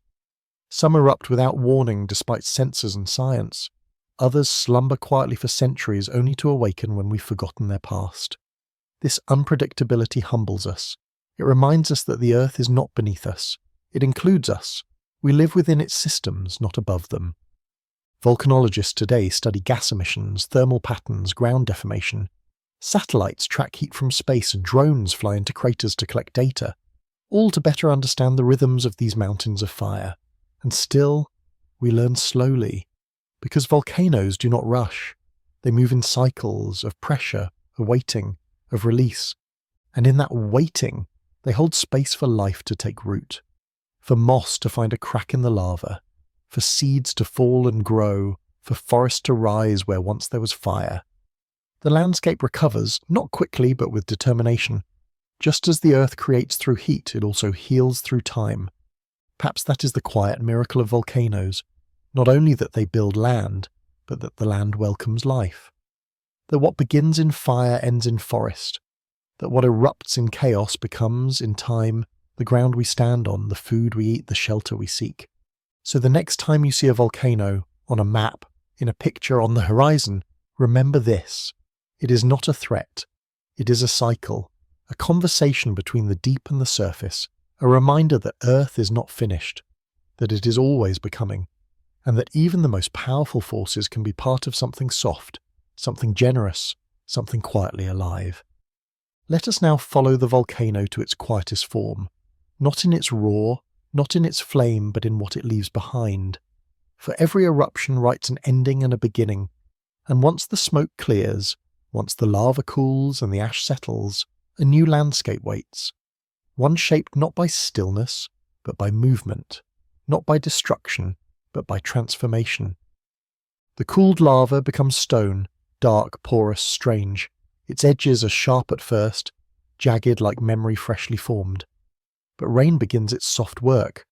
Some erupt without warning despite sensors and science. Others slumber quietly for centuries only to awaken when we've forgotten their past. This unpredictability humbles us. It reminds us that the Earth is not beneath us. It includes us. We live within its systems, not above them. Volcanologists today study gas emissions, thermal patterns, ground deformation. Satellites track heat from space and drones fly into craters to collect data, all to better understand the rhythms of these mountains of fire. And still, we learn slowly, because volcanoes do not rush. They move in cycles of pressure, of waiting, of release. And in that waiting, they hold space for life to take root, for moss to find a crack in the lava, for seeds to fall and grow, for forests to rise where once there was fire. The landscape recovers, not quickly but with determination. Just as the earth creates through heat, it also heals through time. Perhaps that is the quiet miracle of volcanoes, not only that they build land, but that the land welcomes life. That what begins in fire ends in forest. That what erupts in chaos becomes, in time, the ground we stand on, the food we eat, the shelter we seek. So the next time you see a volcano, on a map, in a picture on the horizon, remember this. It is not a threat. It is a cycle, a conversation between the deep and the surface, a reminder that Earth is not finished, that it is always becoming, and that even the most powerful forces can be part of something soft, something generous, something quietly alive. Let us now follow the volcano to its quietest form, not in its roar, not in its flame, but in what it leaves behind. For every eruption writes an ending and a beginning, and once the smoke clears, once the lava cools and the ash settles, a new landscape waits. One shaped not by stillness, but by movement, not by destruction, but by transformation. The cooled lava becomes stone, dark, porous, strange. Its edges are sharp at first, jagged like memory freshly formed. But rain begins its soft work.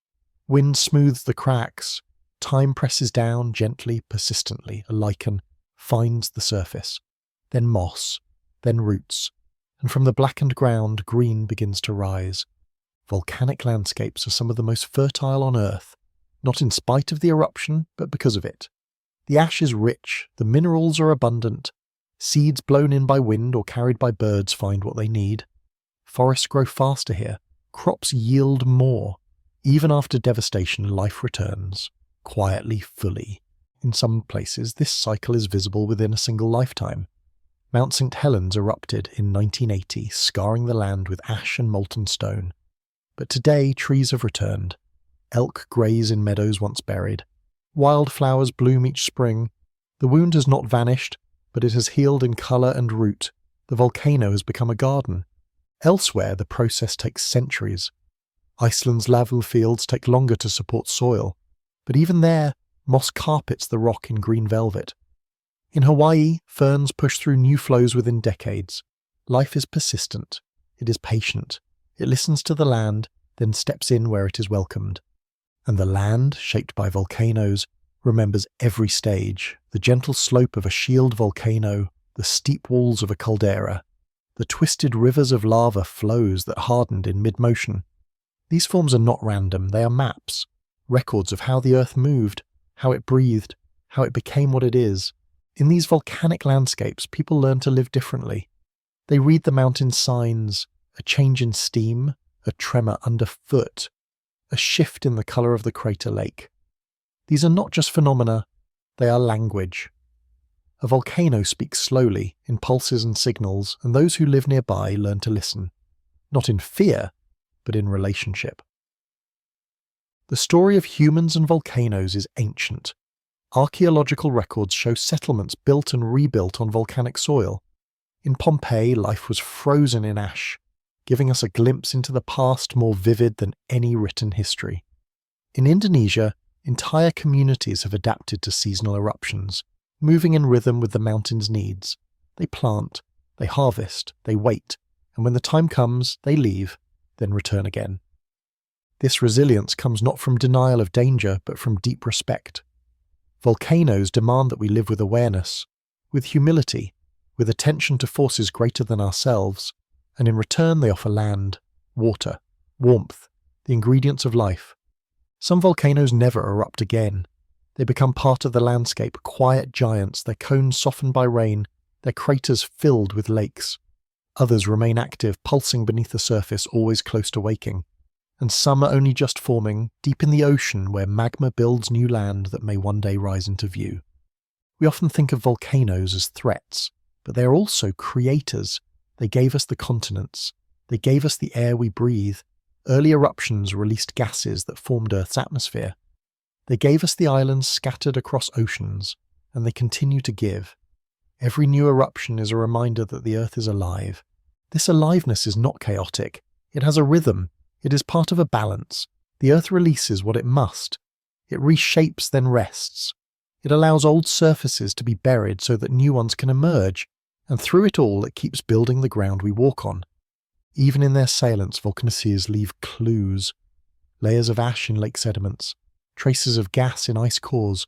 Wind smooths the cracks. Time presses down gently, persistently. A lichen finds the surface. Then moss, then roots. And from the blackened ground, green begins to rise. Volcanic landscapes are some of the most fertile on Earth, not in spite of the eruption, but because of it. The ash is rich, the minerals are abundant. Seeds blown in by wind or carried by birds find what they need. Forests grow faster here. Crops yield more. Even after devastation, life returns, quietly, fully. In some places, this cycle is visible within a single lifetime. Mount St. Helens erupted in 1980, scarring the land with ash and molten stone. But today, trees have returned. Elk graze in meadows once buried. Wildflowers bloom each spring. The wound has not vanished, but it has healed in colour and root. The volcano has become a garden. Elsewhere, the process takes centuries. Iceland's lava fields take longer to support soil, but even there, moss carpets the rock in green velvet. In Hawaii, ferns push through new flows within decades. Life is persistent. It is patient. It listens to the land, then steps in where it is welcomed. And the land, shaped by volcanoes, remembers every stage, the gentle slope of a shield volcano, the steep walls of a caldera, the twisted rivers of lava flows that hardened in mid-motion. These forms are not random, they are maps, records of how the Earth moved, how it breathed, how it became what it is. In these volcanic landscapes, people learn to live differently. They read the mountain signs, a change in steam, a tremor underfoot, a shift in the colour of the crater lake. These are not just phenomena, they are language. A volcano speaks slowly, in pulses and signals, and those who live nearby learn to listen. Not in fear, but in relationship. The story of humans and volcanoes is ancient. Archaeological records show settlements built and rebuilt on volcanic soil. In Pompeii, life was frozen in ash, giving us a glimpse into the past more vivid than any written history. In Indonesia, entire communities have adapted to seasonal eruptions, moving in rhythm with the mountain's needs. They plant, they harvest, they wait, and when the time comes, they leave, then return again. This resilience comes not from denial of danger, but from deep respect. Volcanoes demand that we live with awareness, with humility, with attention to forces greater than ourselves. and in return they offer land, water, warmth, the ingredients of life. Some volcanoes never erupt again. They become part of the landscape, quiet giants, their cones softened by rain, their craters filled with lakes. Others remain active, pulsing beneath the surface, always close to waking. And some are only just forming, deep in the ocean where magma builds new land that may one day rise into view. We often think of volcanoes as threats, but they are also creators. They gave us the continents. They gave us the air we breathe. Early eruptions released gases that formed Earth's atmosphere. They gave us the islands scattered across oceans, and they continue to give. Every new eruption is a reminder that the Earth is alive. This aliveness is not chaotic. It has a rhythm. It is part of a balance. The Earth releases what it must. It reshapes, then rests. It allows old surfaces to be buried so that new ones can emerge, and through it all it keeps building the ground we walk on. Even in their silence, volcanoes leave clues. Layers of ash in lake sediments, traces of gas in ice cores,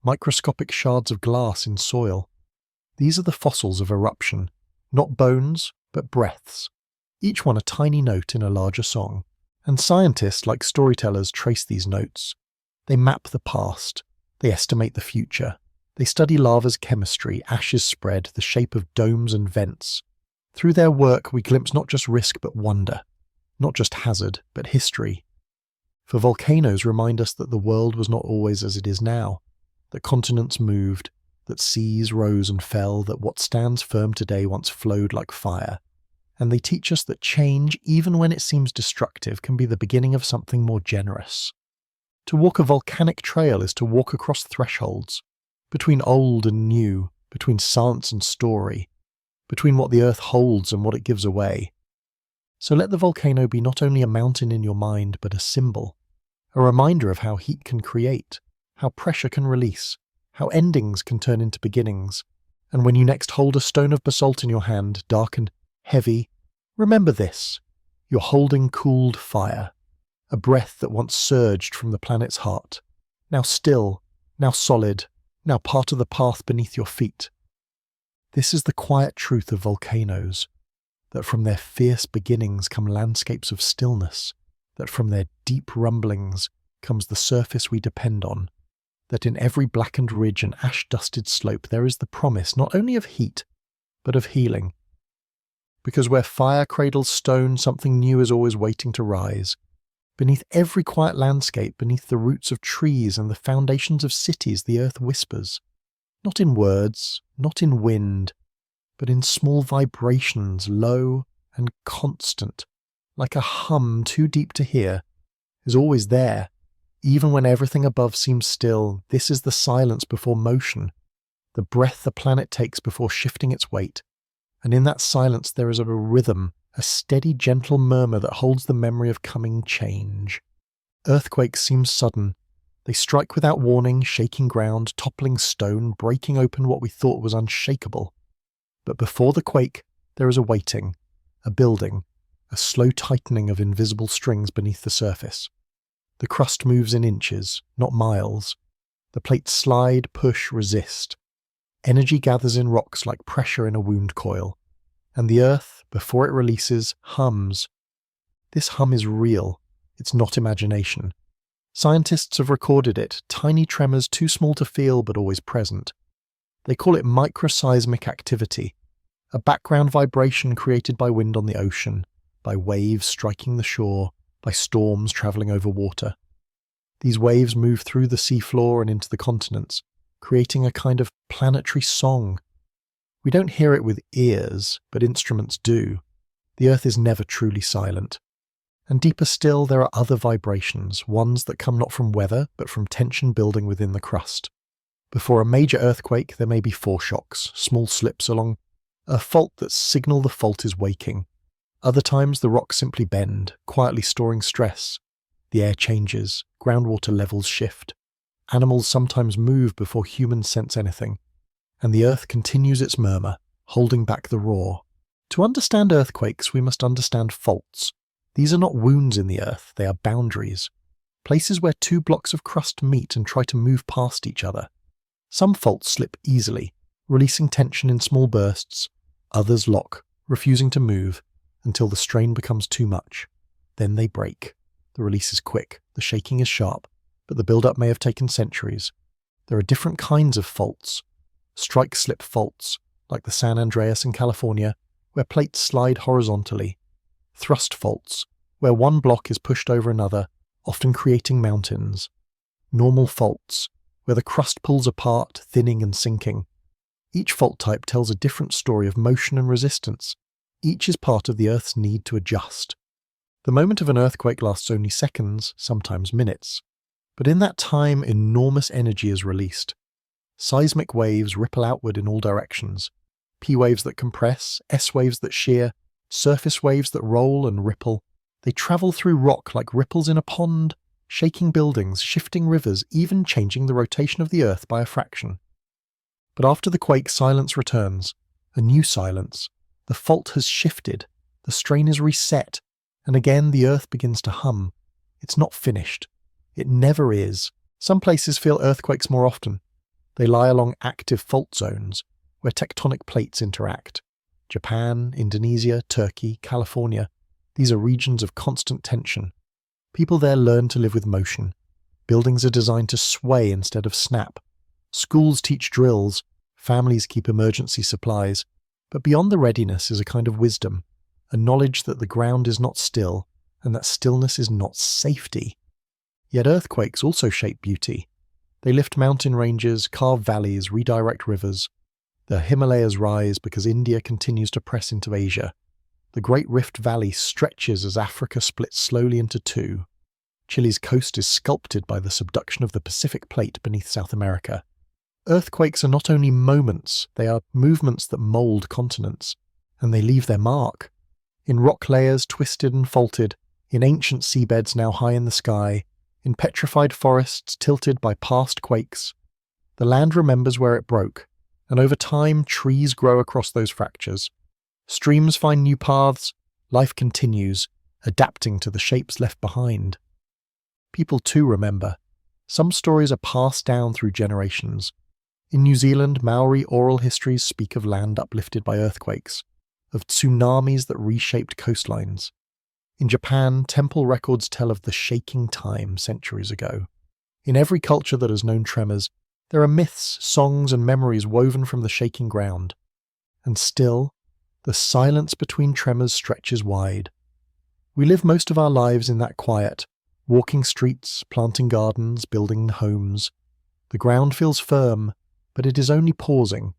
microscopic shards of glass in soil. These are the fossils of eruption, not bones, but breaths, each one a tiny note in a larger song. And scientists, like storytellers, trace these notes. They map the past. They estimate the future. They study lava's chemistry, ashes spread, the shape of domes and vents. Through their work, we glimpse not just risk but wonder, not just hazard but history. For volcanoes remind us that the world was not always as it is now, that continents moved, that seas rose and fell, that what stands firm today once flowed like fire. And they teach us that change, even when it seems destructive, can be the beginning of something more generous. To walk a volcanic trail is to walk across thresholds, between old and new, between science and story, between what the earth holds and what it gives away. So let the volcano be not only a mountain in your mind, but a symbol, a reminder of how heat can create, how pressure can release, how endings can turn into beginnings. And when you next hold a stone of basalt in your hand, dark and heavy, remember this: you're holding cooled fire, a breath that once surged from the planet's heart, now still, now solid, now part of the path beneath your feet. This is the quiet truth of volcanoes, that from their fierce beginnings come landscapes of stillness, that from their deep rumblings comes the surface we depend on, that in every blackened ridge and ash-dusted slope there is the promise not only of heat, but of healing. Because where fire cradles stone, something new is always waiting to rise. Beneath every quiet landscape, beneath the roots of trees and the foundations of cities, the earth whispers. Not in words, not in wind, but in small vibrations, low and constant, like a hum too deep to hear, is always there. Even when everything above seems still, this is the silence before motion, the breath the planet takes before shifting its weight. And in that silence there is a rhythm, a steady, gentle murmur that holds the memory of coming change. Earthquakes seem sudden. They strike without warning, shaking ground, toppling stone, breaking open what we thought was unshakable. But before the quake, there is a waiting, a building, a slow tightening of invisible strings beneath the surface. The crust moves in inches, not miles. The plates slide, push, resist. Energy gathers in rocks like pressure in a wound coil. And the earth, before it releases, hums. This hum is real. It's not imagination. Scientists have recorded it, tiny tremors too small to feel but always present. They call it microseismic activity, a background vibration created by wind on the ocean, by waves striking the shore, by storms travelling over water. These waves move through the seafloor and into the continents, creating a kind of planetary song. We don't hear it with ears, but instruments do. The earth is never truly silent. And deeper still, there are other vibrations, ones that come not from weather, but from tension building within the crust. Before a major earthquake, there may be foreshocks, small slips along a fault that signal the fault is waking. Other times, the rocks simply bend, quietly storing stress. The air changes, groundwater levels shift. Animals sometimes move before humans sense anything. And the earth continues its murmur, holding back the roar. To understand earthquakes, we must understand faults. These are not wounds in the earth, they are boundaries. Places where two blocks of crust meet and try to move past each other. Some faults slip easily, releasing tension in small bursts. Others lock, refusing to move, until the strain becomes too much. Then they break. The release is quick, the shaking is sharp, but the build-up may have taken centuries. There are different kinds of faults. Strike-slip faults, like the San Andreas in California, where plates slide horizontally. Thrust faults, where one block is pushed over another, often creating mountains. Normal faults, where the crust pulls apart, thinning and sinking. Each fault type tells a different story of motion and resistance. Each is part of the Earth's need to adjust. The moment of an earthquake lasts only seconds, sometimes minutes. But in that time, enormous energy is released. Seismic waves ripple outward in all directions. P waves that compress, S waves that shear, surface waves that roll and ripple. They travel through rock like ripples in a pond, shaking buildings, shifting rivers, even changing the rotation of the Earth by a fraction. But after the quake, silence returns. A new silence. The fault has shifted. The strain is reset. And again the Earth begins to hum. It's not finished. It never is. Some places feel earthquakes more often. They lie along active fault zones, where tectonic plates interact. Japan, Indonesia, Turkey, California. These are regions of constant tension. People there learn to live with motion. Buildings are designed to sway instead of snap. Schools teach drills. Families keep emergency supplies. But beyond the readiness is a kind of wisdom, a knowledge that the ground is not still, and that stillness is not safety. Yet earthquakes also shape beauty. They lift mountain ranges, carve valleys, redirect rivers. The Himalayas rise because India continues to press into Asia. The Great Rift Valley stretches as Africa splits slowly into two. Chile's coast is sculpted by the subduction of the Pacific Plate beneath South America. Earthquakes are not only moments, they are movements that mould continents, and they leave their mark. In rock layers twisted and faulted, in ancient seabeds now high in the sky, in petrified forests tilted by past quakes, the land remembers where it broke, and over time trees grow across those fractures. Streams find new paths, life continues, adapting to the shapes left behind. People too remember. Some stories are passed down through generations. In New Zealand, Maori oral histories speak of land uplifted by earthquakes, of tsunamis that reshaped coastlines. In Japan, temple records tell of the shaking time centuries ago. In every culture that has known tremors, there are myths, songs, and memories woven from the shaking ground. And still, the silence between tremors stretches wide. We live most of our lives in that quiet, walking streets, planting gardens, building homes. The ground feels firm, but it is only pausing.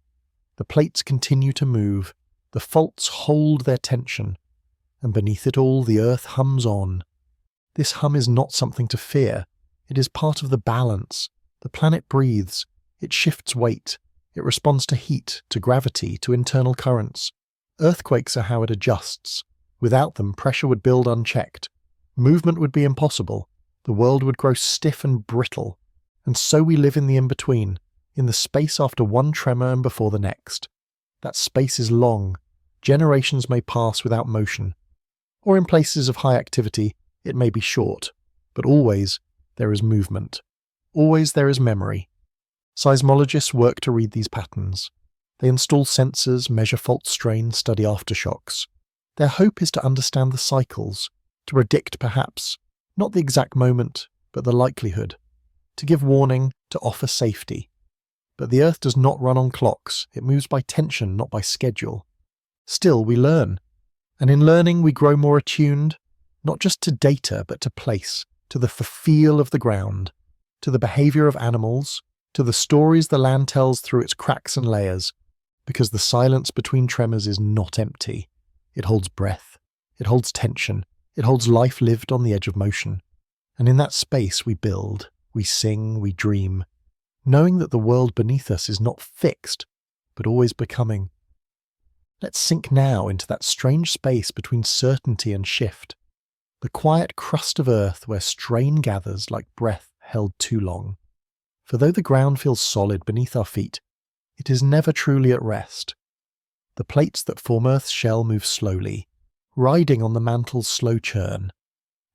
The plates continue to move, the faults hold their tension, and beneath it all the Earth hums on. This hum is not something to fear, it is part of the balance. The planet breathes, it shifts weight, it responds to heat, to gravity, to internal currents. Earthquakes are how it adjusts. Without them, pressure would build unchecked. Movement would be impossible, the world would grow stiff and brittle, and so we live in the in-between, in the space after one tremor and before the next. That space is long. Generations may pass without motion. Or in places of high activity, it may be short. But always there is movement. Always there is memory. Seismologists work to read these patterns. They install sensors, measure fault strain, study aftershocks. Their hope is to understand the cycles, to predict perhaps, not the exact moment, but the likelihood, to give warning, to offer safety. But the Earth does not run on clocks, it moves by tension, not by schedule. Still, we learn. And in learning, we grow more attuned, not just to data, but to place, to the feel of the ground, to the behaviour of animals, to the stories the land tells through its cracks and layers, because the silence between tremors is not empty. It holds breath, it holds tension, it holds life lived on the edge of motion. And in that space we build, we sing, we dream, knowing that the world beneath us is not fixed, but always becoming. Let's sink now into that strange space between certainty and shift, the quiet crust of Earth where strain gathers like breath held too long. For though the ground feels solid beneath our feet, it is never truly at rest. The plates that form Earth's shell move slowly, riding on the mantle's slow churn,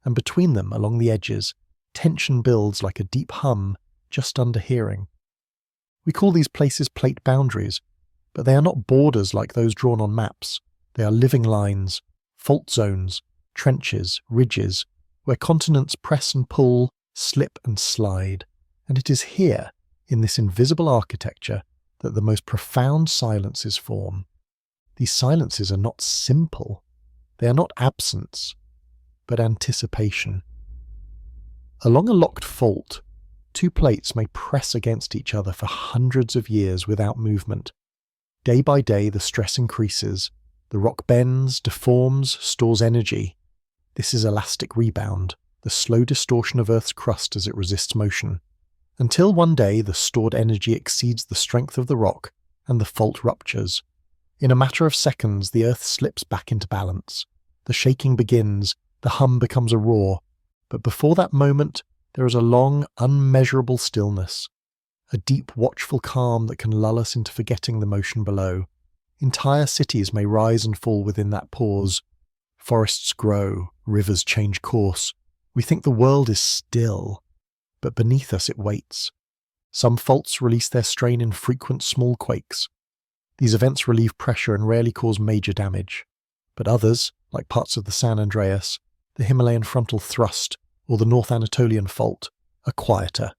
and between them, along the edges, tension builds like a deep hum just under hearing. We call these places plate boundaries, but they are not borders like those drawn on maps. They are living lines, fault zones, trenches, ridges, where continents press and pull, slip and slide. And it is here, in this invisible architecture, that the most profound silences form. These silences are not simple. They are not absence, but anticipation. Along a locked fault, two plates may press against each other for hundreds of years without movement. Day by day, the stress increases. The rock bends, deforms, stores energy. This is elastic rebound, the slow distortion of Earth's crust as it resists motion. Until one day the stored energy exceeds the strength of the rock and the fault ruptures. In a matter of seconds, the Earth slips back into balance. The shaking begins, the hum becomes a roar. But before that moment, there is a long, unmeasurable stillness, a deep, watchful calm that can lull us into forgetting the motion below. Entire cities may rise and fall within that pause. Forests grow, rivers change course. We think the world is still, but beneath us it waits. Some faults release their strain in frequent small quakes. These events relieve pressure and rarely cause major damage. But others, like parts of the San Andreas, the Himalayan frontal thrust, or the North Anatolian fault, are quieter.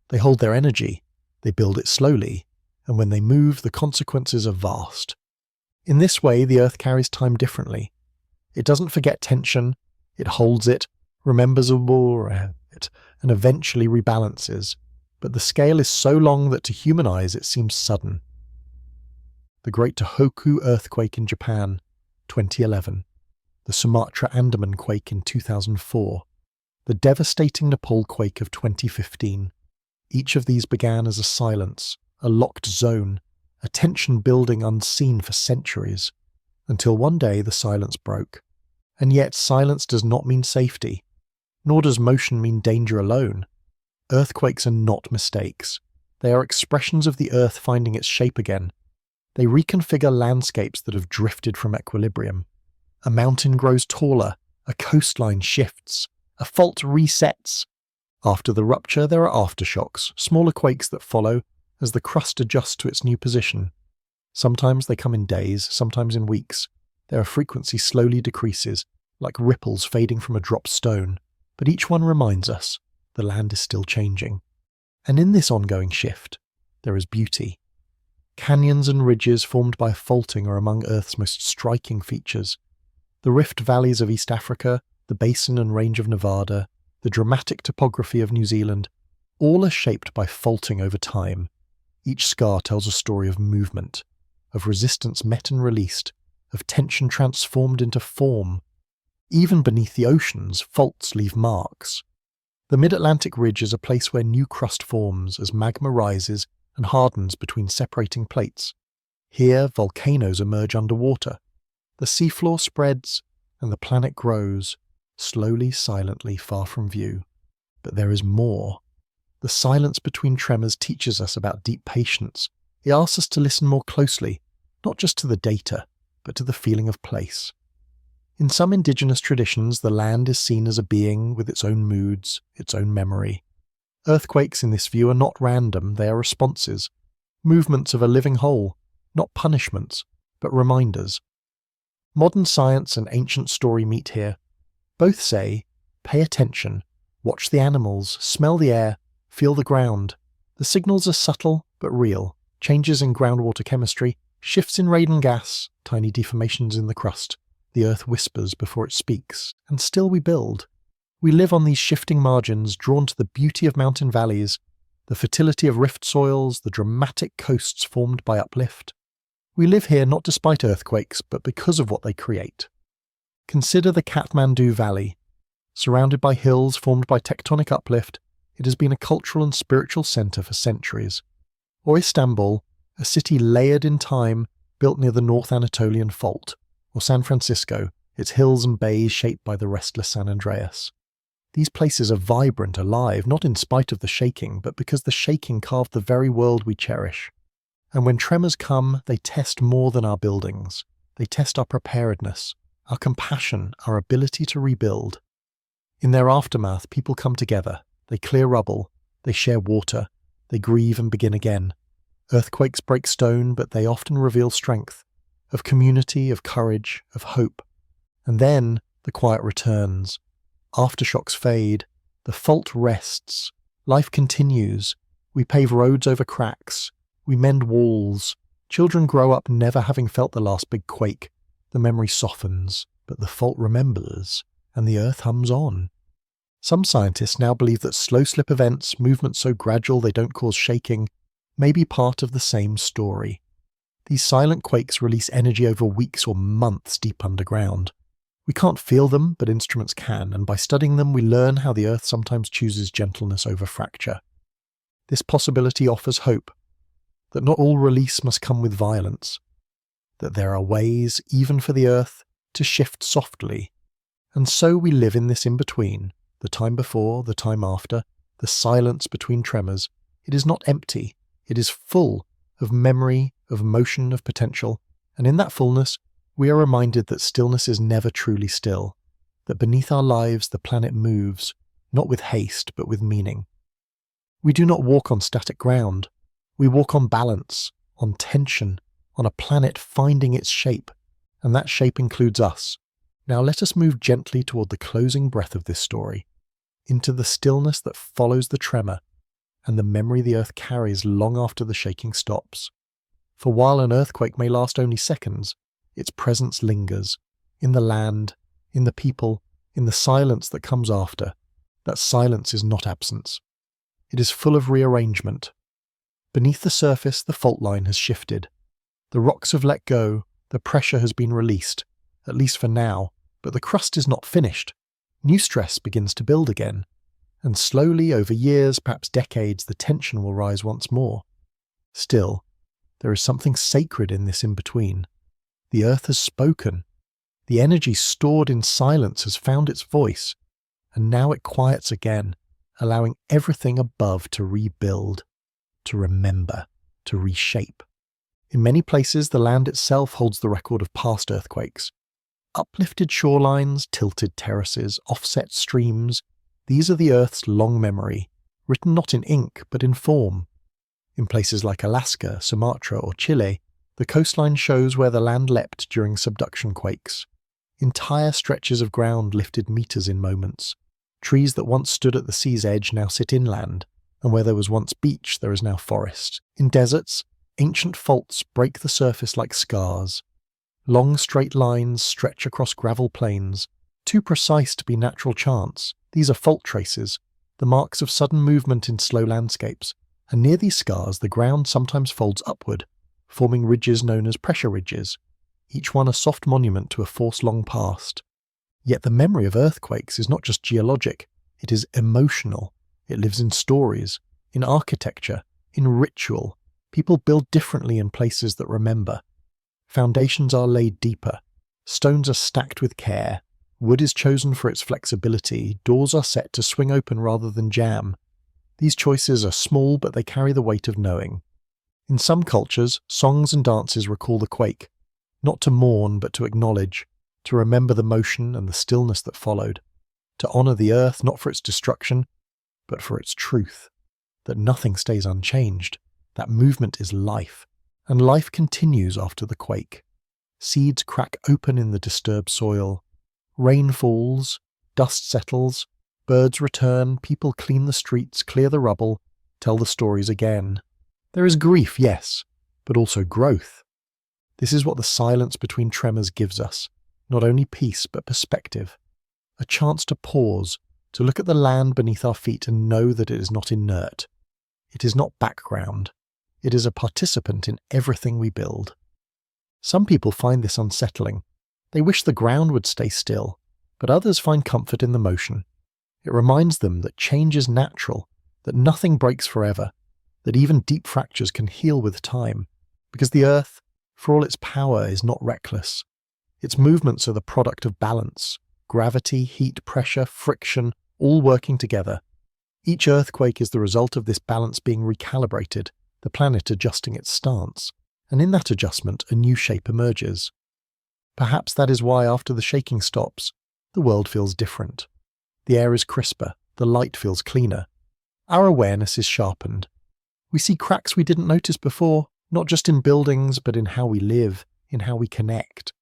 They hold their energy, they build it slowly, and when they move, the consequences are vast. In this way, the Earth carries time differently. It doesn't forget tension, it holds it, remembers it, and eventually rebalances, but the scale is so long that to human eyes it seems sudden. The Great Tohoku earthquake in Japan, 2011. The Sumatra Andaman quake in 2004. The devastating Nepal quake of 2015. Each of these began as a silence, a locked zone, a tension building unseen for centuries, until one day the silence broke. And yet silence does not mean safety, nor does motion mean danger alone. Earthquakes are not mistakes. They are expressions of the Earth finding its shape again. They reconfigure landscapes that have drifted from equilibrium. A mountain grows taller, a coastline shifts, a fault resets. After the rupture, there are aftershocks, smaller quakes that follow as the crust adjusts to its new position. Sometimes they come in days, sometimes in weeks. Their frequency slowly decreases, like ripples fading from a dropped stone, but each one reminds us the land is still changing. And in this ongoing shift, there is beauty. Canyons and ridges formed by faulting are among Earth's most striking features. The rift valleys of East Africa, the basin and range of Nevada, the dramatic topography of New Zealand, all are shaped by faulting over time. Each scar tells a story of movement, of resistance met and released, of tension transformed into form. Even beneath the oceans, faults leave marks. The Mid-Atlantic Ridge is a place where new crust forms as magma rises and hardens between separating plates. Here, volcanoes emerge underwater. The seafloor spreads, and the planet grows, slowly, silently, far from view. But there is more. The silence between tremors teaches us about deep patience. It asks us to listen more closely, not just to the data, but to the feeling of place. In some indigenous traditions, the land is seen as a being with its own moods, its own memory. Earthquakes in this view are not random, they are responses, movements of a living whole, not punishments, but reminders. Modern science and ancient story meet here. Both say, pay attention, watch the animals, smell the air, feel the ground. The signals are subtle but real, changes in groundwater chemistry, shifts in radon gas, tiny deformations in the crust. The Earth whispers before it speaks, and still we build. We live on these shifting margins, drawn to the beauty of mountain valleys, the fertility of rift soils, the dramatic coasts formed by uplift. We live here not despite earthquakes, but because of what they create. Consider the Kathmandu Valley. Surrounded by hills formed by tectonic uplift, it has been a cultural and spiritual centre for centuries. Or Istanbul, a city layered in time, built near the North Anatolian Fault. Or San Francisco, its hills and bays shaped by the restless San Andreas. These places are vibrant, alive, not in spite of the shaking, but because the shaking carved the very world we cherish. And when tremors come, they test more than our buildings. They test our preparedness, our compassion, our ability to rebuild. In their aftermath, people come together. They clear rubble. They share water. They grieve and begin again. Earthquakes break stone, but they often reveal strength. Of community, of courage, of hope. And then the quiet returns. Aftershocks fade. The fault rests. Life continues. We pave roads over cracks. We mend walls. Children grow up never having felt the last big quake. The memory softens, but the fault remembers, and the earth hums on. Some scientists now believe that slow slip events, movements so gradual they don't cause shaking, may be part of the same story. These silent quakes release energy over weeks or months deep underground. We can't feel them, but instruments can, and by studying them we learn how the earth sometimes chooses gentleness over fracture. This possibility offers hope, that not all release must come with violence, that there are ways, even for the earth, to shift softly. And so we live in this in-between, the time before, the time after, the silence between tremors. It is not empty, it is full of memory, of motion, of potential, and in that fullness we are reminded that stillness is never truly still, that beneath our lives the planet moves, not with haste but with meaning. We do not walk on static ground, we walk on balance, on tension, on a planet finding its shape, and that shape includes us. Now let us move gently toward the closing breath of this story, into the stillness that follows the tremor, and the memory the earth carries long after the shaking stops. For while an earthquake may last only seconds, its presence lingers, in the land, in the people, in the silence that comes after. That silence is not absence. It is full of rearrangement. Beneath the surface, the fault line has shifted. The rocks have let go, the pressure has been released, at least for now, but the crust is not finished. New stress begins to build again, and slowly, over years, perhaps decades, the tension will rise once more. Still, there is something sacred in this in-between. The earth has spoken. The energy stored in silence has found its voice, and now it quiets again, allowing everything above to rebuild, to remember, to reshape. In many places, the land itself holds the record of past earthquakes. Uplifted shorelines, tilted terraces, offset streams, these are the Earth's long memory, written not in ink but in form. In places like Alaska, Sumatra or Chile, the coastline shows where the land leapt during subduction quakes. Entire stretches of ground lifted meters in moments. Trees that once stood at the sea's edge now sit inland, and where there was once beach there is now forest. In deserts, ancient faults break the surface like scars. Long straight lines stretch across gravel plains, too precise to be natural chance. These are fault traces, the marks of sudden movement in slow landscapes, and near these scars the ground sometimes folds upward, forming ridges known as pressure ridges, each one a soft monument to a force long past. Yet the memory of earthquakes is not just geologic, it is emotional. It lives in stories, in architecture, in ritual. People build differently in places that remember. Foundations are laid deeper. Stones are stacked with care. Wood is chosen for its flexibility. Doors are set to swing open rather than jam. These choices are small, but they carry the weight of knowing. In some cultures, songs and dances recall the quake, not to mourn, but to acknowledge, to remember the motion and the stillness that followed, to honour the earth not for its destruction, but for its truth, that nothing stays unchanged, that movement is life, and life continues after the quake. Seeds crack open in the disturbed soil, rain falls, dust settles, birds return, people clean the streets, clear the rubble, tell the stories again. There is grief, yes, but also growth. This is what the silence between tremors gives us, not only peace but perspective, a chance to pause, to look at the land beneath our feet and know that it is not inert. It is not background. It is a participant in everything we build. Some people find this unsettling. They wish the ground would stay still, but others find comfort in the motion. It reminds them that change is natural, that nothing breaks forever, that even deep fractures can heal with time, because the earth, for all its power, is not reckless. Its movements are the product of balance, gravity, heat, pressure, friction, all working together. Each earthquake is the result of this balance being recalibrated, the planet adjusting its stance, and in that adjustment a new shape emerges. Perhaps that is why after the shaking stops, the world feels different. The air is crisper, the light feels cleaner. Our awareness is sharpened. We see cracks we didn't notice before, not just in buildings, but in how we live, in how we connect.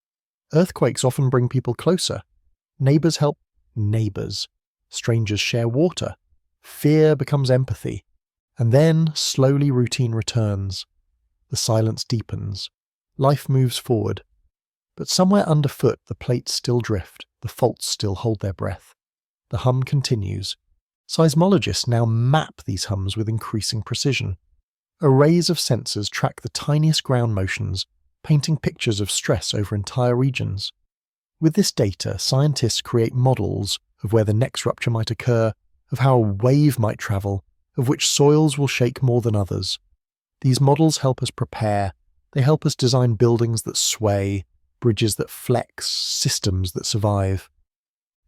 Earthquakes often bring people closer. Neighbours help neighbours. Strangers share water. Fear becomes empathy. And then, slowly, routine returns. The silence deepens. Life moves forward. But somewhere underfoot, the plates still drift. The faults still hold their breath. The hum continues. Seismologists now map these hums with increasing precision. Arrays of sensors track the tiniest ground motions, painting pictures of stress over entire regions. With this data, scientists create models of where the next rupture might occur, of how a wave might travel, of which soils will shake more than others. These models help us prepare. They help us design buildings that sway, bridges that flex, systems that survive.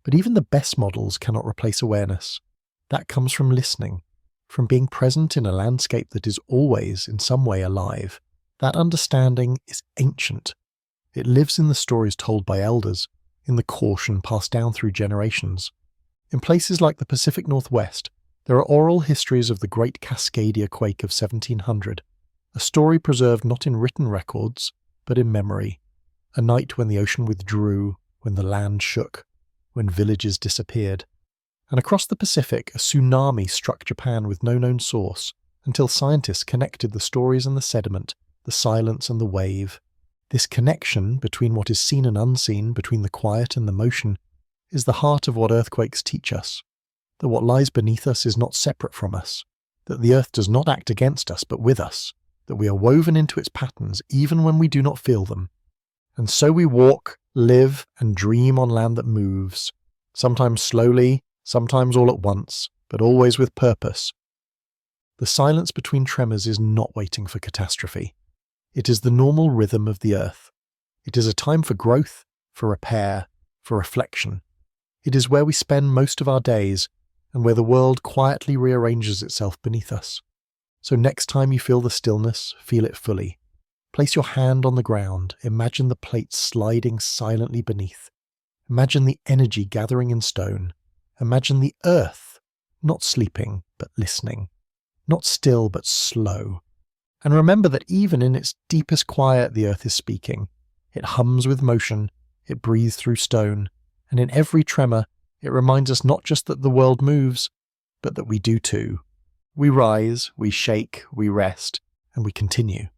But even the best models cannot replace awareness. That comes from listening, from being present in a landscape that is always, in some way, alive. That understanding is ancient. It lives in the stories told by elders, in the caution passed down through generations. In places like the Pacific Northwest, there are oral histories of the Great Cascadia Quake of 1700, a story preserved not in written records, but in memory. A night when the ocean withdrew, when the land shook, when villages disappeared. And across the Pacific, a tsunami struck Japan with no known source, until scientists connected the stories and the sediment, the silence and the wave. This connection between what is seen and unseen, between the quiet and the motion, is the heart of what earthquakes teach us. That what lies beneath us is not separate from us, that the earth does not act against us but with us, that we are woven into its patterns even when we do not feel them. And so we walk, live, and dream on land that moves, sometimes slowly, sometimes all at once, but always with purpose. The silence between tremors is not waiting for catastrophe. It is the normal rhythm of the earth. It is a time for growth, for repair, for reflection. It is where we spend most of our days, and where the world quietly rearranges itself beneath us. So next time you feel the stillness, feel it fully. Place your hand on the ground, imagine the plates sliding silently beneath. Imagine the energy gathering in stone. Imagine the earth, not sleeping, but listening. Not still, but slow. And remember that even in its deepest quiet, the earth is speaking. It hums with motion, it breathes through stone, and in every tremor, it reminds us not just that the world moves, but that we do too. We rise, we shake, we rest, and we continue.